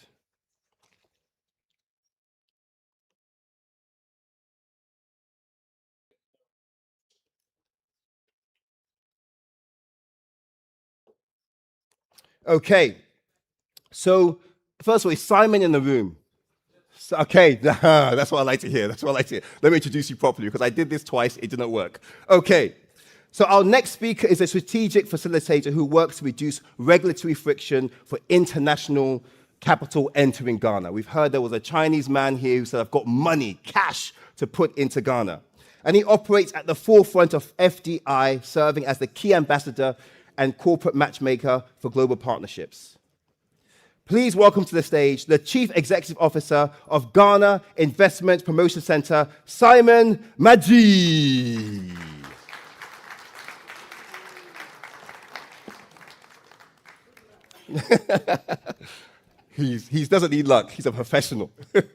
Okay, so first of all, is Simon in the room? Okay, that's what I like to hear. That's what I like to hear. Let me introduce you properly because I did this twice, it didn't work. Okay, so our next speaker is a strategic facilitator who works to reduce regulatory friction for international capital entering Ghana. We've heard there was a Chinese man here who said, I've got money, cash to put into Ghana. And he operates at the forefront of FDI, serving as the key ambassador and corporate matchmaker for global partnerships. Please welcome to the stage the Chief Executive Officer of Ghana Investment Promotion Center, Simon Maji. He doesn't need luck. He's a professional. Good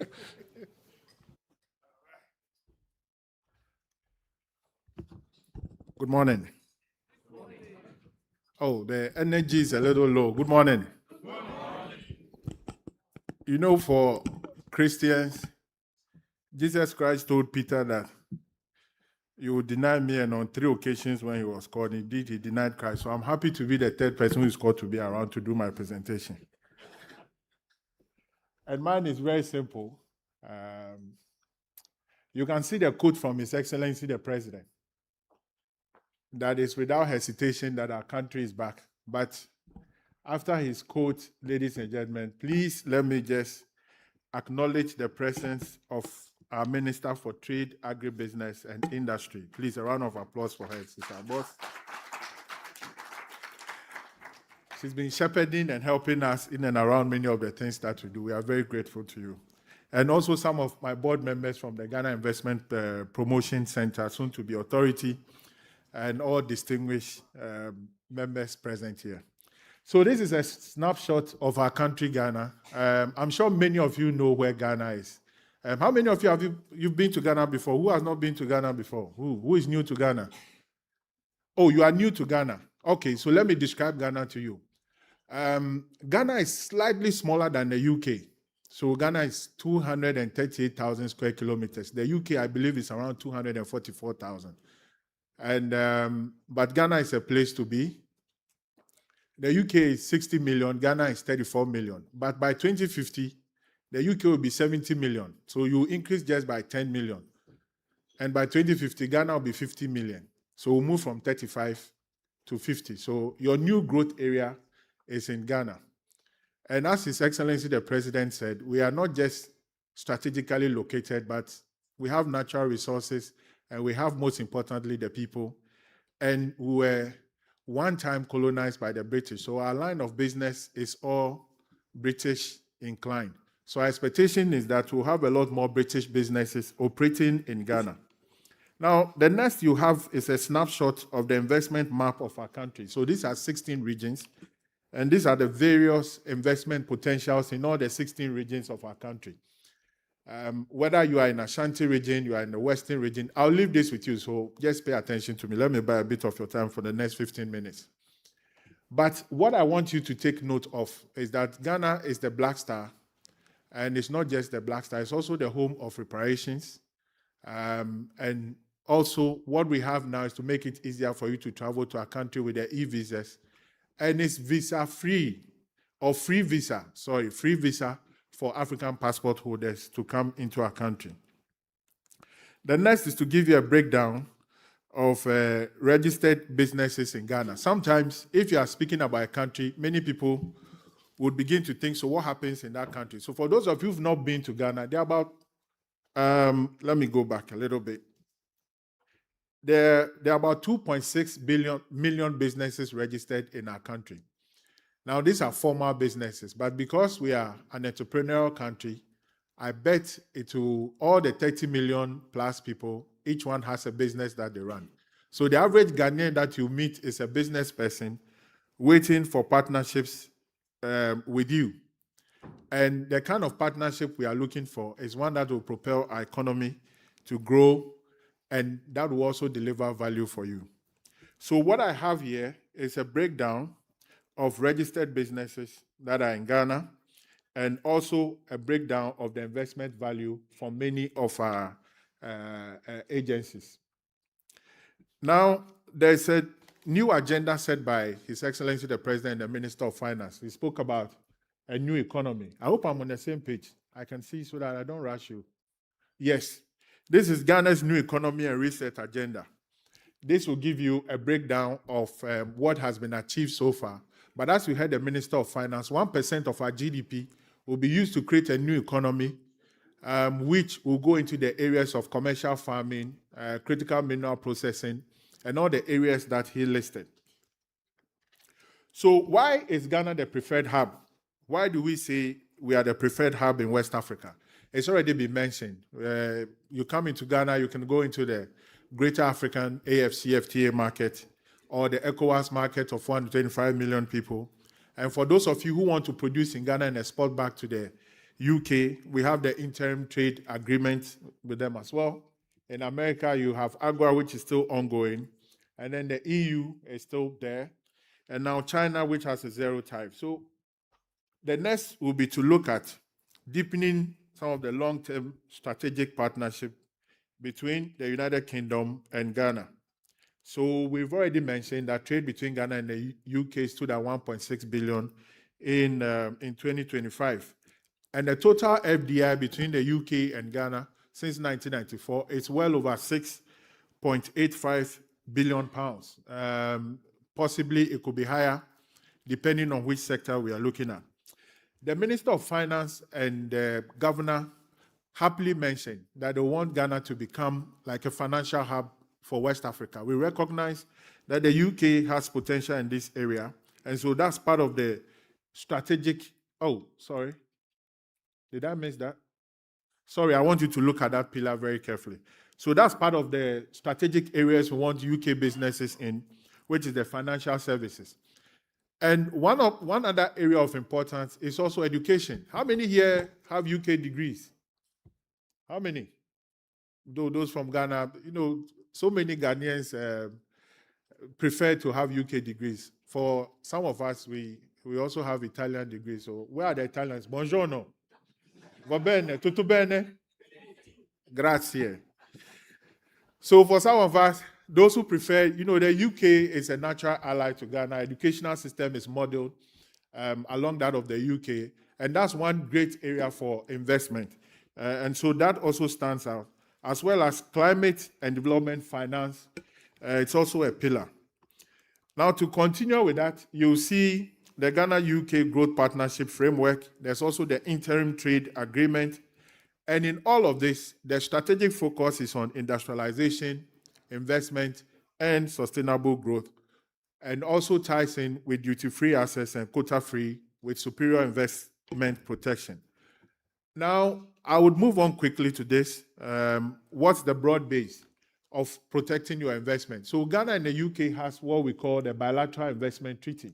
morning. Oh, the energy is a little low. Good morning. You know, for Christians, Jesus Christ told Peter that you would deny me, and on 3 occasions when he was called, indeed he denied Christ. So I'm happy to be the 3rd person who is called to be around to do my presentation. And mine is very simple. You can see the quote from His Excellency the President. That is without hesitation that our country is back. But after his quote, ladies and gentlemen, please let me just acknowledge the presence of our Minister for Trade, Agribusiness and Industry. Please, a round of applause for her. She's our boss. She's been shepherding and helping us in and around many of the things that we do. We are very grateful to you. And also some of my board members from the Ghana Investment Promotion Center, soon to be Authority, and all distinguished members present here. So this is a snapshot of our country, Ghana. I'm sure many of you know where Ghana is. How many of you have you've been to Ghana before? Who has not been to Ghana before? Who is new to Ghana? Oh, you are new to Ghana. Okay, so let me describe Ghana to you. Ghana is slightly smaller than the UK. So Ghana is 238,000 square kilometers. The UK, I believe, is around 244,000. But Ghana is a place to be. The UK is 60 million, Ghana is 34 million. But by 2050, the UK will be 70 million. So you increase just by 10 million. And by 2050, Ghana will be 50 million. So we'll move from 35 to 50. So your new growth area is in Ghana. And as His Excellency the President said, we are not just strategically located, but we have natural resources, and we have, most importantly, the people. And we were one time colonized by the British. So our line of business is all British inclined. So our expectation is that we'll have a lot more British businesses operating in Ghana. Now, the next you have is a snapshot of the investment map of our country. So these are 16 regions, and these are the various investment potentials in all the 16 regions of our country. Whether you are in Ashanti region, you are in the Western region, I'll leave this with you, so just pay attention to me. Let me buy a bit of your time for the next 15 minutes. But what I want you to take note of is that Ghana is the Black Star, and it's not just the Black Star, it's also the home of reparations. And also what we have now is to make it easier for you to travel to our country with the e-visas. And it's visa-free, or free visa for African passport holders to come into our country. The next is to give you a breakdown of registered businesses in Ghana. Sometimes, if you are speaking about a country, many people would begin to think, so what happens in that country? So for those of you who've not been to Ghana, there are about, let me go back a little bit. There are about 2.6 million businesses registered in our country. Now, these are formal businesses, but because we are an entrepreneurial country, I bet all the 30 million plus people, each one has a business that they run. So the average Ghanaian that you meet is a business person waiting for partnerships with you. And the kind of partnership we are looking for is one that will propel our economy to grow, and that will also deliver value for you. So what I have here is a breakdown of registered businesses that are in Ghana, and also a breakdown of the investment value for many of our agencies. Now, there's a new agenda set by His Excellency the President and the Minister of Finance. He spoke about a new economy. I hope I'm on the same page. I can see so that I don't rush you. Yes, this is Ghana's new economy and reset agenda. This will give you a breakdown of what has been achieved so far. But as we heard the Minister of Finance, 1% of our GDP will be used to create a new economy, which will go into the areas of commercial farming, critical mineral processing, and all the areas that he listed. So why is Ghana the preferred hub? Why do we say we are the preferred hub in West Africa? It's already been mentioned. You come into Ghana, you can go into the Greater African AFCFTA market or the ECOWAS market of 125 million people. And for those of you who want to produce in Ghana and export back to the UK, we have the interim trade agreement with them as well. In America, you have AGOA, which is still ongoing. And then the EU is still there. And now China, which has a zero tariff. So the next will be to look at deepening some of the long-term strategic partnership between the United Kingdom and Ghana. So we've already mentioned that trade between Ghana and the UK stood at 1.6 billion in 2025. And the total FDI between the UK and Ghana since 1994 is well over 6.85 billion pounds. Possibly it could be higher, depending on which sector we are looking at. The Minister of Finance and the Governor happily mentioned that they want Ghana to become like a financial hub for West Africa. We recognize that the UK has potential in this area, and so that's part of the strategic. Oh, sorry. Did I miss that? Sorry, I want you to look at that pillar very carefully. So that's part of the strategic areas we want UK businesses in, which is the financial services. And one other area of importance is also education. How many here have UK degrees? How many? Those from Ghana, so many Ghanaians prefer to have UK degrees. For some of us, we also have Italian degrees. So where are the Italians? Buongiorno. Va bene, tutto bene? Grazie. So for some of us, those who prefer, the UK is a natural ally to Ghana. Educational system is modeled along that of the UK. And that's one great area for investment. And so that also stands out. As well as climate and development finance, it's also a pillar. Now, to continue with that, you'll see the Ghana-UK Growth Partnership Framework. There's also the interim trade agreement. And in all of this, the strategic focus is on industrialization, investment, and sustainable growth, and also ties in with duty-free access and quota-free with superior investment protection. Now, I would move on quickly to this. What's the broad base of protecting your investment? So Ghana and the UK has what we call the Bilateral Investment Treaty.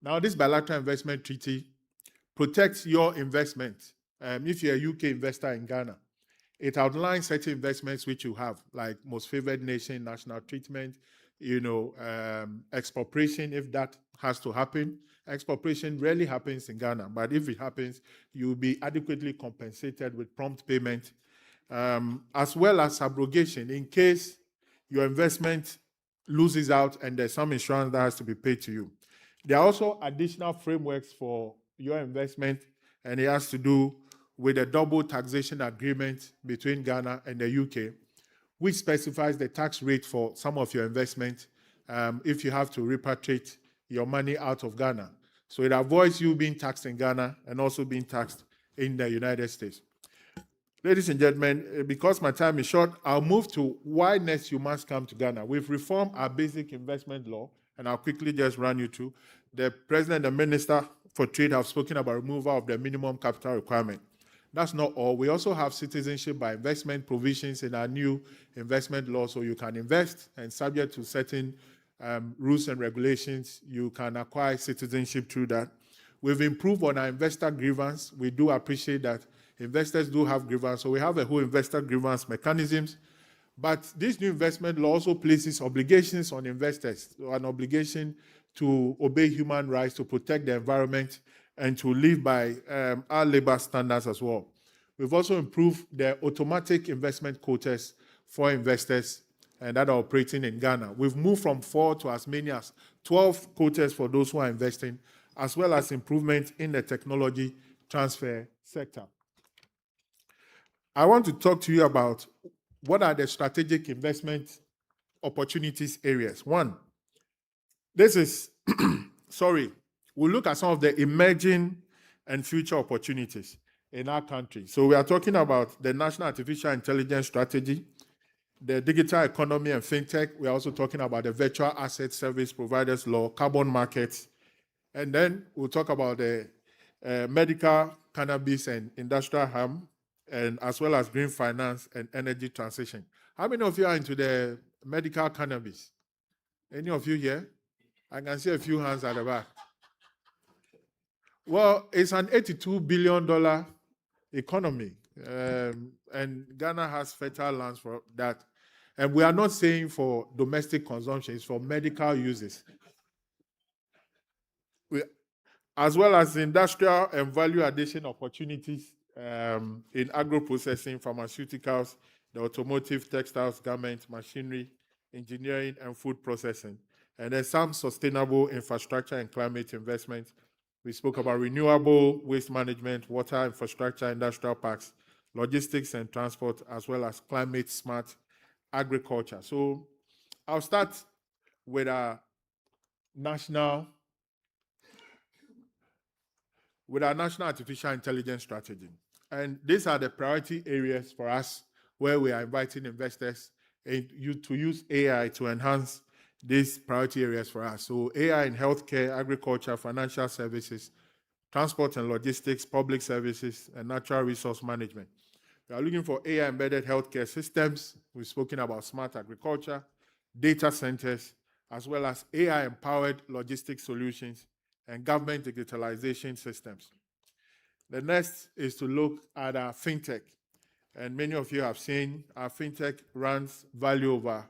Now, this Bilateral Investment Treaty protects your investment. If you're a UK investor in Ghana, it outlines certain investments which you have, like most favored nation, national treatment, expropriation, if that has to happen. Expropriation rarely happens in Ghana, but if it happens, you will be adequately compensated with prompt payment, as well as subrogation in case your investment loses out and there's some insurance that has to be paid to you. There are also additional frameworks for your investment, and it has to do with a double taxation agreement between Ghana and the UK, which specifies the tax rate for some of your investment if you have to repatriate your money out of Ghana. So it avoids you being taxed in Ghana and also being taxed in the United States. Ladies and gentlemen, because my time is short, I'll move to why next you must come to Ghana. We've reformed our basic investment law, and I'll quickly just run you through. The President and the Minister for Trade have spoken about removal of the minimum capital requirement. That's not all. We also have citizenship by investment provisions in our new investment law, so you can invest, and subject to certain rules and regulations, you can acquire citizenship through that. We've improved on our investor grievance. We do appreciate that investors do have grievance, so we have a whole investor grievance mechanisms. But this new investment law also places obligations on investors, an obligation to obey human rights, to protect the environment, and to live by our labor standards as well. We've also improved the automatic investment quotas for investors and that are operating in Ghana. We've moved from 4 to as many as 12 quotas for those who are investing, as well as improvement in the technology transfer sector. I want to talk to you about what are the strategic investment opportunities areas. One, this is, we'll look at some of the emerging and future opportunities in our country. So we are talking about the National Artificial Intelligence Strategy, the digital economy and fintech. We are also talking about the virtual asset service providers law, carbon markets, and then we'll talk about the medical cannabis and industrial harm, and as well as green finance and energy transition. How many of you are into the medical cannabis? Any of you here? I can see a few hands at the back. Well, it's an $82 billion economy, and Ghana has fertile lands for that. And we are not saying for domestic consumption, it's for medical uses. As well as industrial and value addition opportunities in agro-processing, pharmaceuticals, the automotive, textiles, garments, machinery, engineering, and food processing. And then some sustainable infrastructure and climate investment. We spoke about renewable waste management, water infrastructure, industrial parks, logistics and transport, as well as climate-smart agriculture. So I'll start with our national artificial intelligence strategy. And these are the priority areas for us where we are inviting investors to use AI to enhance these priority areas for us. So AI in healthcare, agriculture, financial services, transport and logistics, public services, and natural resource management. We are looking for AI-embedded healthcare systems. We've spoken about smart agriculture, data centers, as well as AI-empowered logistics solutions and government digitalization systems. The next is to look at our fintech. And many of you have seen our fintech runs value over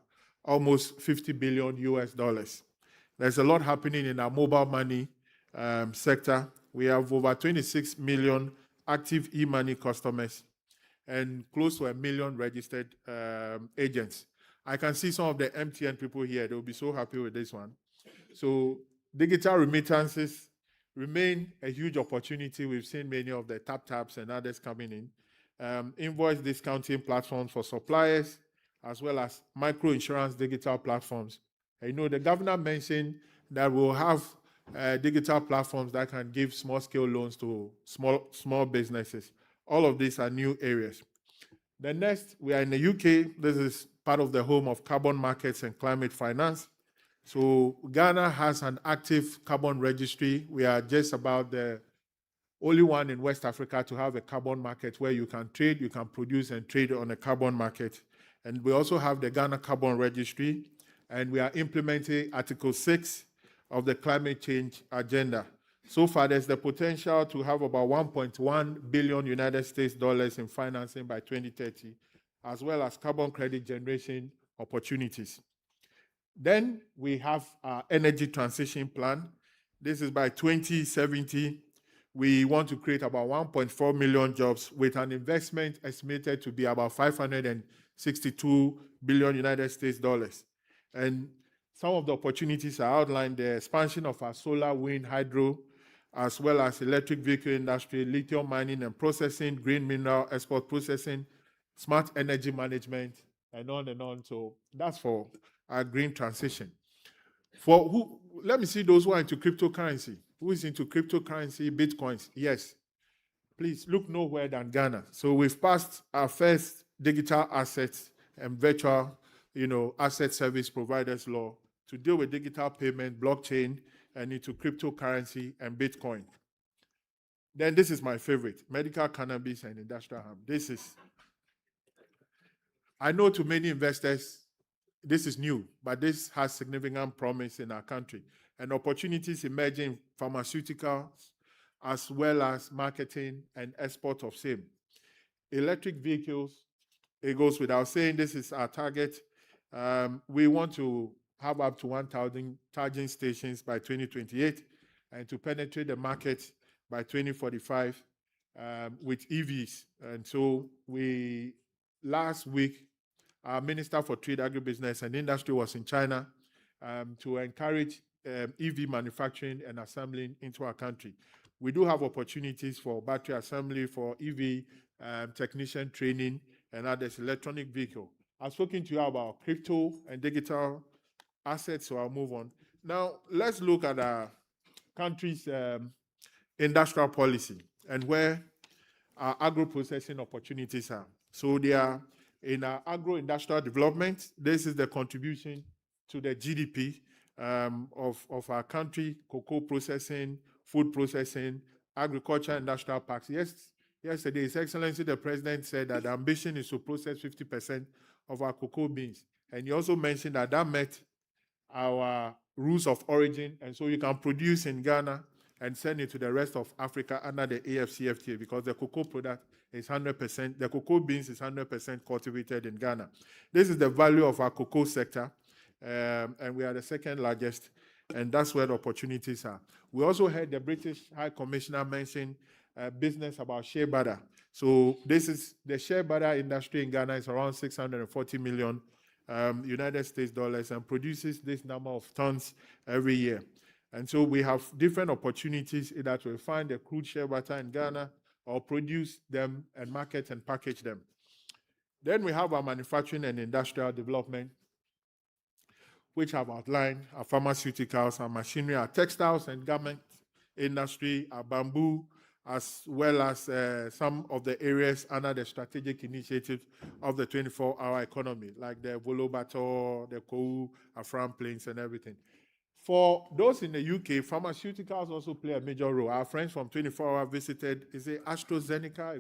almost $50 billion US. There's a lot happening in our mobile money sector. We have over 26 million active e-money customers and close to 1 million registered agents. I can see some of the MTN people here. They'll be so happy with this one. So digital remittances remain a huge opportunity. We've seen many of the tap-taps and others coming in. Invoice discounting platforms for suppliers, as well as micro-insurance digital platforms. And, you know, the governor mentioned that we'll have digital platforms that can give small-scale loans to small businesses. All of these are new areas. The next, we are in the UK. This is part of the home of carbon markets and climate finance. So Ghana has an active carbon registry. We are just about the only one in West Africa to have a carbon market where you can trade, you can produce and trade on a carbon market. And we also have the Ghana Carbon Registry, and we are implementing Article 6 of the climate change agenda. So far, there's the potential to have about 1.1 billion United States dollars in financing by 2030, as well as carbon credit generation opportunities. Then we have our energy transition plan. This is by 2070. We want to create about 1.4 million jobs with an investment estimated to be about 562 billion United States dollars. And some of the opportunities are outlined: the expansion of our solar, wind, hydro, as well as electric vehicle industry, lithium mining and processing, green mineral export processing, smart energy management, and on and on. So that's for our green transition. For who, let me see those who are into cryptocurrency. Who is into cryptocurrency, Bitcoins? Yes. Please look nowhere than Ghana. So we've passed our first digital assets and virtual, asset service providers law to deal with digital payment, blockchain, and into cryptocurrency and Bitcoin. Then this is my favorite, medical cannabis and industrial harm. I know to many investors, this is new, but this has significant promise in our country and opportunities emerging in pharmaceuticals, as well as marketing and export of same. Electric vehicles it goes without saying, this is our target. We want to have up to 1,000 charging stations by 2028 and to penetrate the market by 2045 with EVs. And so last week, our Minister for Trade, Agribusiness and Industry was in China to encourage EV manufacturing and assembling into our country. We do have opportunities for battery assembly, for EV technician training, and others, electronic vehicle. I've spoken to you about crypto and digital assets, so I'll move on. Now, let's look at our country's industrial policy and where our agro-processing opportunities are. So they are in our agro-industrial development. This is the contribution to the GDP of our country: cocoa processing, food processing, agriculture, industrial parks. Yesterday, His Excellency the President said that the ambition is to process 50% of our cocoa beans. And he also mentioned that met our rules of origin. And so you can produce in Ghana and send it to the rest of Africa under the AFCFTA, because the cocoa product is 100%, the cocoa beans is 100% cultivated in Ghana. This is the value of our cocoa sector, and we are the second largest, and that's where the opportunities are. We also heard the British High Commissioner mention business about shea butter. So this is the shea butter industry in Ghana is around 640 million United States dollars and produces this number of tons every year. And so we have different opportunities either to refine the crude shea butter in Ghana or produce them and market and package them. Then we have our manufacturing and industrial development, which I've outlined: our pharmaceuticals, our machinery, our textiles and garment industry, our bamboo, as well as some of the areas under the strategic initiative of the 24-hour economy, like the Volo Bato, the Kou, Afram Plains, and everything. For those in the UK, pharmaceuticals also play a major role. Our friends from 24-hour visited, AstraZeneca,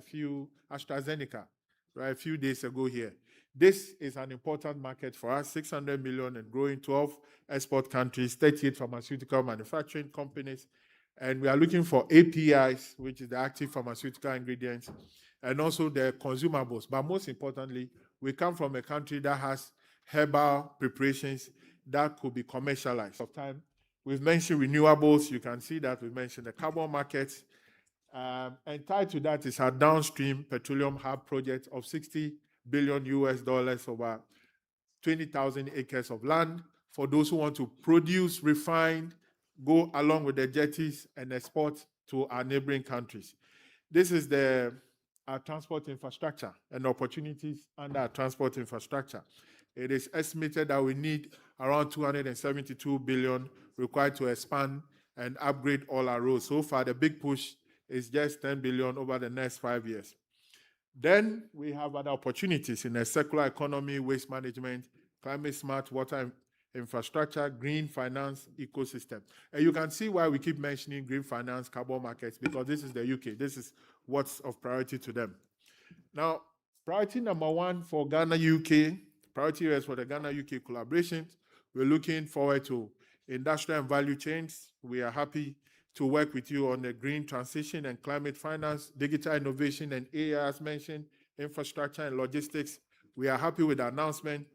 right, a few days ago here. This is an important market for us, 600 million and growing, 12 export countries, 38 pharmaceutical manufacturing companies. And we are looking for APIs, which is the active pharmaceutical ingredients, and also the consumables. But most importantly, we come from a country that has herbal preparations that could be commercialized. Of time, we've mentioned renewables. You can see that we've mentioned the carbon markets. And tied to that is our downstream petroleum hub project of $60 billion over 20,000 acres of land for those who want to produce, refine, go along with the jetties and export to our neighboring countries. This is our transport infrastructure and opportunities under our transport infrastructure. It is estimated that we need around 272 billion required to expand and upgrade all our roads. So far, the big push is just 10 billion over the next 5 years. Then we have other opportunities in the circular economy, waste management, climate smart water infrastructure, green finance ecosystem. And you can see why we keep mentioning green finance, carbon markets, because this is the UK. This is what's of priority to them. Now, priority number one for Ghana-UK, priority areas for the Ghana-UK collaboration. We're looking forward to industrial and value chains. We are happy to work with you on the green transition and climate finance, digital innovation and AI, as mentioned, infrastructure and logistics. We are happy with the announcement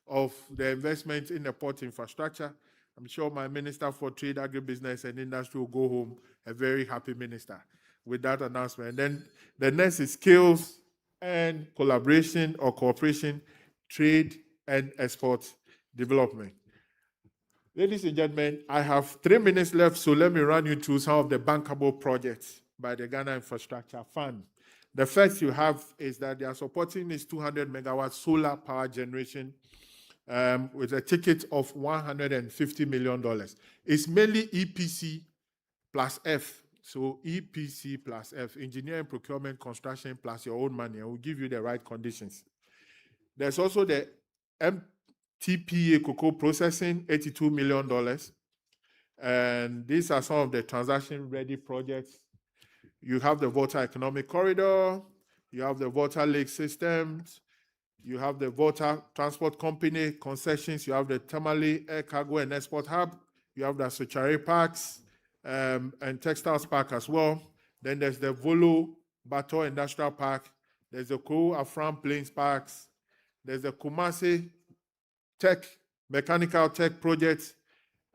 of the investment in the port infrastructure. I'm sure my Minister for Trade, Agribusiness and Industry will go home a very happy minister with that announcement. And then the next is skills and collaboration or cooperation, trade and export development. Ladies and gentlemen, I have 3 minutes left, so let me run you through some of the bankable projects by the Ghana Infrastructure Fund. The first you have is that they are supporting this 200 megawatt solar power generation with a ticket of $150 million. It's mainly EPC plus F. So EPC plus F, engineering, procurement, construction plus your own money, and we'll give you the right conditions. There's also the TPA cocoa processing, $82 million. And these are some of the transaction-ready projects. You have the Volta Economic Corridor, you have the Volta Lake Systems, you have the Volta Transport Company concessions, you have the Tamale Air Cargo and Export Hub, you have the Sochare Parks and Textiles Park as well. Then there's the Volo Bato Industrial Park, there's the Kou Afram Plains Parks, there's the Kumasi Tech, Mechanical Tech Project,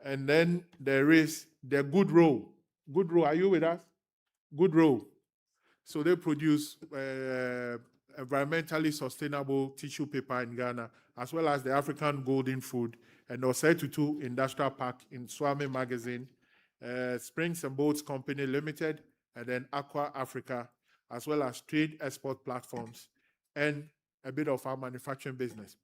and then there is the Goodrow. Goodrow, are you with us? Goodrow. So they produce environmentally sustainable tissue paper in Ghana, as well as the African Golden Food, and Osei-Mensah Industrial Park in Swami Magazine, Springs and Boats Company Limited, and then Aqua Africa, as well as trade export platforms, and a bit of our manufacturing business.